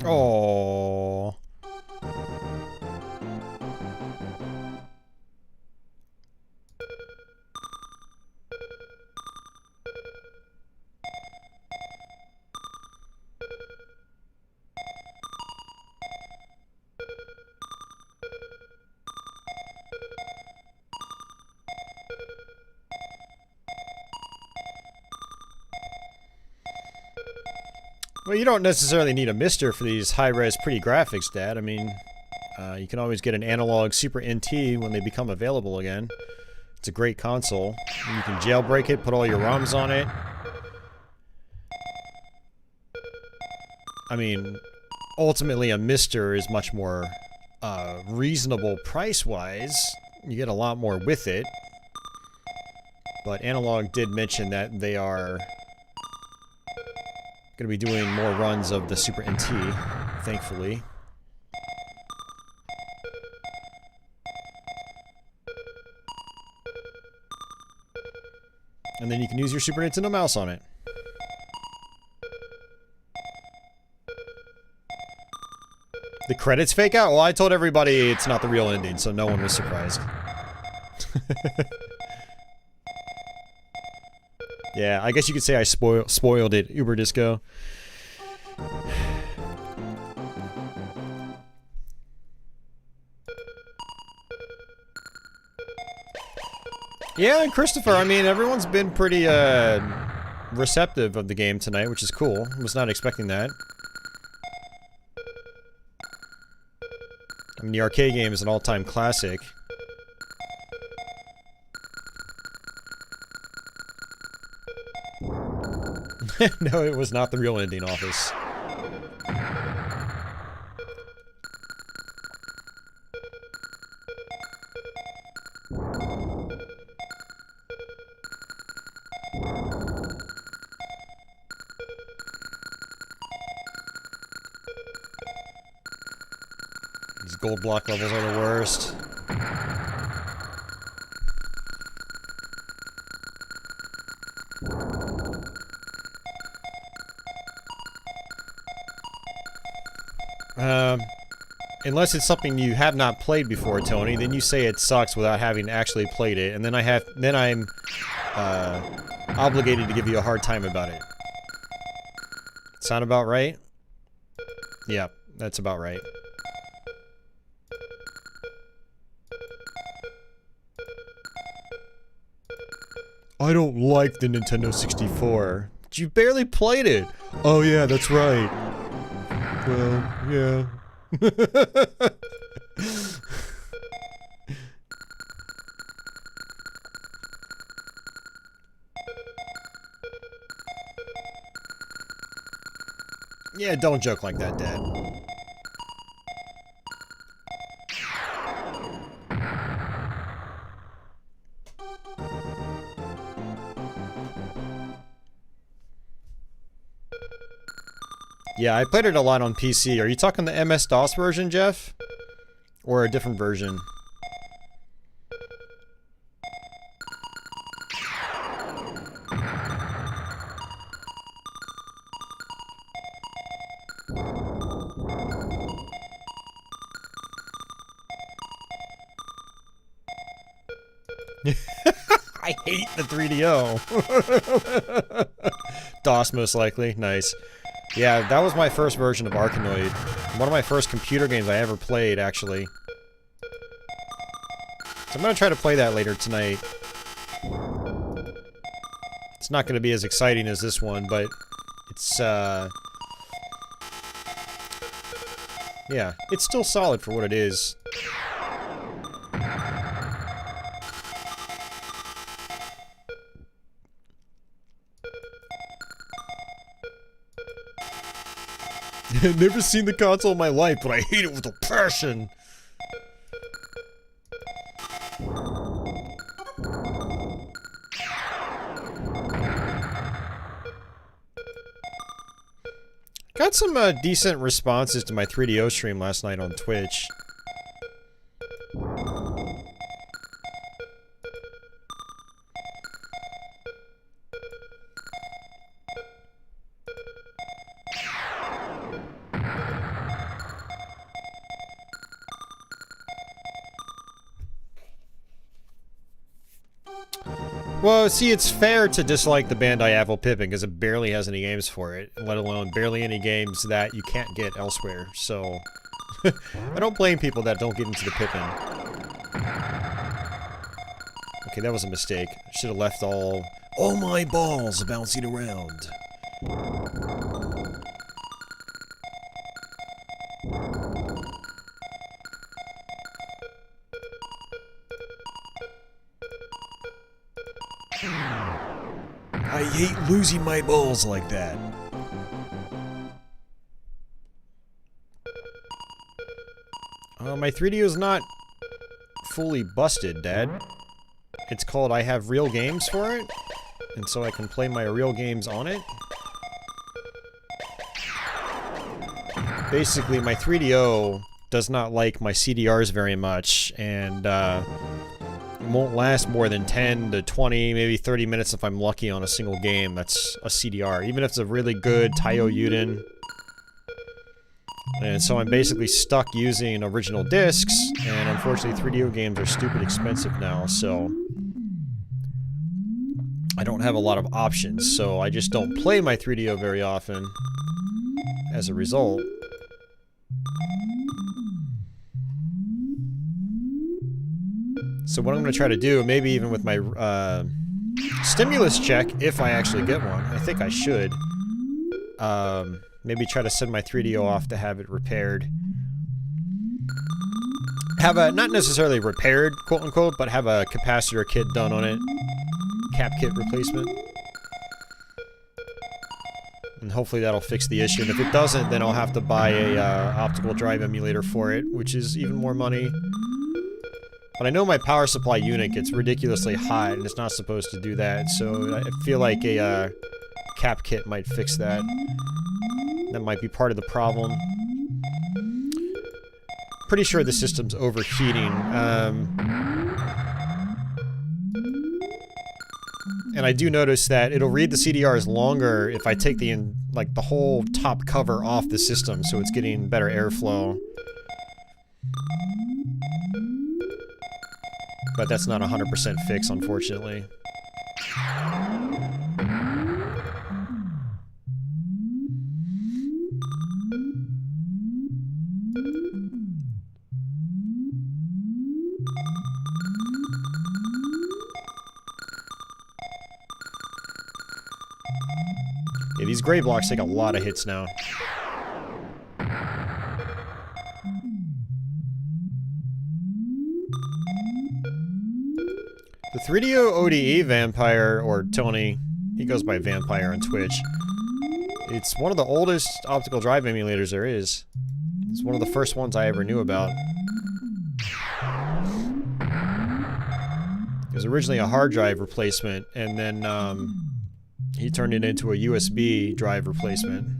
Oh. Well, you don't necessarily need a MiSTer for these high-res pretty graphics, Dad. I mean, you can always get an analog Super NT when they become available again. It's a great console. And you can jailbreak it, put all your ROMs on it. I mean, ultimately a MiSTer is much more reasonable price-wise. You get a lot more with it. But Analog did mention that they are going to be doing more runs of the Super NT, thankfully. And then you can use your Super Nintendo mouse on it. The credits fake out? Well, I told everybody it's not the real ending, so no one was surprised. Yeah, I guess you could say I spoiled it, Uber Disco. Yeah, and Christopher, I mean, everyone's been pretty, receptive of the game tonight, which is cool. I was not expecting that. I mean, the arcade game is an all-time classic. No, it was not the real ending, Office. These gold block levels are the worst. Unless it's something you have not played before, Tony, then you say it sucks without having actually played it, and then I'm obligated to give you a hard time about it. Sound about right? Yeah, that's about right. I don't like the Nintendo 64. You barely played it. Oh yeah, that's right. Well, yeah. Yeah, don't joke like that, Dad. Yeah, I played it a lot on PC. Are you talking the MS-DOS version, Jeff? Or a different version? I hate the 3DO. DOS most likely. Nice. Yeah, that was my first version of Arkanoid. One of my first computer games I ever played, actually. So I'm gonna try to play that later tonight. It's not gonna be as exciting as this one, but it's, yeah, it's still solid for what it is. Never seen the console in my life, but I hate it with a passion. Got some decent responses to my 3DO stream last night on Twitch. Well, see, it's fair to dislike the Bandai Apple Pippin because it barely has any games for it, let alone barely any games that you can't get elsewhere, so... I don't blame people that don't get into the Pippin. Okay, that was a mistake. I should have left all my balls bouncing around. I hate losing my balls like that. My 3DO is not fully busted, Dad. It's called I have real games for it, and so I can play my real games on it. Basically, my 3DO does not like my CDRs very much, and won't last more than 10 to 20, maybe 30 minutes if I'm lucky on a single game that's a CDR, even if it's a really good Taito Yuden. And so I'm basically stuck using original discs, and unfortunately 3DO games are stupid expensive now, so I don't have a lot of options, so I just don't play my 3DO very often as a result. So what I'm going to try to do, maybe even with my stimulus check, if I actually get one, I think I should, maybe try to send my 3DO off to have it repaired. Have a, not necessarily repaired, quote-unquote, but have a capacitor kit done on it. Cap kit replacement. And hopefully that'll fix the issue. And if it doesn't, then I'll have to buy a optical drive emulator for it, which is even more money. But I know my power supply unit gets ridiculously hot, and it's not supposed to do that, so I feel like a cap kit might fix that. That might be part of the problem. Pretty sure the system's overheating. And I do notice that it'll read the CDRs longer if I take the whole top cover off the system, so it's getting better airflow. But that's not 100% fix, unfortunately. Yeah, these gray blocks take a lot of hits now. The 3DO ODE Vampire, or Tony, he goes by Vampire on Twitch. It's one of the oldest optical drive emulators there is. It's one of the first ones I ever knew about. It was originally a hard drive replacement, and then he turned it into a USB drive replacement.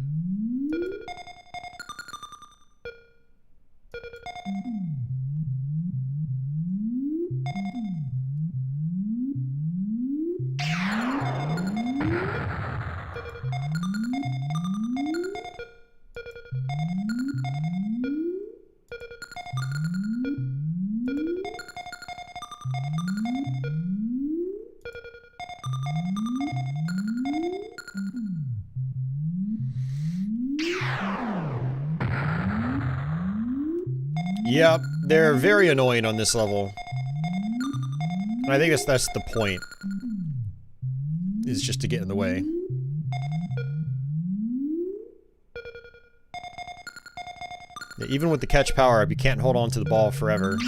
Yep, they're very annoying on this level. And I think that's the point. Is just to get in the way. Yeah, even with the catch power up, you can't hold on to the ball forever.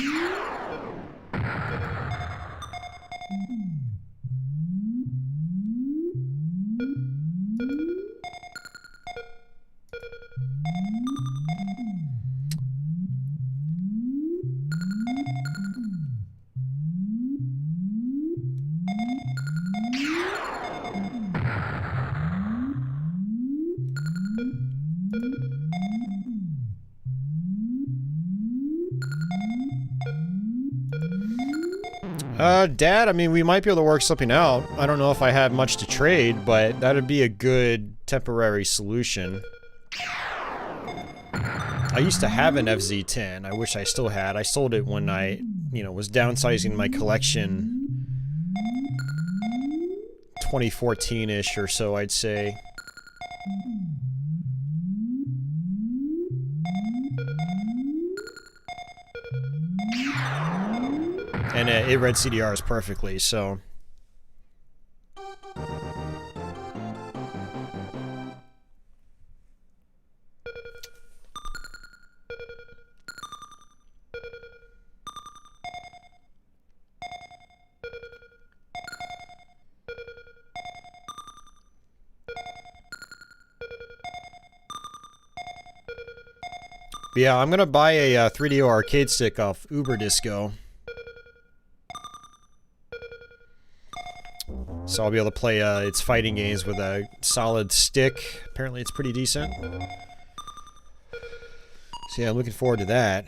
Dad, I mean, we might be able to work something out. I don't know if I have much to trade, but that'd be a good temporary solution. I used to have an FZ10. I wish I still had. I sold it when I, you know, was downsizing my collection 2014-ish or so, I'd say. And it read CDRs perfectly, so... But yeah, I'm gonna buy a 3DO arcade stick off Uber Disco. So I'll be able to play its fighting games with a solid stick. Apparently it's pretty decent. So yeah, I'm looking forward to that.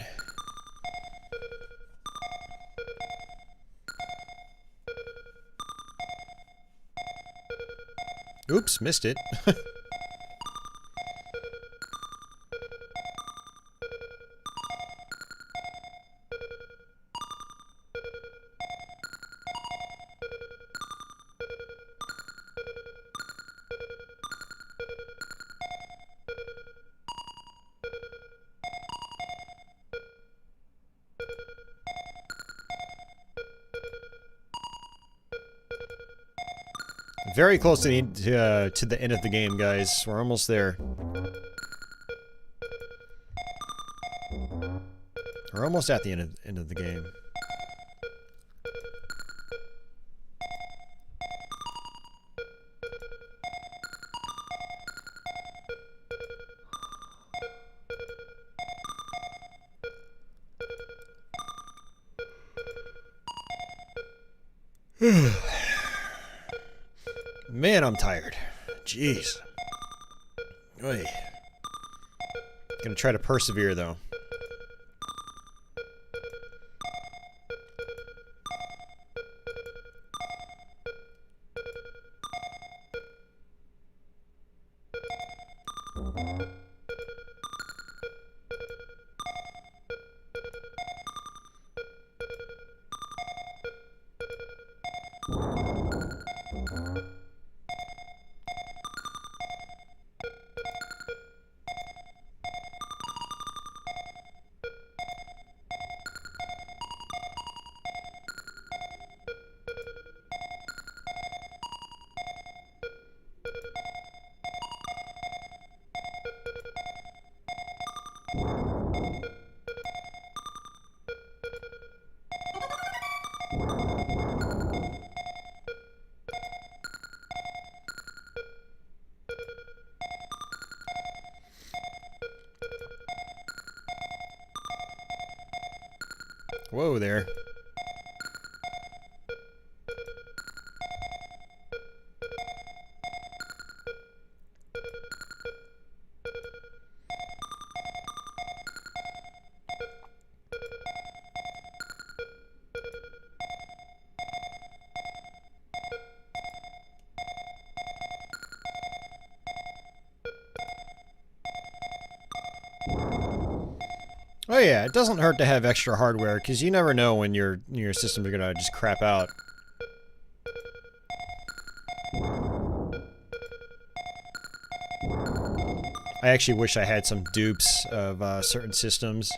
Oops, missed it. Very close to the end of the game, guys. We're almost there. We're almost at the end of the game. Man, I'm tired. Jeez. Oy. Gonna try to persevere, though. Whoa there. Oh yeah, it doesn't hurt to have extra hardware, because you never know when your systems are gonna just crap out. I actually wish I had some dupes of certain systems.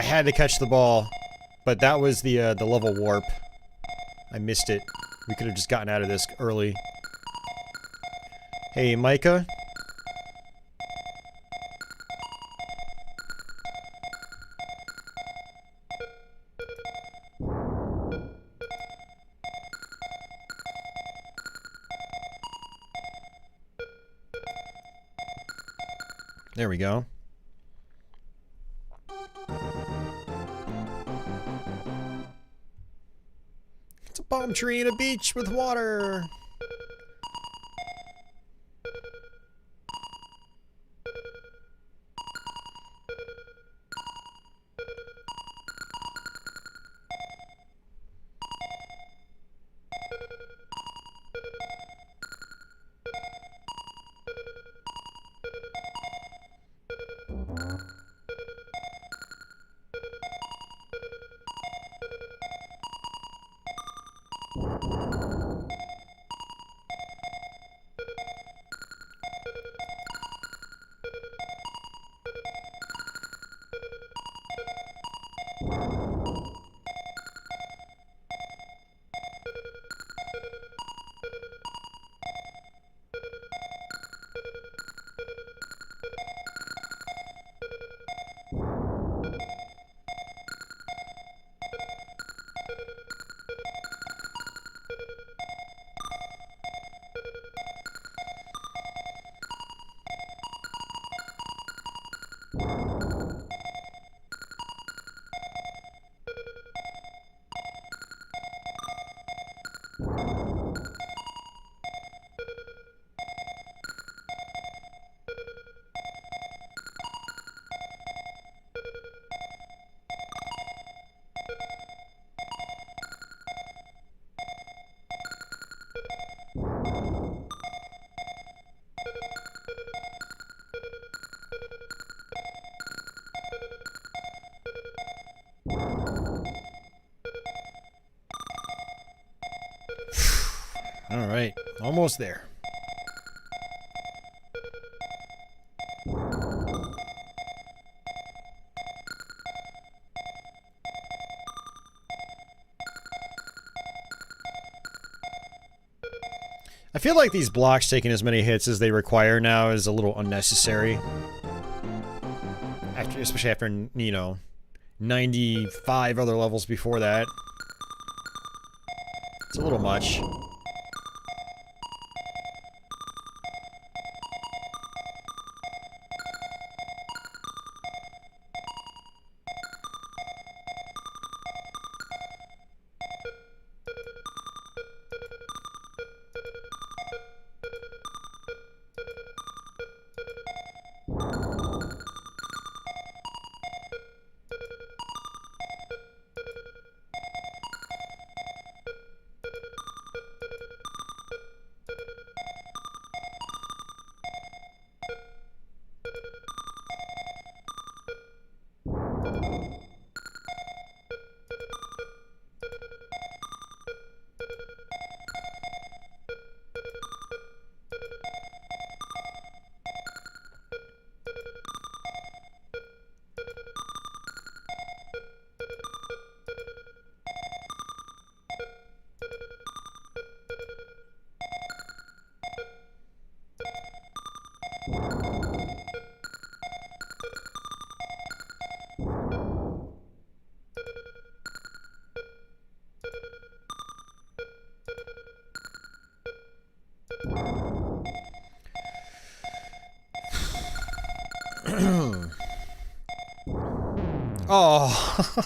had to catch the ball, but that was the level warp. I missed it. We could have just gotten out of this early. Hey, Micah. There we go. It's a palm tree and a beach with water. All right, almost there. I feel like these blocks taking as many hits as they require now is a little unnecessary. Especially after, you know, 95 other levels before that. It's a little much. Oh. Oh.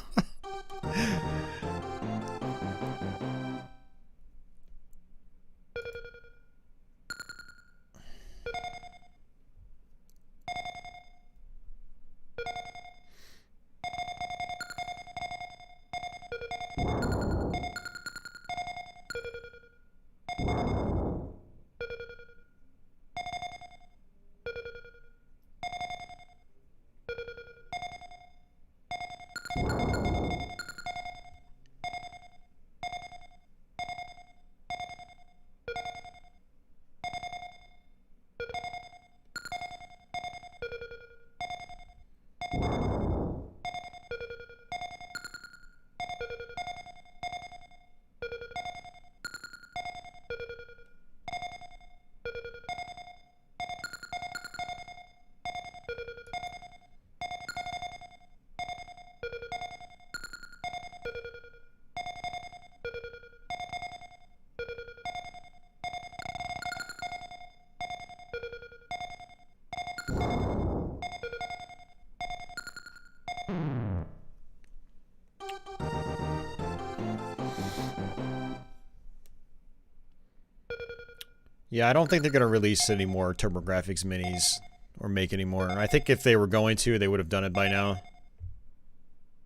Yeah, I don't think they're going to release any more TurboGrafx minis or make any more. I think if they were going to, they would have done it by now.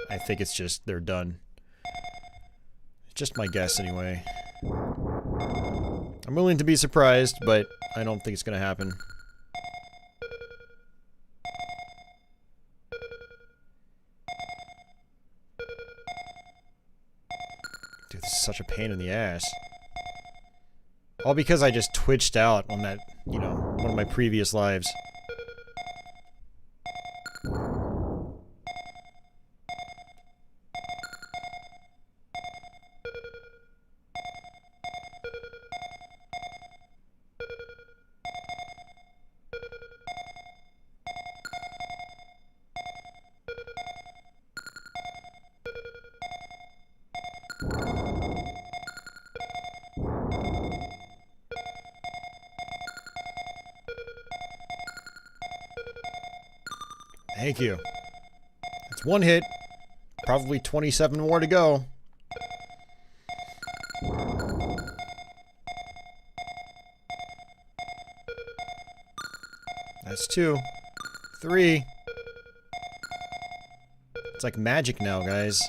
I think it's just they're done. Just my guess anyway. I'm willing to be surprised, but I don't think it's going to happen. Dude, this is such a pain in the ass. All because I just twitched out on that, you know, one of my previous lives. Thank you. That's one hit. Probably 27 more to go. That's 2. 3. It's like magic now, guys.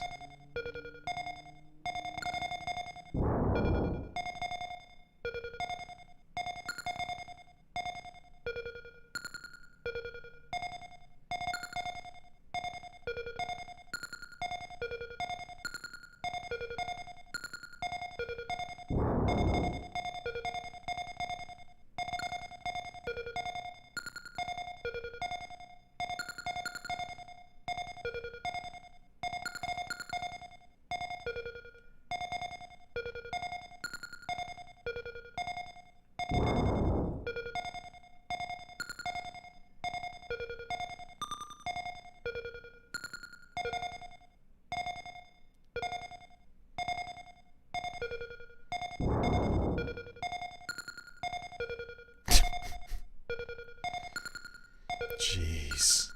Jeez.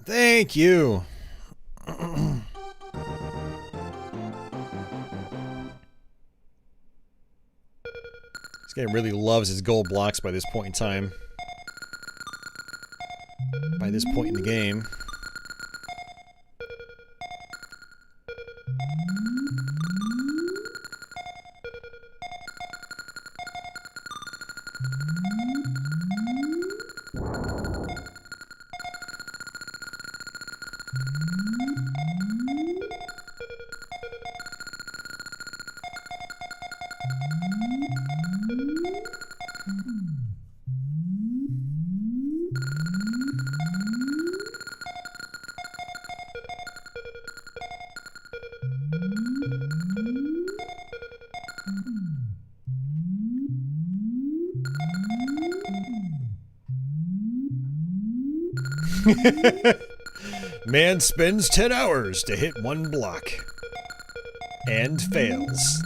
Thank you. This game really loves its gold blocks by this point in time. By this point in the game. Man spends 10 hours to hit one block. And fails.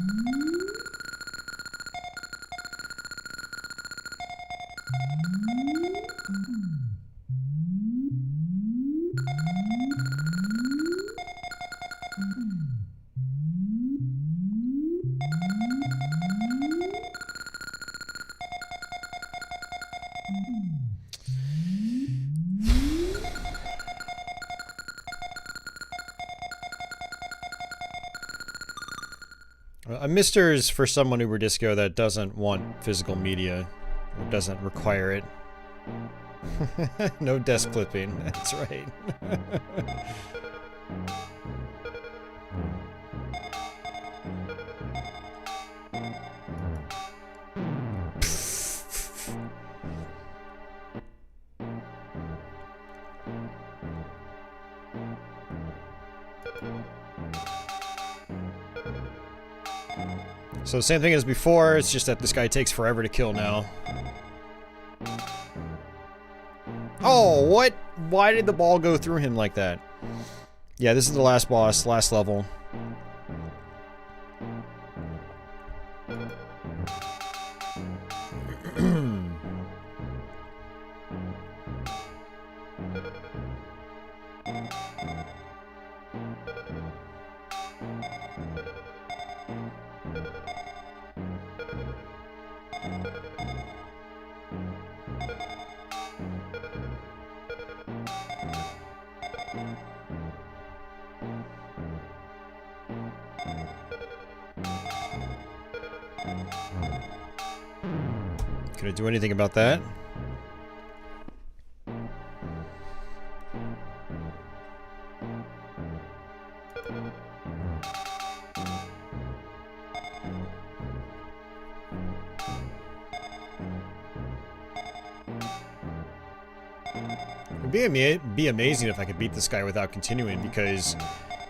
A MiSTer is for someone Uber Disco that doesn't want physical media, or doesn't require it. No desk flipping, that's right. So same thing as before, it's just that this guy takes forever to kill now. Oh, what? Why did the ball go through him like that? Yeah, this is the last boss, last level. Can I do anything about that? It'd be amazing if I could beat this guy without continuing, because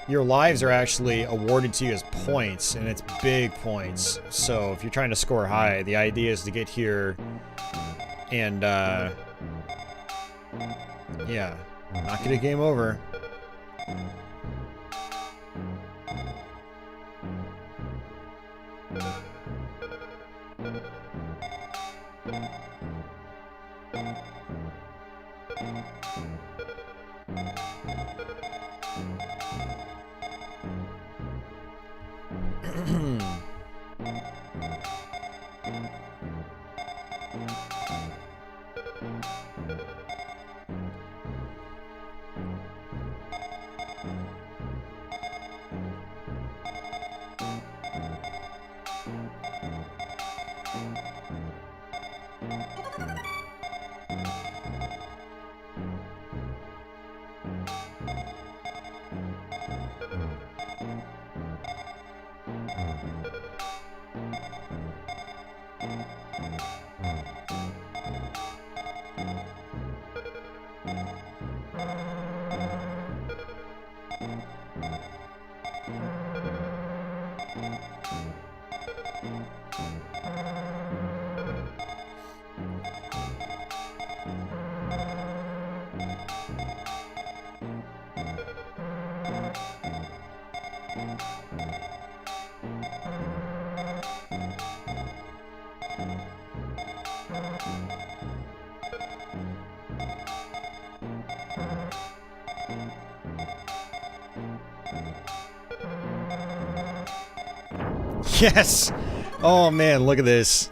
your lives are actually awarded to you as points, and it's big points. So if you're trying to score high, the idea is to get here and, yeah, not get a game over. Yes! Oh man, look at this.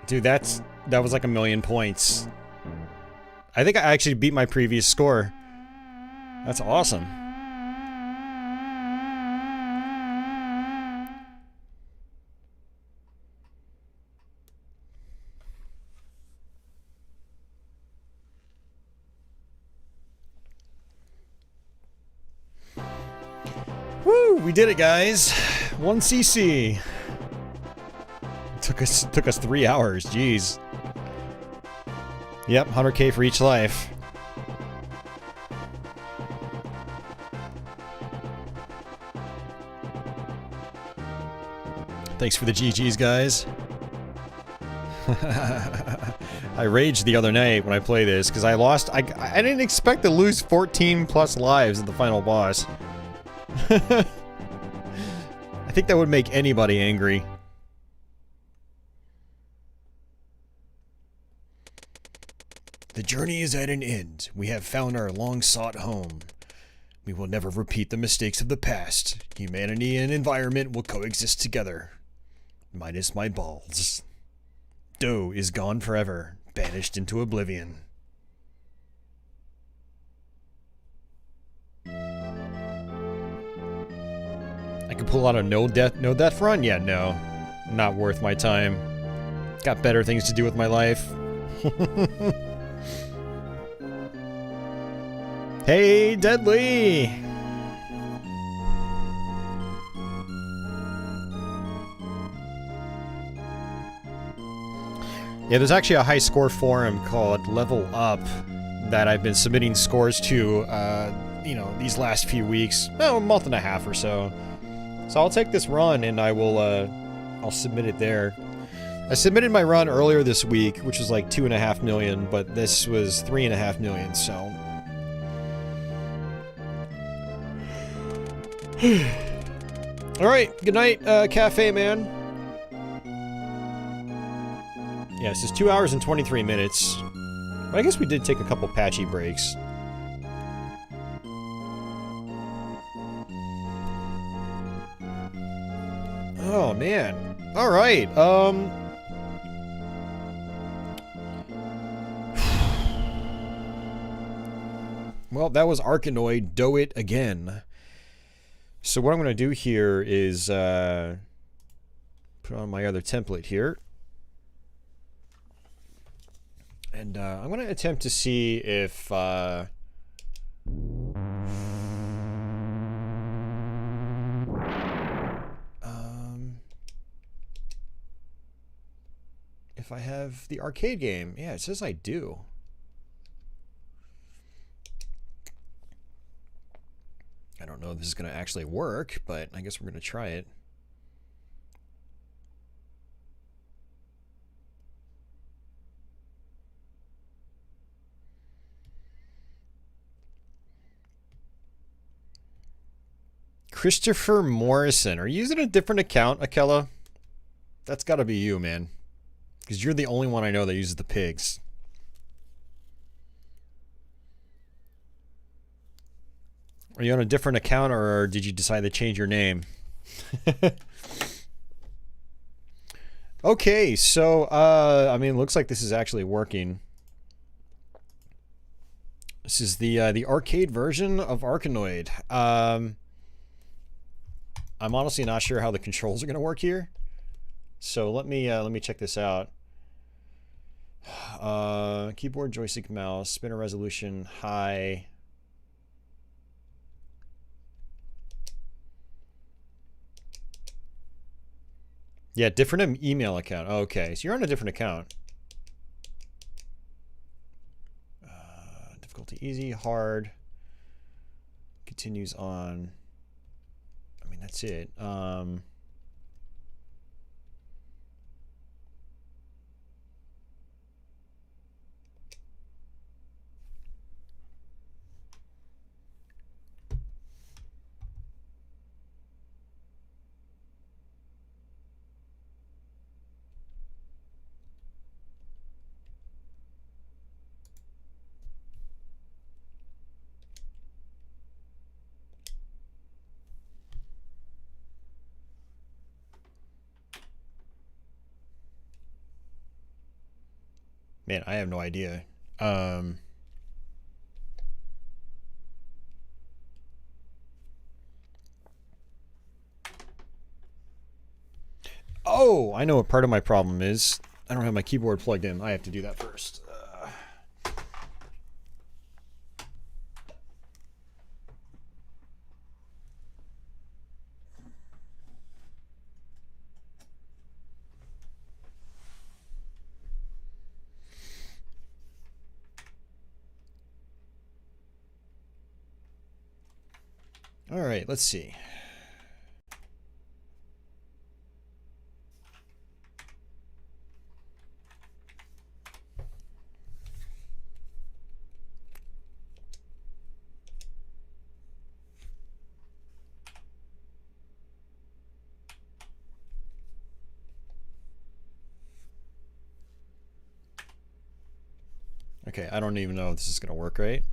Dude, that was like 1,000,000 points. I think I actually beat my previous score. That's awesome. Woo! We did it, guys. 1 CC. Took us 3 hours. Jeez. Yep, 100K for each life. Thanks for the GGs, guys. I raged the other night when I played this because I lost. I didn't expect to lose 14 plus lives at the final boss. I think that would make anybody angry. The journey is at an end. We have found our long-sought home. We will never repeat the mistakes of the past. Humanity and environment will coexist together. Minus my balls. Doe is gone forever, banished into oblivion. I could pull out a no death run? Yeah, no. Not worth my time. Got better things to do with my life. Hey, Deadly! Yeah, there's actually a high score forum called Level Up that I've been submitting scores to you know, these last few weeks. Well, a month and a half or so. So I'll take this run and I will, I'll submit it there. I submitted my run earlier this week, which was like 2.5 million, but this was 3.5 million, so. Alright, good night, Cafe Man. Yeah, this is 2 hours and 23 minutes. But I guess we did take a couple patchy breaks. Oh, man. Alright, well, that was Arkanoid. Do it again. So what I'm going to do here is put on my other template here. And I'm going to attempt to see if I have the arcade game. Yeah, it says I do. I don't know if this is going to actually work, but I guess we're going to try it. Christopher Morrison. Are you using a different account, Akella? That's got to be you, man. Because you're the only one I know that uses the pigs. Are you on a different account, or did you decide to change your name? Okay, so, I mean, it looks like this is actually working. This is the arcade version of Arkanoid. I'm honestly not sure how the controls are going to work here. So let me check this out. Keyboard, joystick, mouse, spinner resolution, high. Yeah, different email account. Okay, so you're on a different account. Difficulty easy, hard. Continues on. I mean, that's it. Man, I have no idea. Oh, I know what part of my problem is. I don't have my keyboard plugged in. I have to do that first. All right, let's see. Okay, I don't even know if this is going to work right.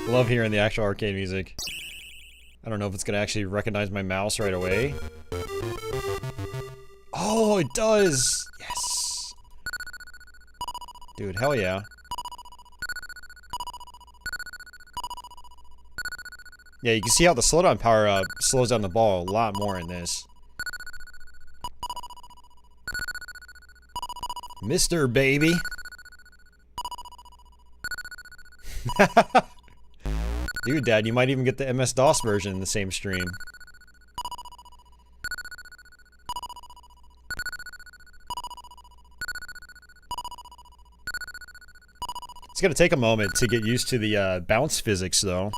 Love hearing the actual arcade music. I don't know if it's going to actually recognize my mouse right away. Oh, it does! Yes! Dude, hell yeah. Yeah, you can see how the slowdown power slows down the ball a lot more in this. MiSTer, baby! Dude, Dad, you might even get the MS-DOS version in the same stream. It's gonna take a moment to get used to the bounce physics, though.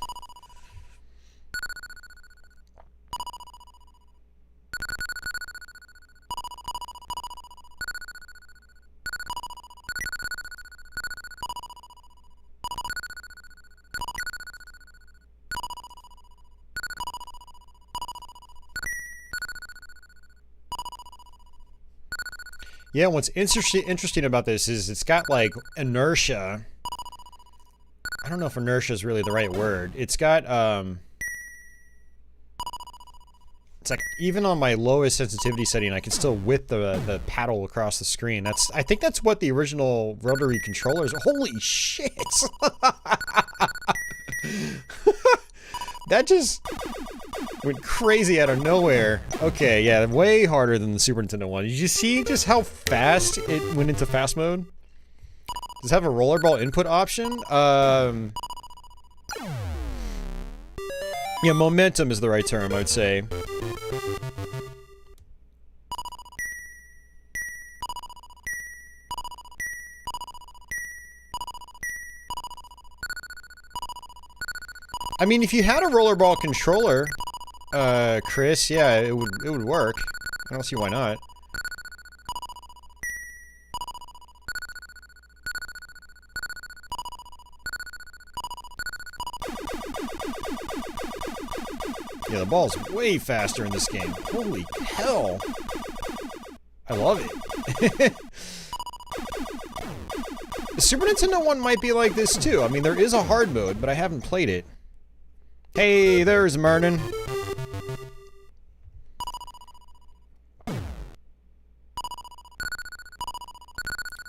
Yeah, what's interesting about this is it's got, like, inertia. I don't know if inertia is really the right word. It's got, it's like, even on my lowest sensitivity setting, I can still whip the paddle across the screen. I think that's what the original rotary controllers... Holy shit! That just went crazy out of nowhere. Okay, yeah, way harder than the Super Nintendo one. Did you see just how fast it went into fast mode? Does it have a rollerball input option? Yeah, momentum is the right term, I would say. I mean, if you had a rollerball controller, Chris, yeah, it would work. I don't see why not. Yeah, the ball's way faster in this game. Holy hell. I love it. The Super Nintendo one might be like this too. I mean, there is a hard mode, but I haven't played it. Hey, there's Mernon.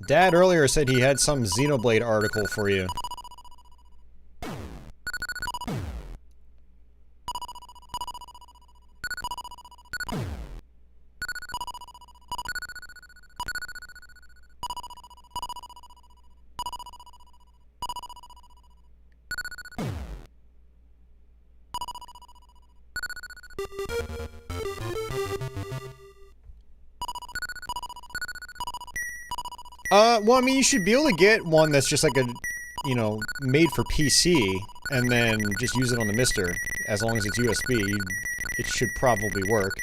Dad earlier said he had some Xenoblade article for you. Well, I mean, you should be able to get one that's just like a, you know, made for PC, and then just use it on the MiSTer. As long as it's USB, it should probably work.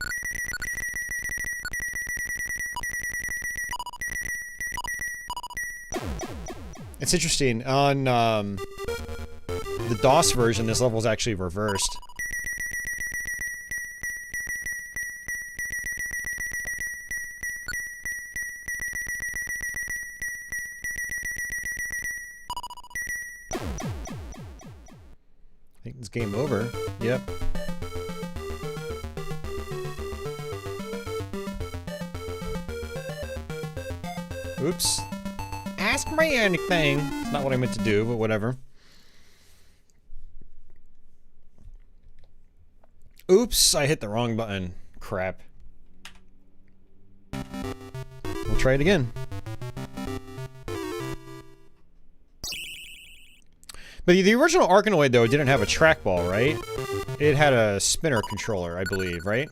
It's interesting, on, the DOS version, this level is actually reversed. I think it's game over. Yep. Oops. Ask me anything. It's not what I meant to do, but whatever. Oops, I hit the wrong button. Crap. We'll try it again. But the original Arkanoid, though, didn't have a trackball, right? It had a spinner controller, I believe, right?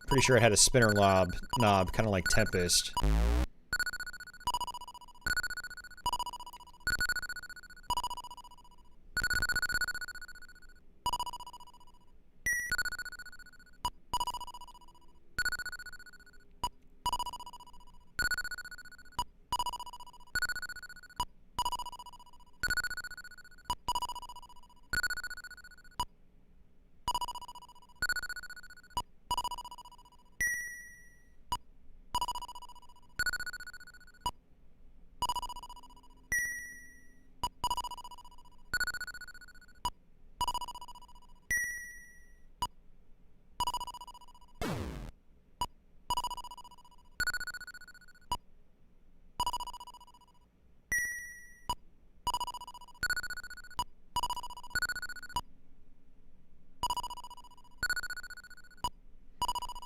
Pretty sure it had a spinner knob, kind of like Tempest.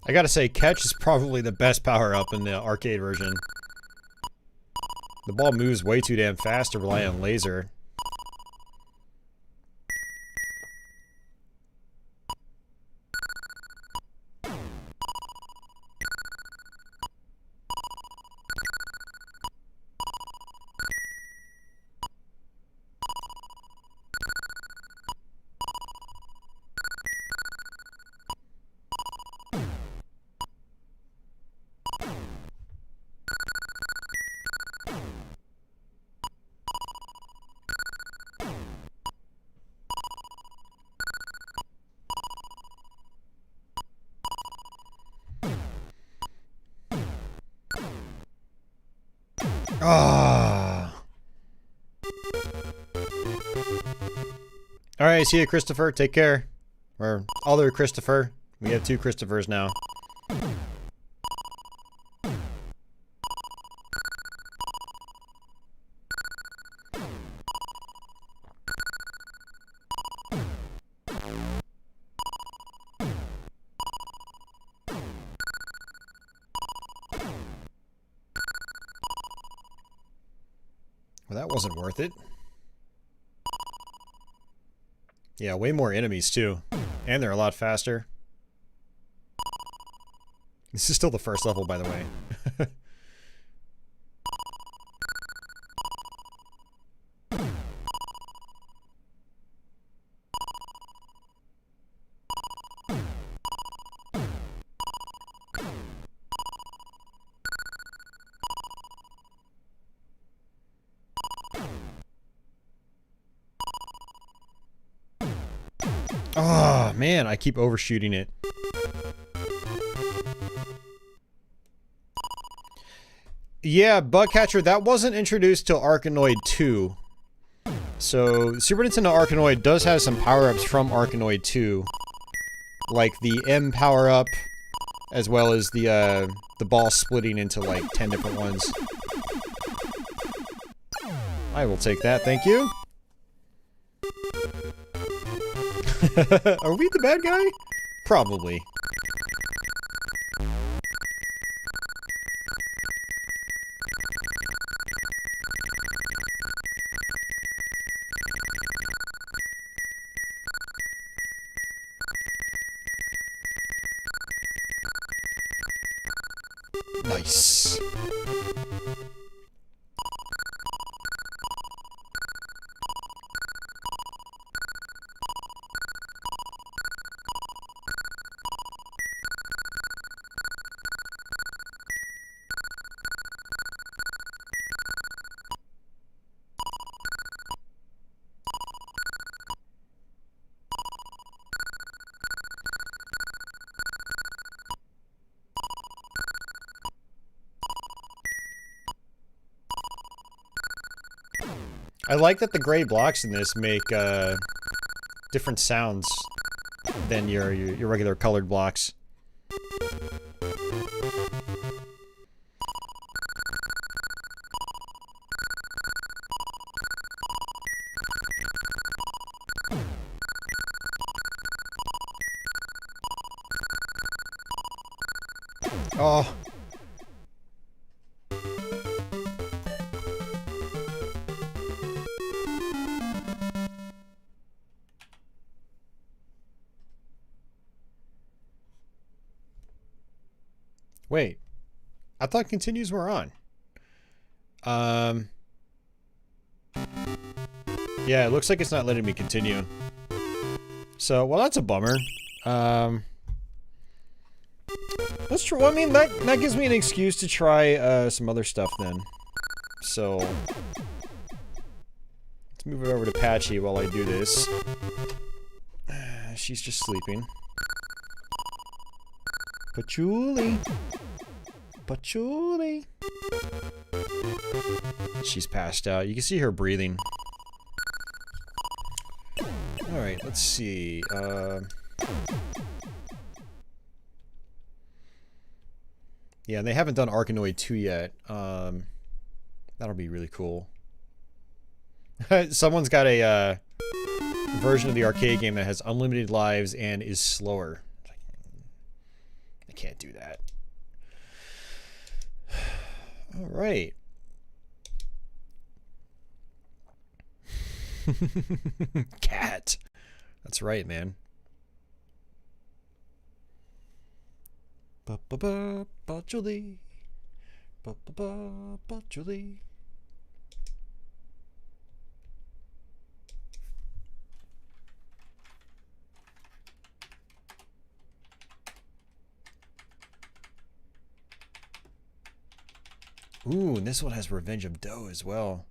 I gotta say, catch is probably the best power-up in the arcade version. The ball moves way too damn fast to rely on laser. Ah. All right, see you, Christopher. Take care. Or other Christopher. We have 2 Christophers now. Well, that wasn't worth it. Yeah, way more enemies, too. And they're a lot faster. This is still the first level, by the way. Oh, man, I keep overshooting it. Yeah, Bugcatcher, that wasn't introduced till Arkanoid 2. So, Super Nintendo Arkanoid does have some power-ups from Arkanoid 2. Like the M power-up, as well as the ball splitting into like 10 different ones. I will take that, thank you. Are we the bad guy? Probably. Nice. I like that the gray blocks in this make different sounds than your regular colored blocks. Oh. Wait. I thought continues were on. Yeah, it looks like it's not letting me continue. So, well, that's a bummer. Let's try. Well, I mean, that gives me an excuse to try some other stuff then. So, let's move it over to Patchy while I do this. She's just sleeping. Patchouli. Patchouli. She's passed out. You can see her breathing. Alright, let's see. Yeah, and they haven't done Arkanoid 2 yet. That'll be really cool. Someone's got a version of the arcade game that has unlimited lives and is slower. I can't do that. Alright. Cat. That's right, man. Patchouli. Patchouli. Ooh, and this one has Revenge of Doe as well.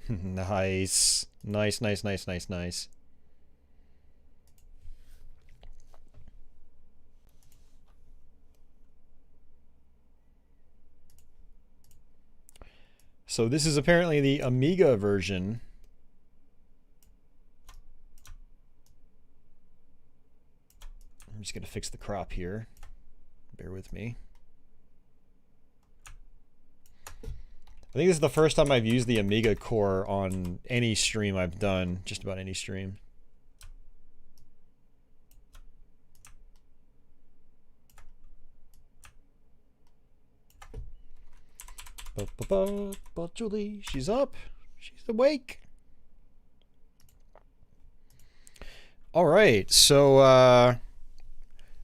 Nice. Nice, nice, nice, nice, nice. So this is apparently the Amiga version. I'm just going to fix the crop here. Bear with me. I think this is the first time I've used the Amiga core on any stream I've done, just about any stream. But Julie, she's up. She's awake. All right, so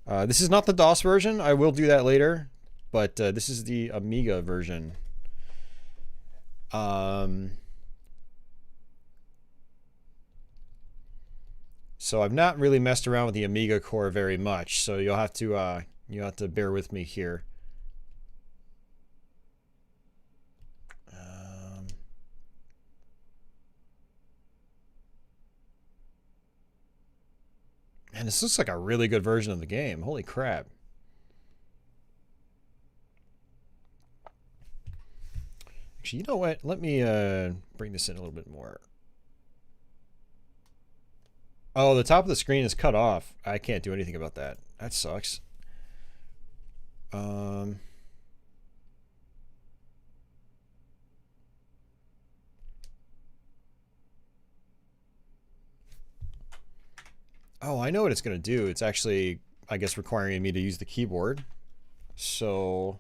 this is not the DOS version. I will do that later, but this is the Amiga version. So I've not really messed around with the Amiga core very much, so you'll have to bear with me here. Man, this looks like a really good version of the game. Holy crap. Actually, you know what? Let me bring this in a little bit more. Oh, the top of the screen is cut off. I can't do anything about that. That sucks. Oh, I know what it's going to do. It's actually, I guess, requiring me to use the keyboard. So...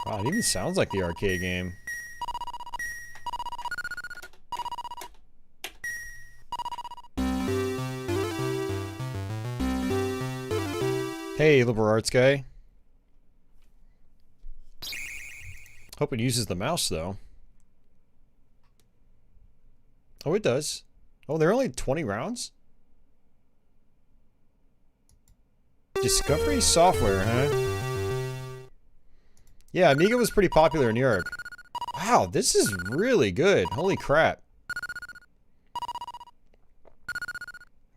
Wow, it even sounds like the arcade game. Hey, liberal arts guy. Hope it uses the mouse, though. Oh, it does. Oh, there are only 20 rounds? Discovery software, huh? Yeah, Amiga was pretty popular in Europe. Wow, this is really good. Holy crap.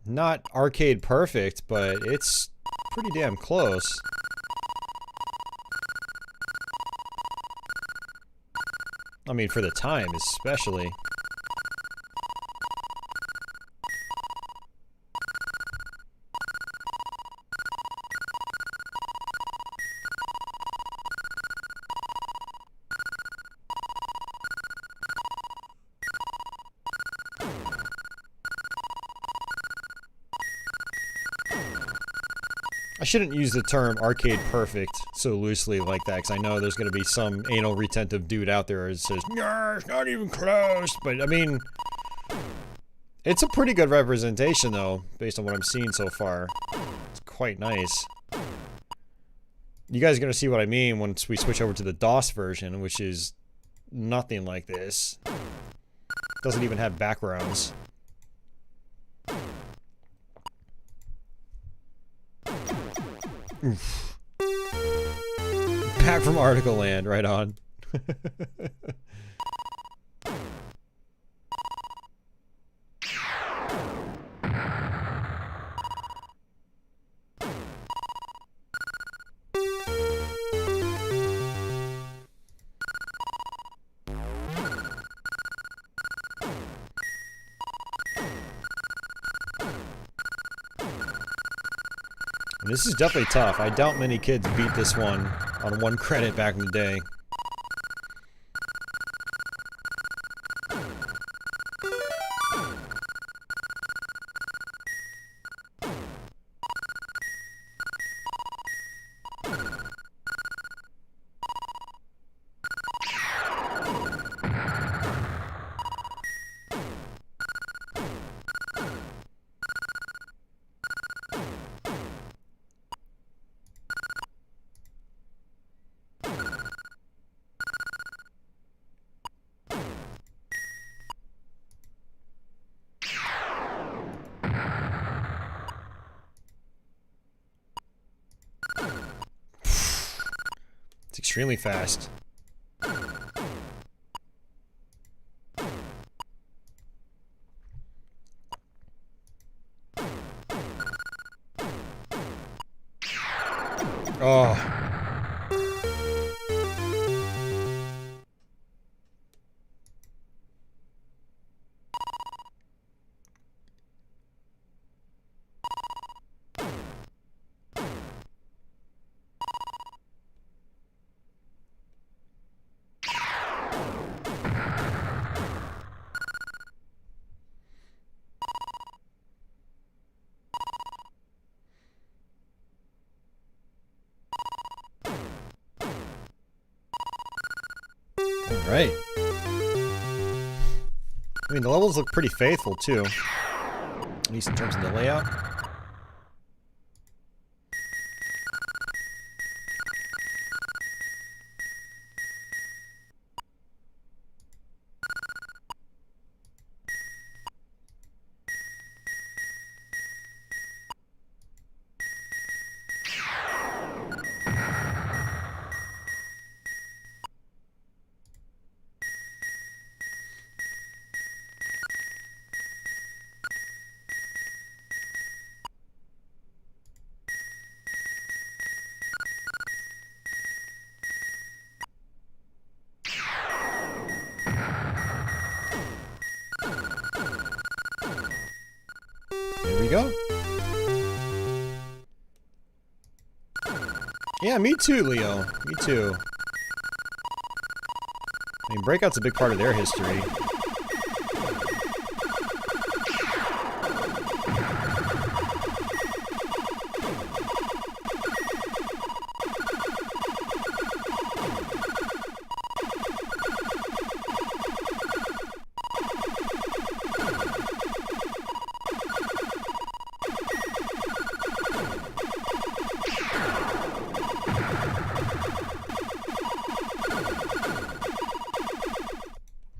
Not arcade perfect, but it's pretty damn close. I mean, for the time, especially. I shouldn't use the term arcade perfect so loosely like that, because I know there's going to be some anal retentive dude out there that says, "No, it's not even close." But, I mean, it's a pretty good representation, though, based on what I'm seeing so far. It's quite nice. You guys are going to see what I mean once we switch over to the DOS version, which is nothing like this. Doesn't even have backgrounds. Oof. Back from Article Land, right on. This is definitely tough. I doubt many kids beat this one on 1 credit back in the day. It's extremely fast. Oh. Right. I mean, the levels look pretty faithful, too. At least in terms of the layout. There we go. Yeah, me too, Leo. Me too. I mean, Breakout's a big part of their history.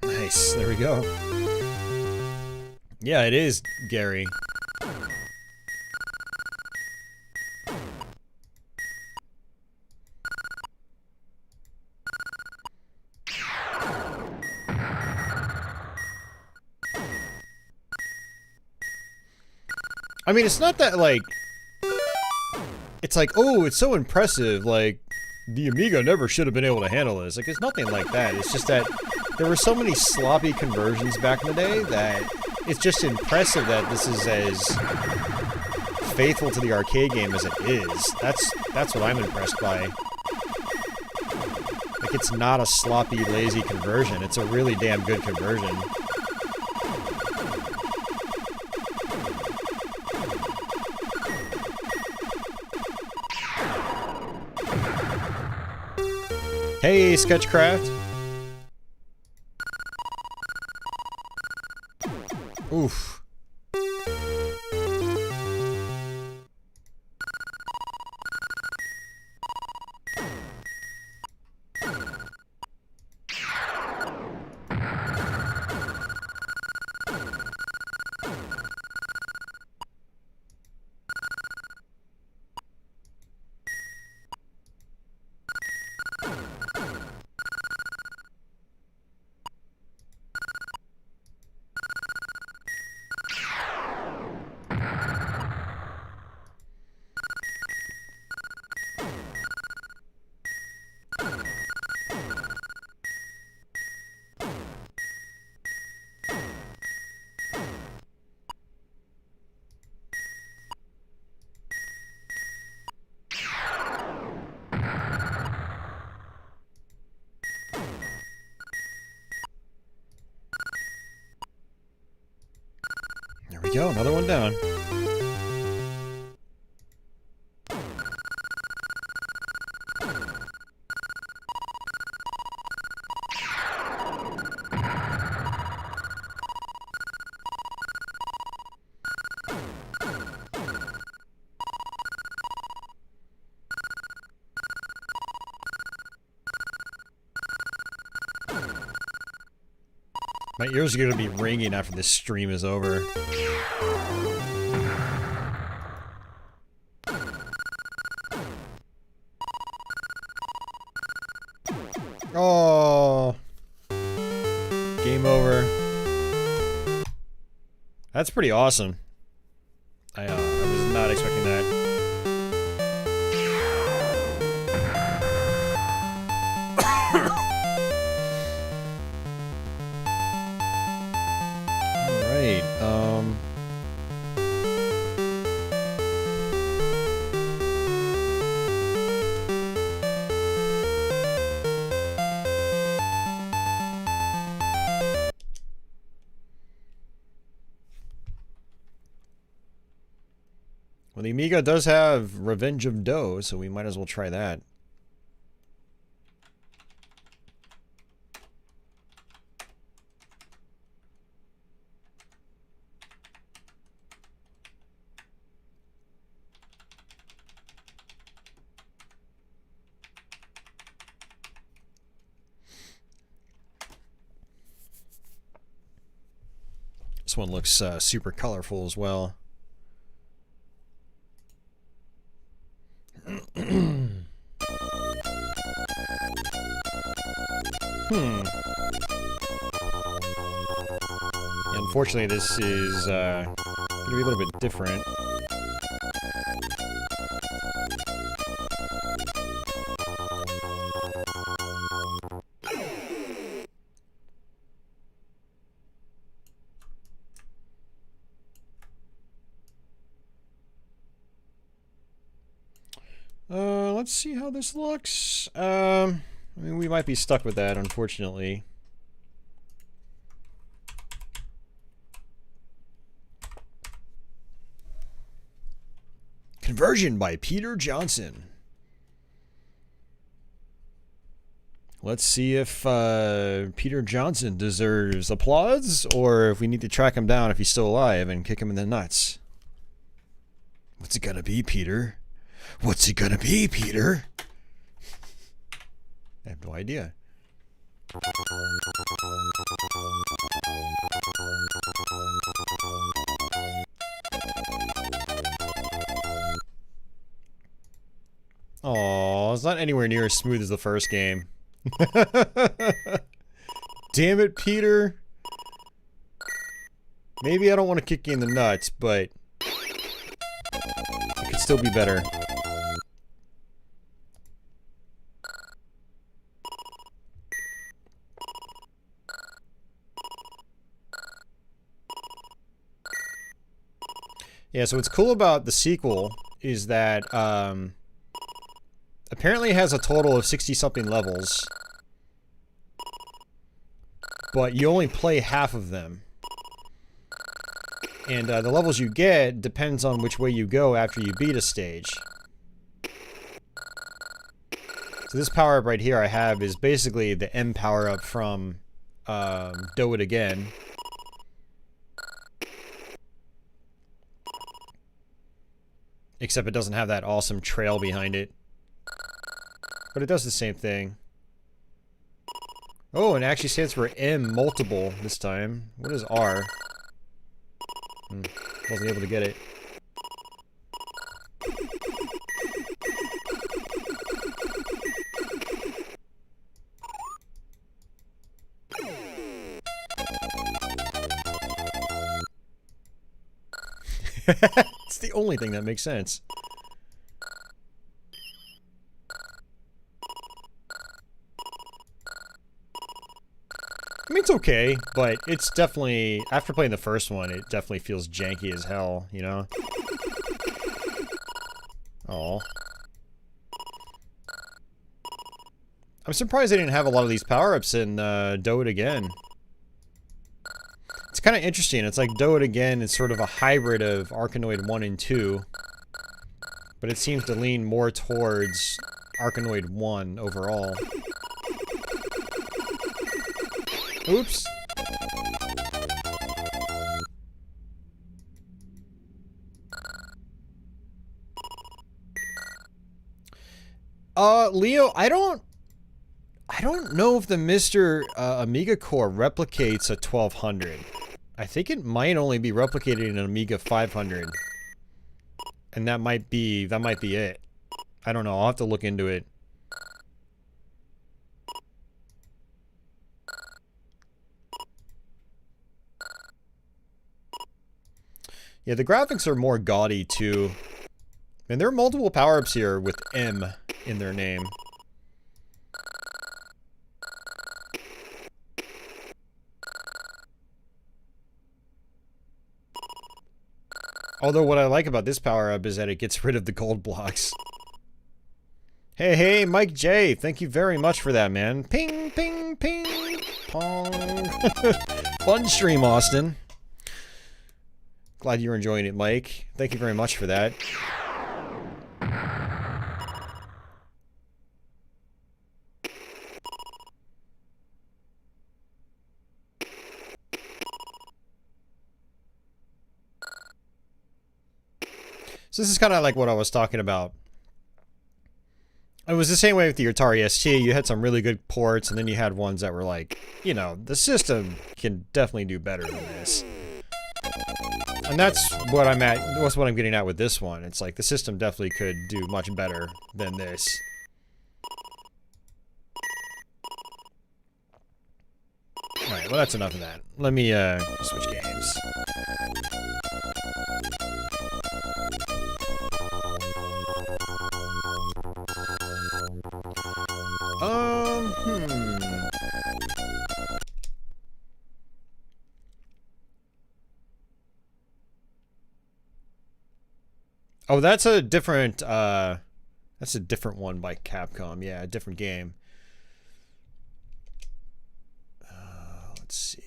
Nice, there we go. Yeah, it is, Gary. I mean, it's not that, like... It's like, oh, it's so impressive, like, the Amiga never should have been able to handle this. Like, it's nothing like that. It's just that there were so many sloppy conversions back in the day that it's just impressive that this is as faithful to the arcade game as it is. That's what I'm impressed by. Like, it's not a sloppy, lazy conversion. It's a really damn good conversion. Hey, Sketchcraft. Oof. There we go, another one down. My ears are going to be ringing after this stream is over. Oh. Game over. That's pretty awesome. I was not expecting that. Well, the Amiga does have Revenge of Dough, so we might as well try that. This one looks super colorful as well. Unfortunately, this is going to be a little bit different. Let's see how this looks. I mean, we might be stuck with that, unfortunately. Conversion by Peter Johnson. Let's see if Peter Johnson deserves applause, or if we need to track him down if he's still alive and kick him in the nuts. What's it gonna be, Peter? What's it gonna be, Peter? I have no idea. Aw, it's not anywhere near as smooth as the first game. Damn it, Peter. Maybe I don't want to kick you in the nuts, but it could still be better. Yeah, so what's cool about the sequel is that apparently it has a total of 60-something levels, but you only play half of them. And the levels you get depends on which way you go after you beat a stage. So this power-up right here I have is basically the M power-up from Do It Again. Except it doesn't have that awesome trail behind it. But it does the same thing. Oh, and it actually stands for M multiple this time. What is R? Wasn't able to get it. It's the only thing that makes sense. I mean, it's okay, but it's definitely, after playing the first one, it definitely feels janky as hell, you know? Aw. I'm surprised they didn't have a lot of these power-ups in Do It Again. It's kind of interesting. It's like Do It Again is sort of a hybrid of Arkanoid 1 and 2. But it seems to lean more towards Arkanoid 1 overall. Oops. Leo, I don't know if the MiSTer Amiga core replicates a 1200. I think it might only be replicated in an Amiga 500. And that might be it. I don't know, I'll have to look into it. Yeah, the graphics are more gaudy too. And there are multiple power-ups here with M in their name. Although what I like about this power-up is that it gets rid of the gold blocks. Hey, Mike J, thank you very much for that, man. Ping, ping, ping, pong. Fun stream, Austin. Glad you're enjoying it, Mike. Thank you very much for that. So this is kind of like what I was talking about. It was the same way with the Atari ST. You had some really good ports, and then you had ones that were like, you know, the system can definitely do better than this. And that's what I'm at. That's what I'm getting at with this one. It's like the system definitely could do much better than this. Alright, well that's enough of that. Let me switch games. Oh, that's a different one by Capcom. Yeah, a different game. Let's see.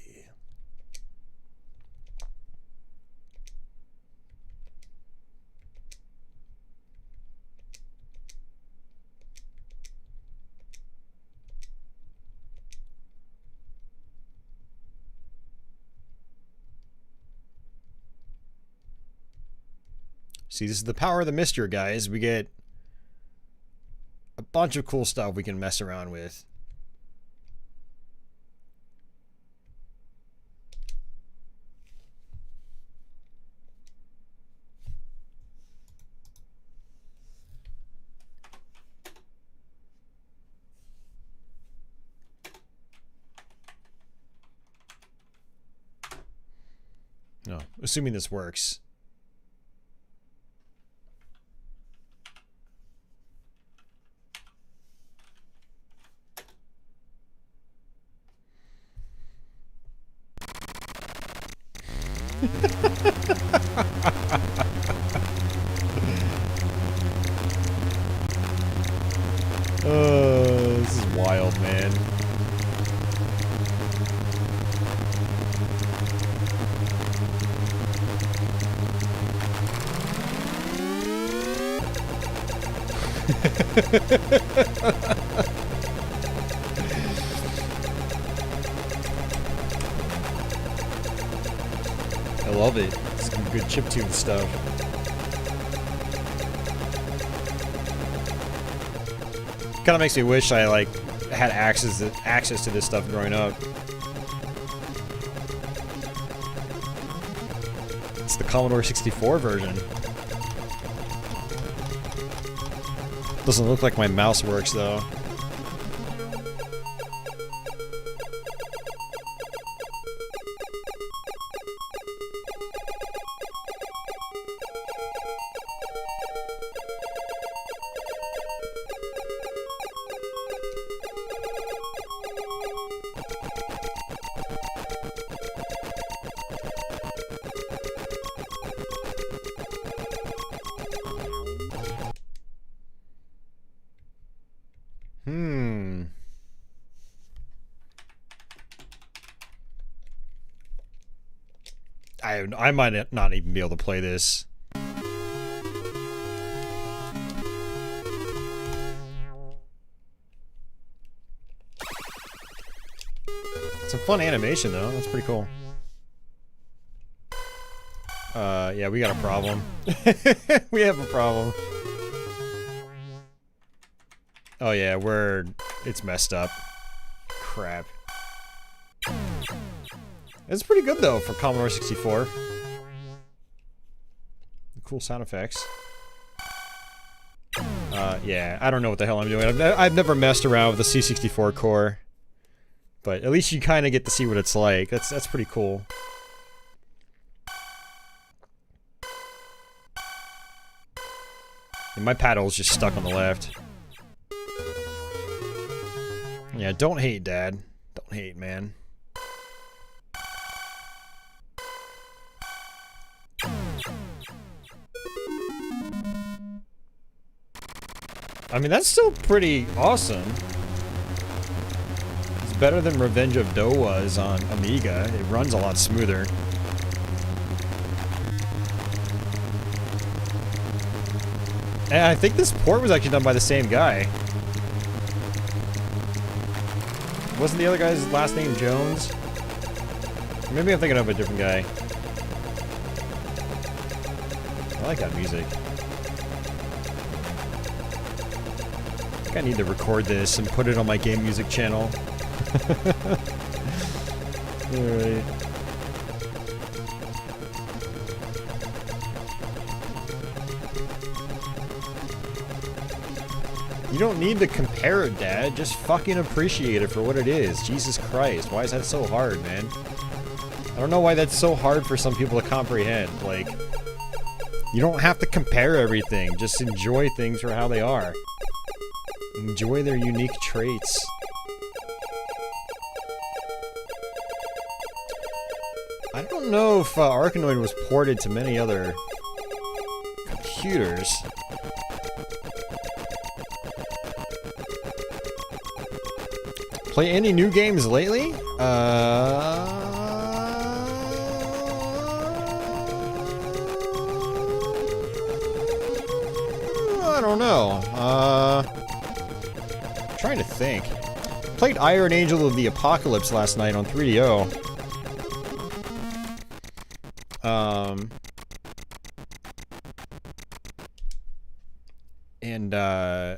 See, this is the power of the MiSTer, guys. We get a bunch of cool stuff we can mess around with. No, assuming this works. This is wild, man. I love it. It's some good chiptune stuff. Kind of makes me wish I like had access to this stuff growing up. It's the Commodore 64 version. Doesn't look like my mouse works though. I might not even be able to play this. Some fun animation though, that's pretty cool. Yeah, we got a problem. We have a problem. Oh yeah, it's messed up. Crap. It's pretty good though for Commodore 64. Cool sound effects. Yeah, I don't know what the hell I'm doing. I've never messed around with the C64 core, but at least you kind of get to see what it's like. That's pretty cool. And my paddle's just stuck on the left. Yeah, don't hate, Dad. Don't hate, man. I mean, that's still pretty awesome. It's better than Revenge of Doe was on Amiga. It runs a lot smoother. And I think this port was actually done by the same guy. Wasn't the other guy's last name Jones? Maybe I'm thinking of a different guy. I like that music. I think I need to record this and put it on my game music channel. Alright. You don't need to compare it, Dad. Just fucking appreciate it for what it is. Jesus Christ, why is that so hard, man? I don't know why that's so hard for some people to comprehend. Like, you don't have to compare everything. Just enjoy things for how they are. Enjoy their unique traits. I don't know if Arkanoid was ported to many other computers. Play any new games lately? I don't know. Trying to think. Played Iron Angel of the Apocalypse last night on 3DO.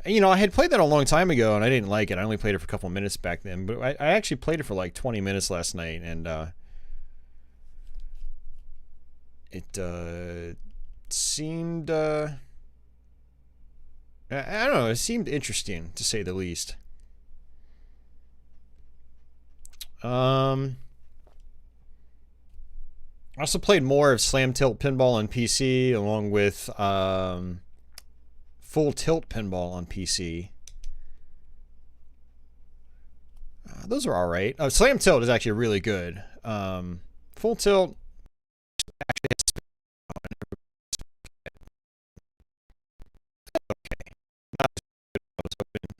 You know, I had played that a long time ago, and I didn't like it. I only played it for a couple of minutes back then, but I actually played it for like 20 minutes last night, and it seemed I don't know, it seemed interesting, to say the least. I also played more of Slam Tilt Pinball on PC, along with Full Tilt Pinball on PC. Those are alright. Slam Tilt is actually really good. Full Tilt actually has okay. Not as good as I was hoping,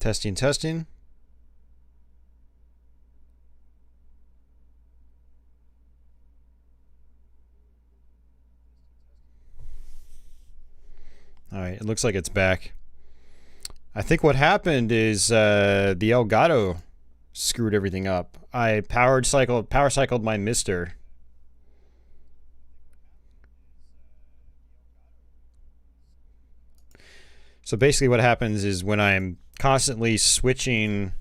Testing, testing. All right, it looks like it's back. I think what happened is the Elgato screwed everything up. I power cycled my MiSTer. So basically what happens is when I'm constantly switching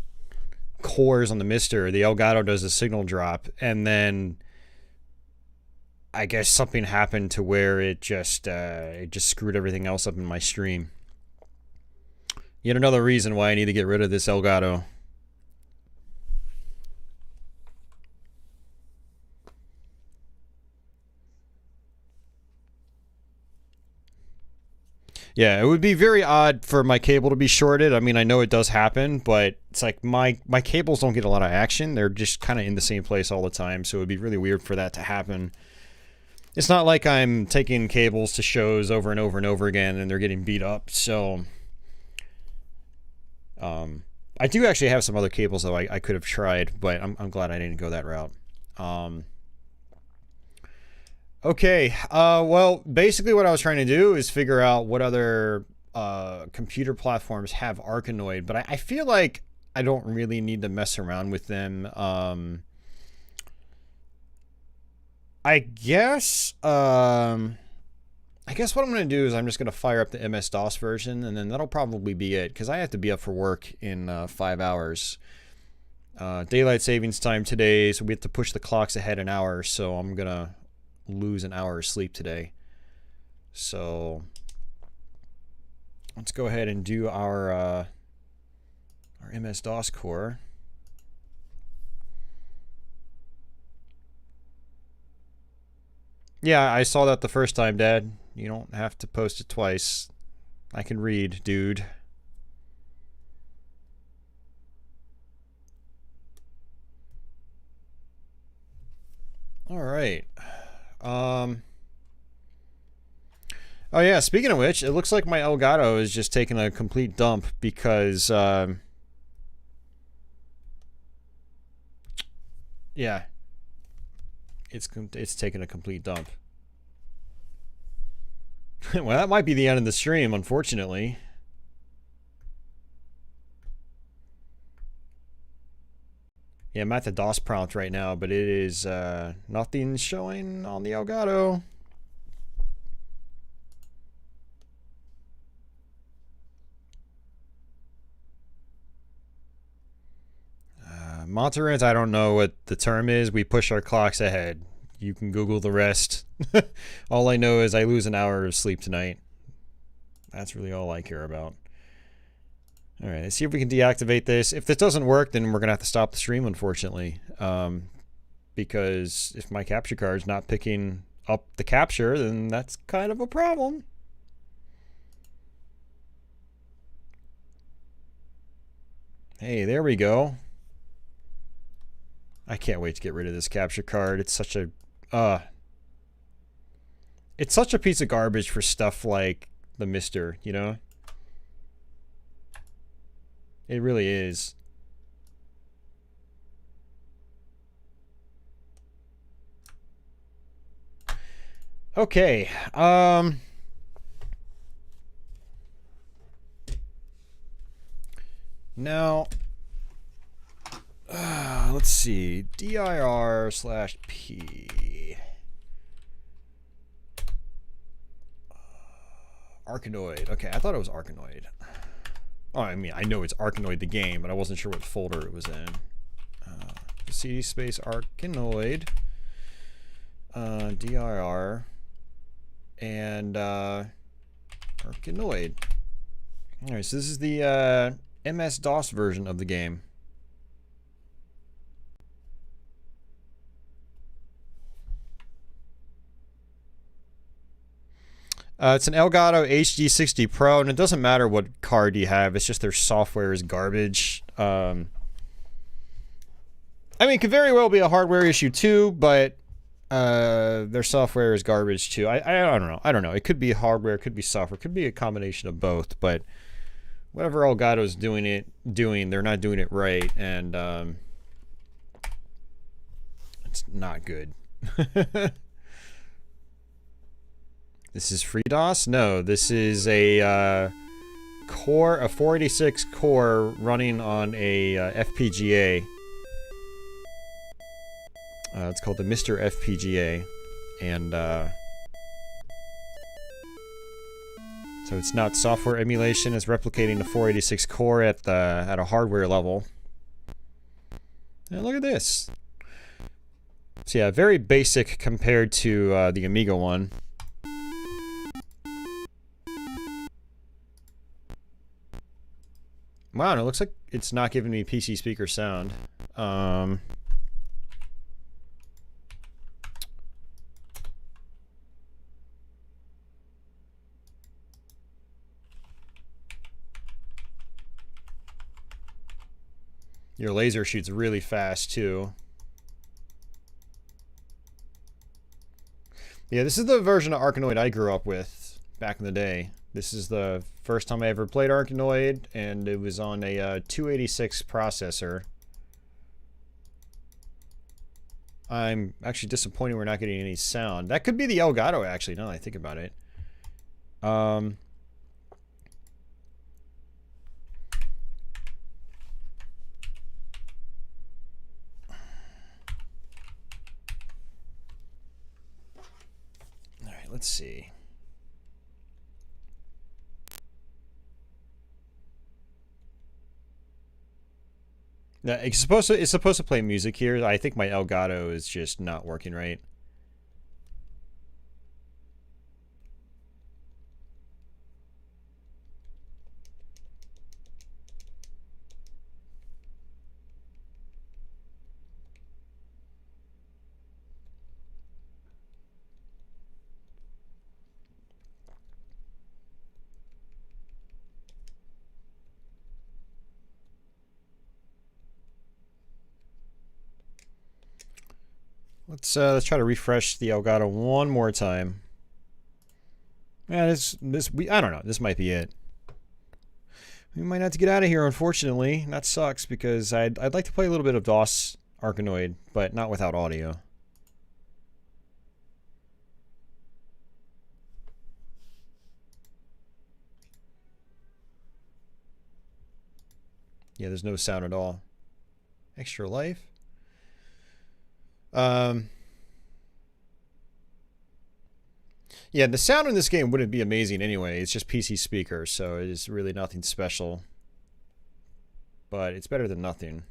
cores on the MiSTer, the Elgato does a signal drop, and then I guess something happened to where it just screwed everything else up in my stream. Yet another reason why I need to get rid of this Elgato. Yeah, it would be very odd for my cable to be shorted. I mean, I know it does happen, but it's like my cables don't get a lot of action. They're just kind of in the same place all the time, so it would be really weird for that to happen. It's not like I'm taking cables to shows over and over and over again and they're getting beat up, so... I do actually have some other cables, though, I could have tried, but I'm glad I didn't go that route. Okay, well, basically what I was trying to do is figure out what other computer platforms have Arkanoid, but I feel like I don't really need to mess around with them. I guess what I'm going to do is I'm just going to fire up the MS-DOS version, and then that'll probably be it, because I have to be up for work in 5 hours. Daylight savings time today, so we have to push the clocks ahead an hour, so I'm going to lose an hour of sleep today. So let's go ahead and do our MS-DOS core. Yeah, I saw that the first time, Dad. You don't have to post it twice. I can read, dude. All right. Oh yeah, speaking of which, it looks like my Elgato is just taking a complete dump because yeah. It's taking a complete dump. Well, that might be the end of the stream, unfortunately. Yeah, I'm at the DOS prompt right now, but it is nothing showing on the Elgato. Monterant, I don't know what the term is. We push our clocks ahead. You can Google the rest. All I know is I lose an hour of sleep tonight. That's really all I care about. All right, let's see if we can deactivate this. If this doesn't work, then we're going to have to stop the stream, unfortunately. Because if my capture card's not picking up the capture, then that's kind of a problem. Hey, there we go. I can't wait to get rid of this capture card. It's such a piece of garbage for stuff like the MiSTer, you know? It really is. Okay, now let's see, dir/p Arkanoid. Okay, I thought it was Arkanoid. Oh, I mean, I know it's Arkanoid the game, but I wasn't sure what folder it was in. CD space Arkanoid, dir, and Arkanoid. All right, so this is the MS-DOS version of the game. It's an Elgato HD60 Pro, and it doesn't matter what card you have. It's just their software is garbage. I mean, it could very well be a hardware issue too, but their software is garbage too. I don't know. I don't know. It could be hardware, it could be software, it could be a combination of both. But whatever Elgato's doing, they're not doing it right, and it's not good. This is FreeDOS? No, this is a core, a 486 core running on a FPGA. It's called the MiSTer FPGA, and so it's not software emulation. It's replicating the 486 core at a hardware level. And look at this. So yeah, very basic compared to the Amiga one. Wow, and it looks like it's not giving me PC speaker sound. Your laser shoots really fast, too. Yeah, this is the version of Arkanoid I grew up with back in the day. This is the first time I ever played Arkanoid, and it was on a 286 processor. I'm actually disappointed we're not getting any sound. That could be the Elgato, actually, now that I think about it. Alright, let's see. Yeah, it's supposed to play music here. I think my Elgato is just not working right. Let's try to refresh the Elgato one more time. Yeah, I don't know. This might be it. We might have to get out of here, unfortunately. That sucks because I'd like to play a little bit of DOS Arkanoid, but not without audio. Yeah, there's no sound at all. Extra life. Yeah, the sound in this game wouldn't be amazing anyway. It's just PC speakers, so it is really nothing special. But it's better than nothing.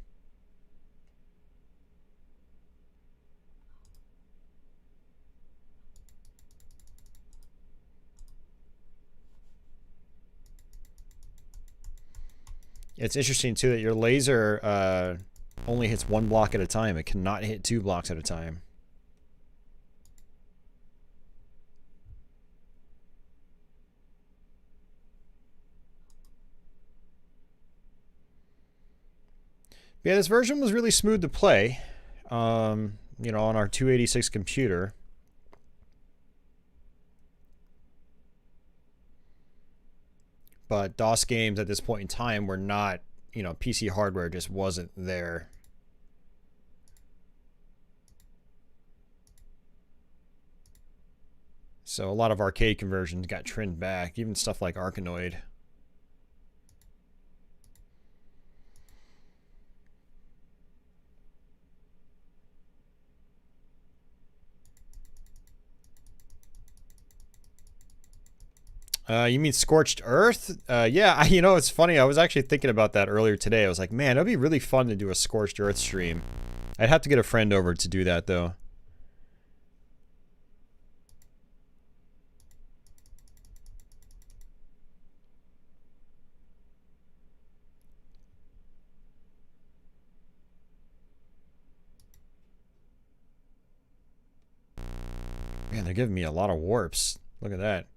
It's interesting, too, that your laser only hits one block at a time. It cannot hit 2 blocks at a time. Yeah, this version was really smooth to play, you know, on our 286 computer. But DOS games at this point in time were not, you know, PC hardware just wasn't there. So a lot of arcade conversions got trimmed back, even stuff like Arkanoid. You mean Scorched Earth? Yeah, you know, it's funny. I was actually thinking about that earlier today. I was like, man, it'd be really fun to do a Scorched Earth stream. I'd have to get a friend over to do that, though. Man, they're giving me a lot of warps. Look at that.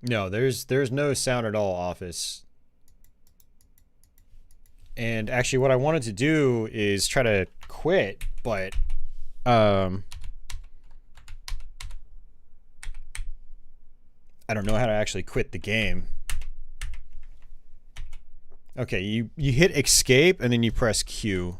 No, there's no sound at all, Office. And actually what I wanted to do is try to quit, but I don't know how to actually quit the game. Okay, you hit escape and then you press Q.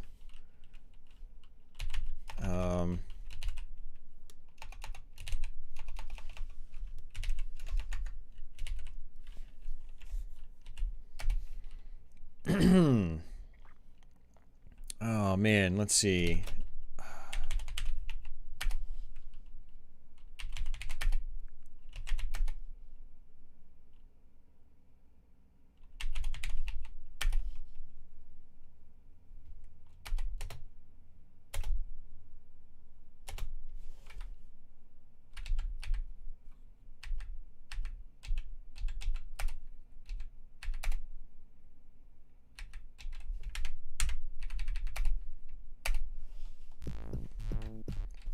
Oh man, let's see.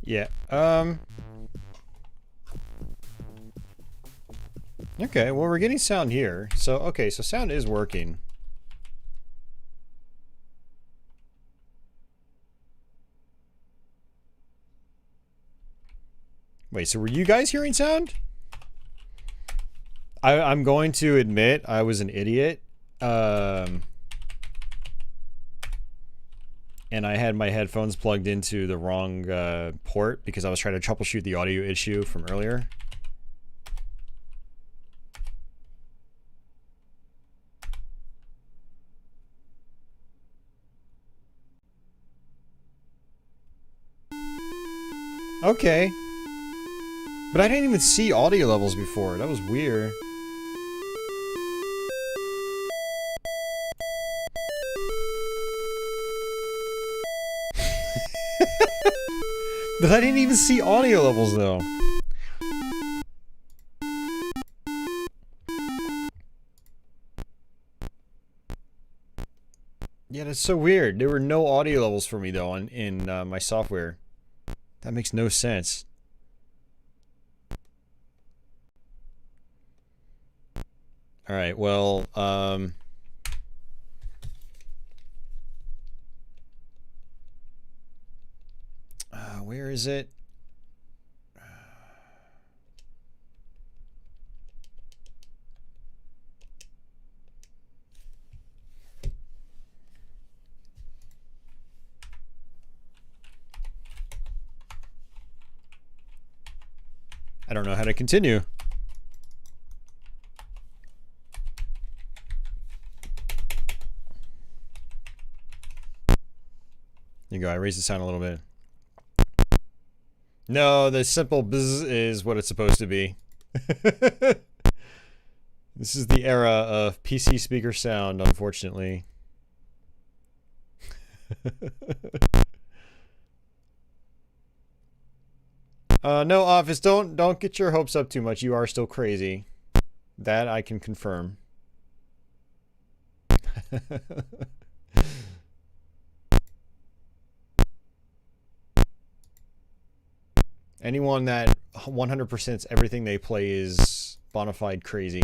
Yeah. Okay, well we're getting sound here. So okay, so sound is working. Wait, so were you guys hearing sound? I'm going to admit I was an idiot. And I had my headphones plugged into the wrong port because I was trying to troubleshoot the audio issue from earlier. Okay. But I didn't even see audio levels before. That was weird. But I didn't even see audio levels though. Yeah, that's so weird. There were no audio levels for me though in my software. That makes no sense. All right, well, where is it? I don't know how to continue. There you go, I raised the sound a little bit. No, the simple buzz is what it's supposed to be. This is the era of PC speaker sound, unfortunately. No, Office, don't get your hopes up too much. You are still crazy. That I can confirm. Anyone that 100% everything they play is bona fide crazy.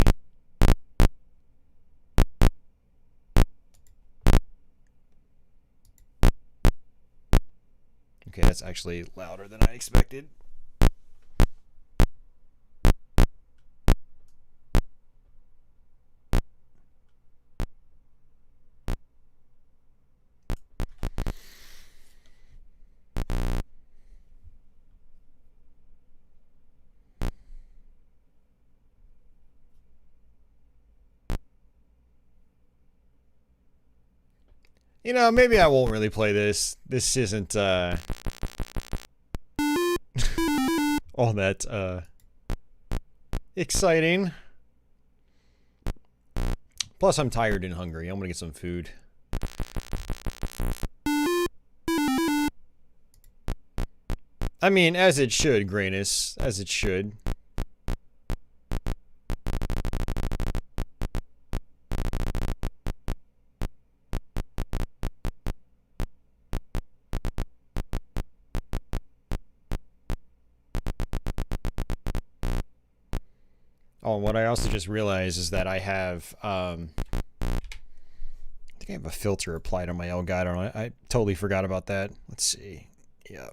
Okay, that's actually louder than I expected. You know, maybe I won't really play this. This isn't, all that, exciting. Plus, I'm tired and hungry. I'm gonna get some food. I mean, as it should, Grayness. As it should. Oh, and what I also just realized is that I have, I think I have a filter applied on my Elgato. I totally forgot about that. Let's see. Yeah.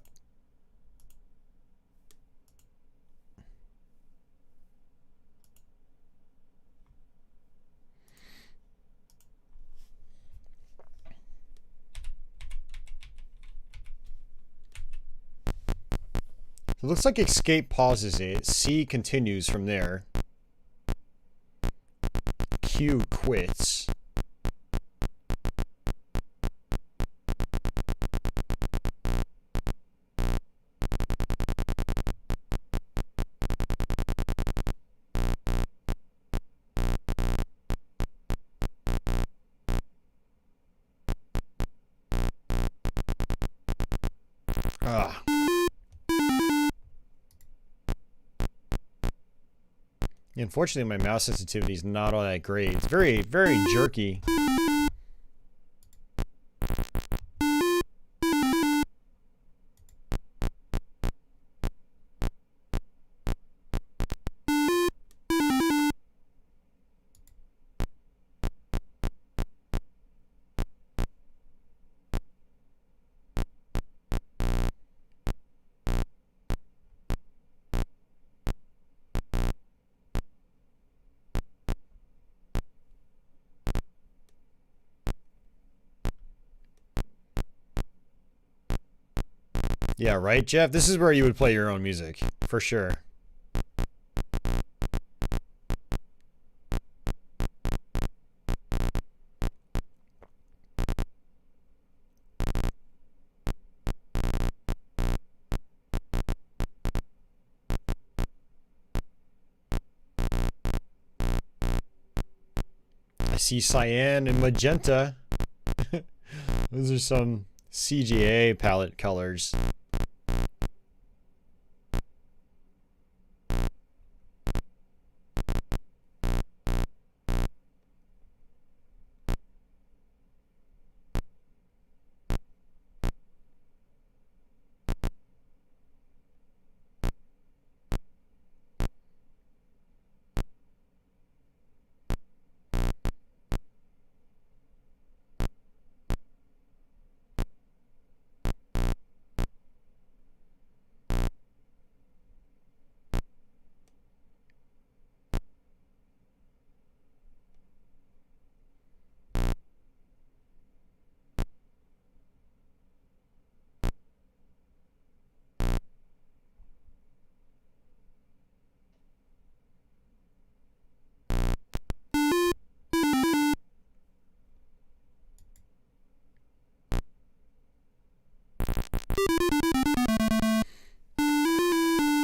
It looks like escape pauses it. C continues from there. Q quits. Ah. Unfortunately, my mouse sensitivity is not all that great. It's very, very jerky. Yeah, right, Jeff? This is where you would play your own music, for sure. I see cyan and magenta. Those are some CGA palette colors.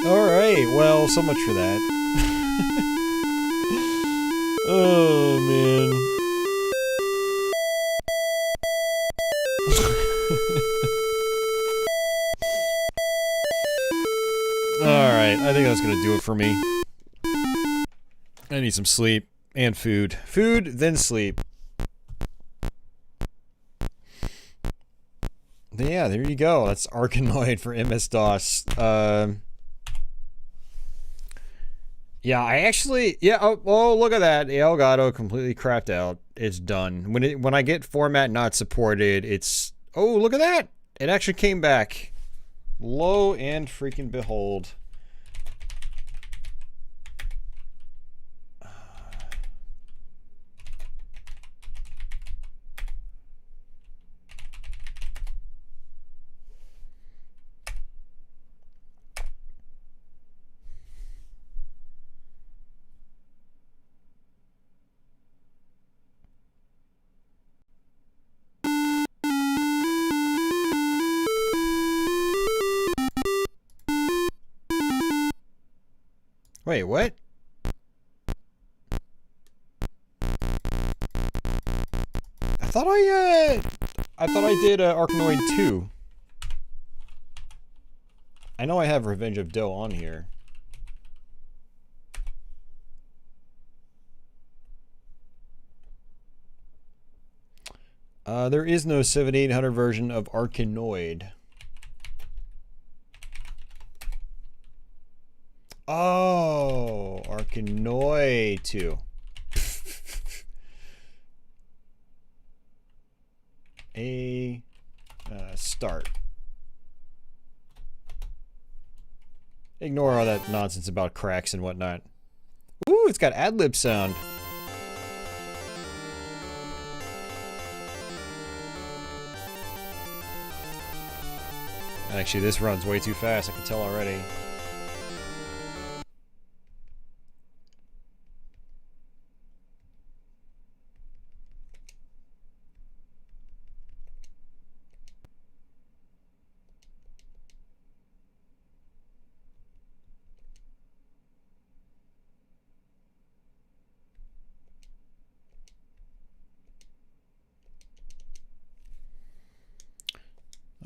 Alright, well, so much for that. Oh, man. Alright, I think that's gonna do it for me. I need some sleep and food. Food, then sleep. Yeah, there you go. That's Arkanoid for MS-DOS. Yeah, I actually, yeah, oh, look at that. Elgato completely crapped out. It's done. When I get format not supported, it's, oh, look at that. It actually came back. Lo and freaking behold. Wait, what? I thought I did Arkanoid 2. I know I have Revenge of Doe on here. There is no 7800 version of Arkanoid. Oh, Arkanoid 2. Start. Ignore all that nonsense about cracks and whatnot. Ooh, it's got ad-lib sound. Actually, this runs way too fast, I can tell already.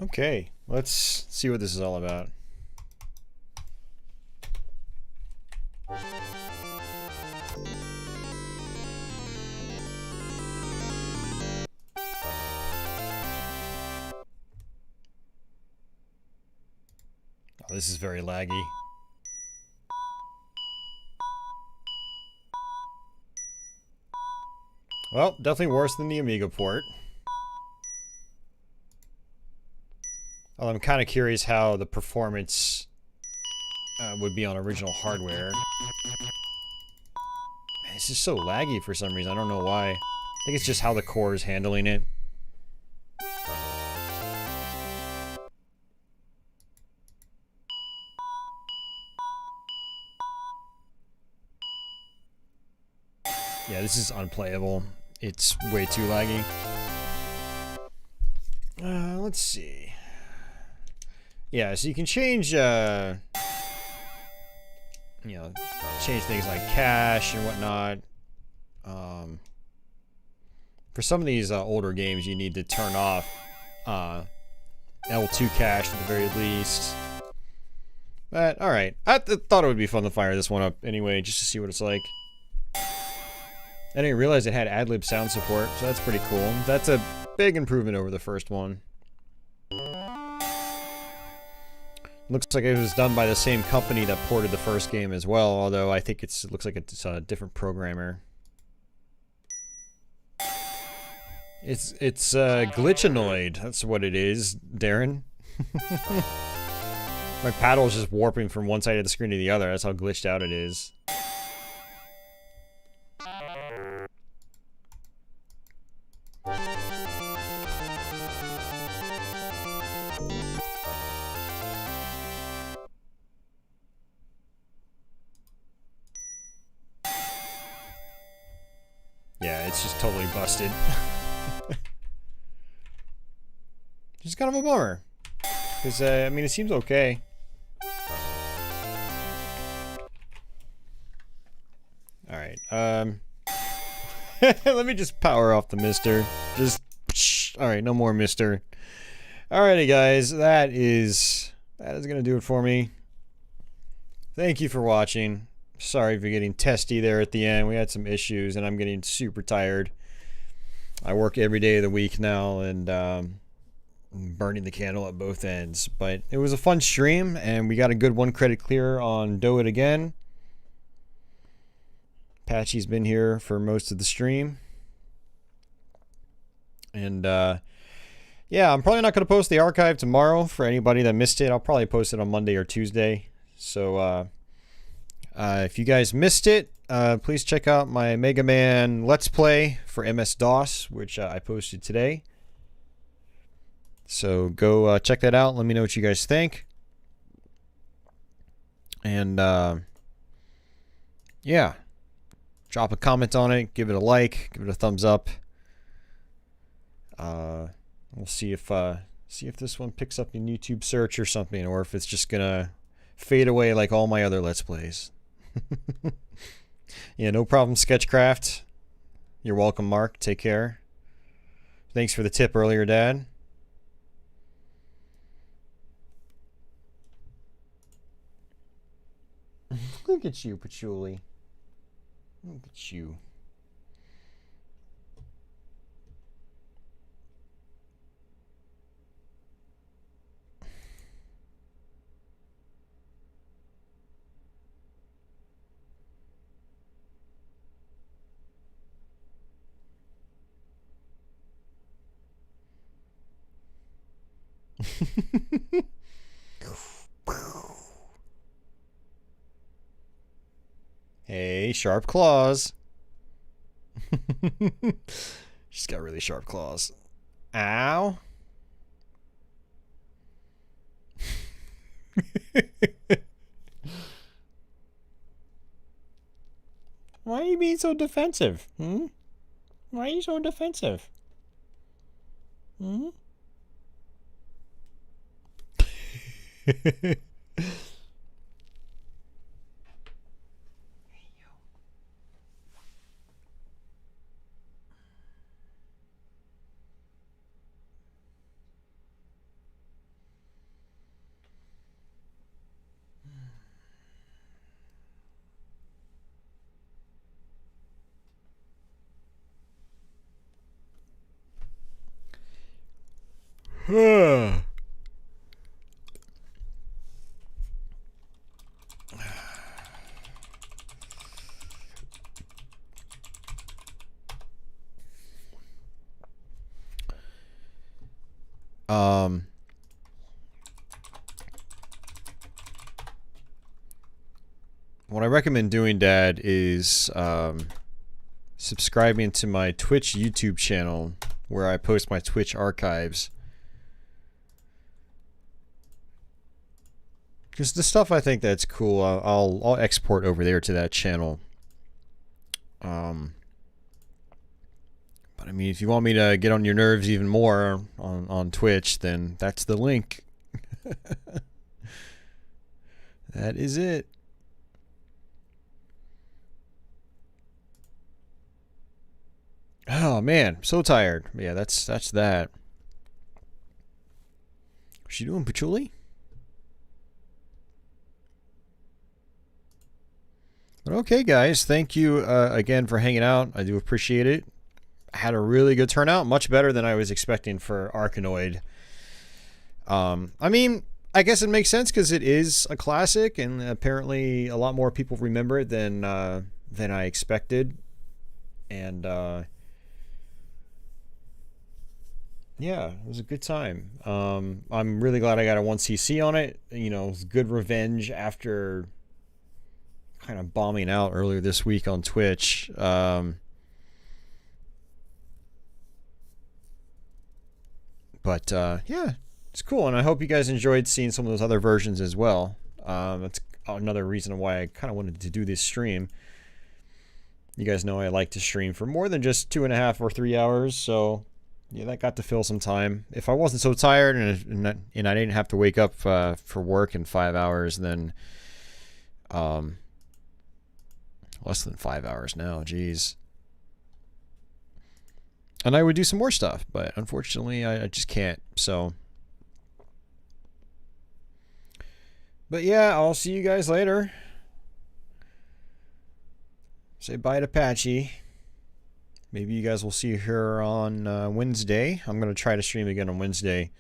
Okay, let's see what this is all about. Oh, this is very laggy. Well, definitely worse than the Amiga port. Well, I'm kind of curious how the performance would be on original hardware. Man, this is so laggy for some reason. I don't know why. I think it's just how the core is handling it. Yeah, this is unplayable. It's way too laggy. Let's see. Yeah, so you can change, you know, change things like cache and whatnot. For some of these older games, you need to turn off L2 cache at the very least. But, alright. I thought it would be fun to fire this one up anyway, just to see what it's like. I didn't realize it had ad-lib sound support, so that's pretty cool. That's a big improvement over the first one. Looks like it was done by the same company that ported the first game as well, although I think it looks like it's a different programmer. It's Glitchanoid. That's what it is, Darren. My paddle is just warping from one side of the screen to the other. That's how glitched out it is. Yeah, it's just totally busted. Just kind of a bummer. Because, I mean, it seems okay. Alright, let me just power off the MiSTer. Just, alright, no more MiSTer. Alrighty, guys, that is gonna do it for me. Thank you for watching. Sorry for getting testy there at the end. We had some issues, and I'm getting super tired. I work every day of the week now, and I'm burning the candle at both ends. But it was a fun stream, and we got a good 1 credit clear on Do It Again. Patchy's been here for most of the stream. And, yeah, I'm probably not going to post the archive tomorrow for anybody that missed it. I'll probably post it on Monday or Tuesday. So, if you guys missed it, please check out my Mega Man Let's Play for MS-DOS, which I posted today. So go check that out. Let me know what you guys think. And yeah, drop a comment on it, give it a like, give it a thumbs up. We'll see if this one picks up in YouTube search or something, or if it's just gonna fade away like all my other Let's Plays. Yeah, no problem, Sketchcraft. You're welcome, Mark. Take care. Thanks for the tip earlier, Dad. Look at you, Patchouli. Look at you. Hey, sharp claws. She's got really sharp claws. Ow. Why are you being so defensive? Hmm? Why are you so defensive? Hmm? What I recommend doing, Dad, is subscribing to my Twitch YouTube channel where I post my Twitch archives. Because the stuff I think that's cool, I'll export over there to that channel. But I mean, if you want me to get on your nerves even more on Twitch, then that's the link. That is it. Oh man, I'm so tired. Yeah, that's that. What's she doing, Patchouli? But okay, guys, thank you again for hanging out. I do appreciate it. I had a really good turnout, much better than I was expecting for Arkanoid. I mean, I guess it makes sense because it is a classic, and apparently a lot more people remember it than I expected. And yeah, it was a good time. I'm really glad I got a 1cc on it. You know, it was good revenge after kind of bombing out earlier this week on Twitch. But yeah, it's cool, and I hope you guys enjoyed seeing some of those other versions as well. That's another reason why I kind of wanted to do this stream. You guys know I like to stream for more than just 2.5 or 3 hours, so yeah, that got to fill some time. If I wasn't so tired and I didn't have to wake up for work in 5 hours, then less than 5 hours now, geez. And I would do some more stuff, but unfortunately I just can't, so. But yeah, I'll see you guys later. Say bye to Patchy. Maybe you guys will see her on Wednesday. I'm going to try to stream again on Wednesday.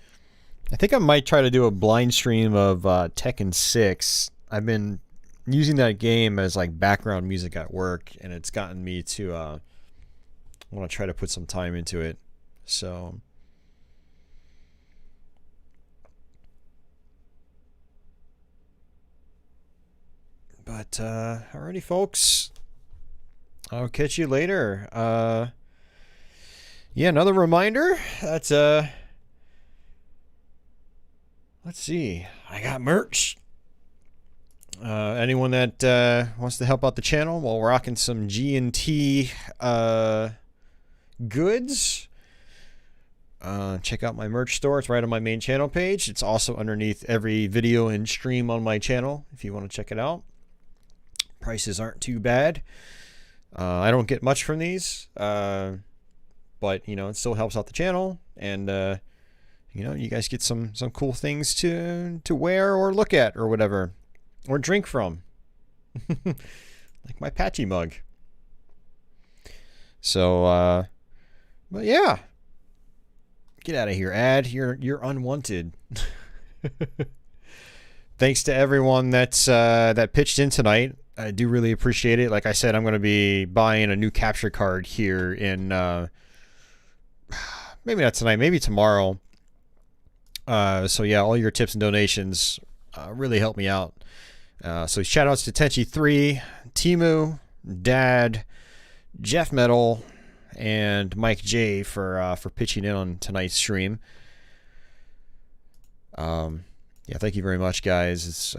I think I might try to do a blind stream of Tekken 6. I've been using that game as like background music at work, and it's gotten me to want to try to put some time into it. So but alrighty, folks, I'll catch you later. Yeah, another reminder that let's see, I got merch. Anyone that wants to help out the channel while we're rocking some G&T goods, check out my merch store. It's right on my main channel page. It's also underneath every video and stream on my channel if you want to check it out. Prices aren't too bad. I don't get much from these, but you know, it still helps out the channel, and you know, you guys get some cool things to wear or look at or whatever, or drink from. Like my Patchy mug. So but yeah, get out of here, ad. You're unwanted. Thanks to everyone that's that pitched in tonight. I do really appreciate it. Like I said, I'm going to be buying a new capture card here in maybe not tonight, maybe tomorrow. So yeah, all your tips and donations really help me out. So shout outs to Tenchi3, Timu, Dad, Jeff Metal, and Mike J for pitching in on tonight's stream. Yeah, thank you very much, guys. It's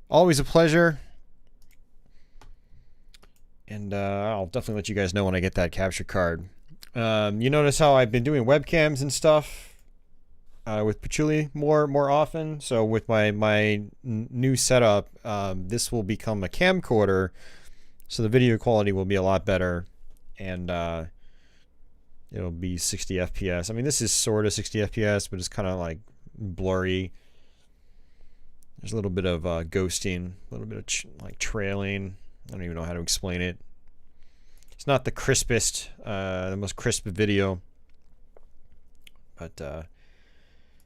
always a pleasure. And I'll definitely let you guys know when I get that capture card. You notice how I've been doing webcams and stuff with Patchy more often. So with my new setup, this will become a camcorder, so the video quality will be a lot better, and it'll be 60 FPS. I mean, this is sort of 60 FPS, but it's kind of like blurry. There's a little bit of ghosting, a little bit of like trailing. I don't even know how to explain it. It's not the crispest, the most crisp video, but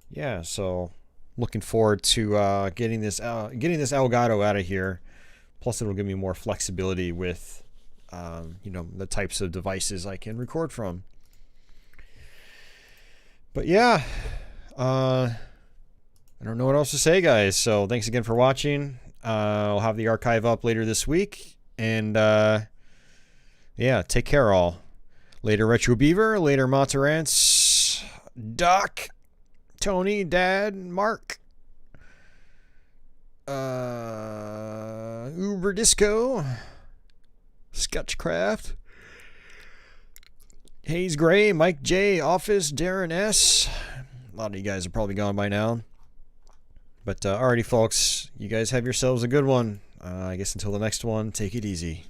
yeah. So looking forward to getting this Elgato out of here. Plus, it'll give me more flexibility with, you know, the types of devices I can record from. But yeah, I don't know what else to say, guys. So thanks again for watching. I'll have the archive up later this week. And yeah, take care all. Later Retro Beaver, later Monterance, Doc, Tony, Dad, Mark, Uber Disco, Scotchcraft, Hayes Gray, Mike J, Office, Darren S. A lot of you guys are probably gone by now. But alrighty, folks, you guys have yourselves a good one. I guess until the next one, take it easy.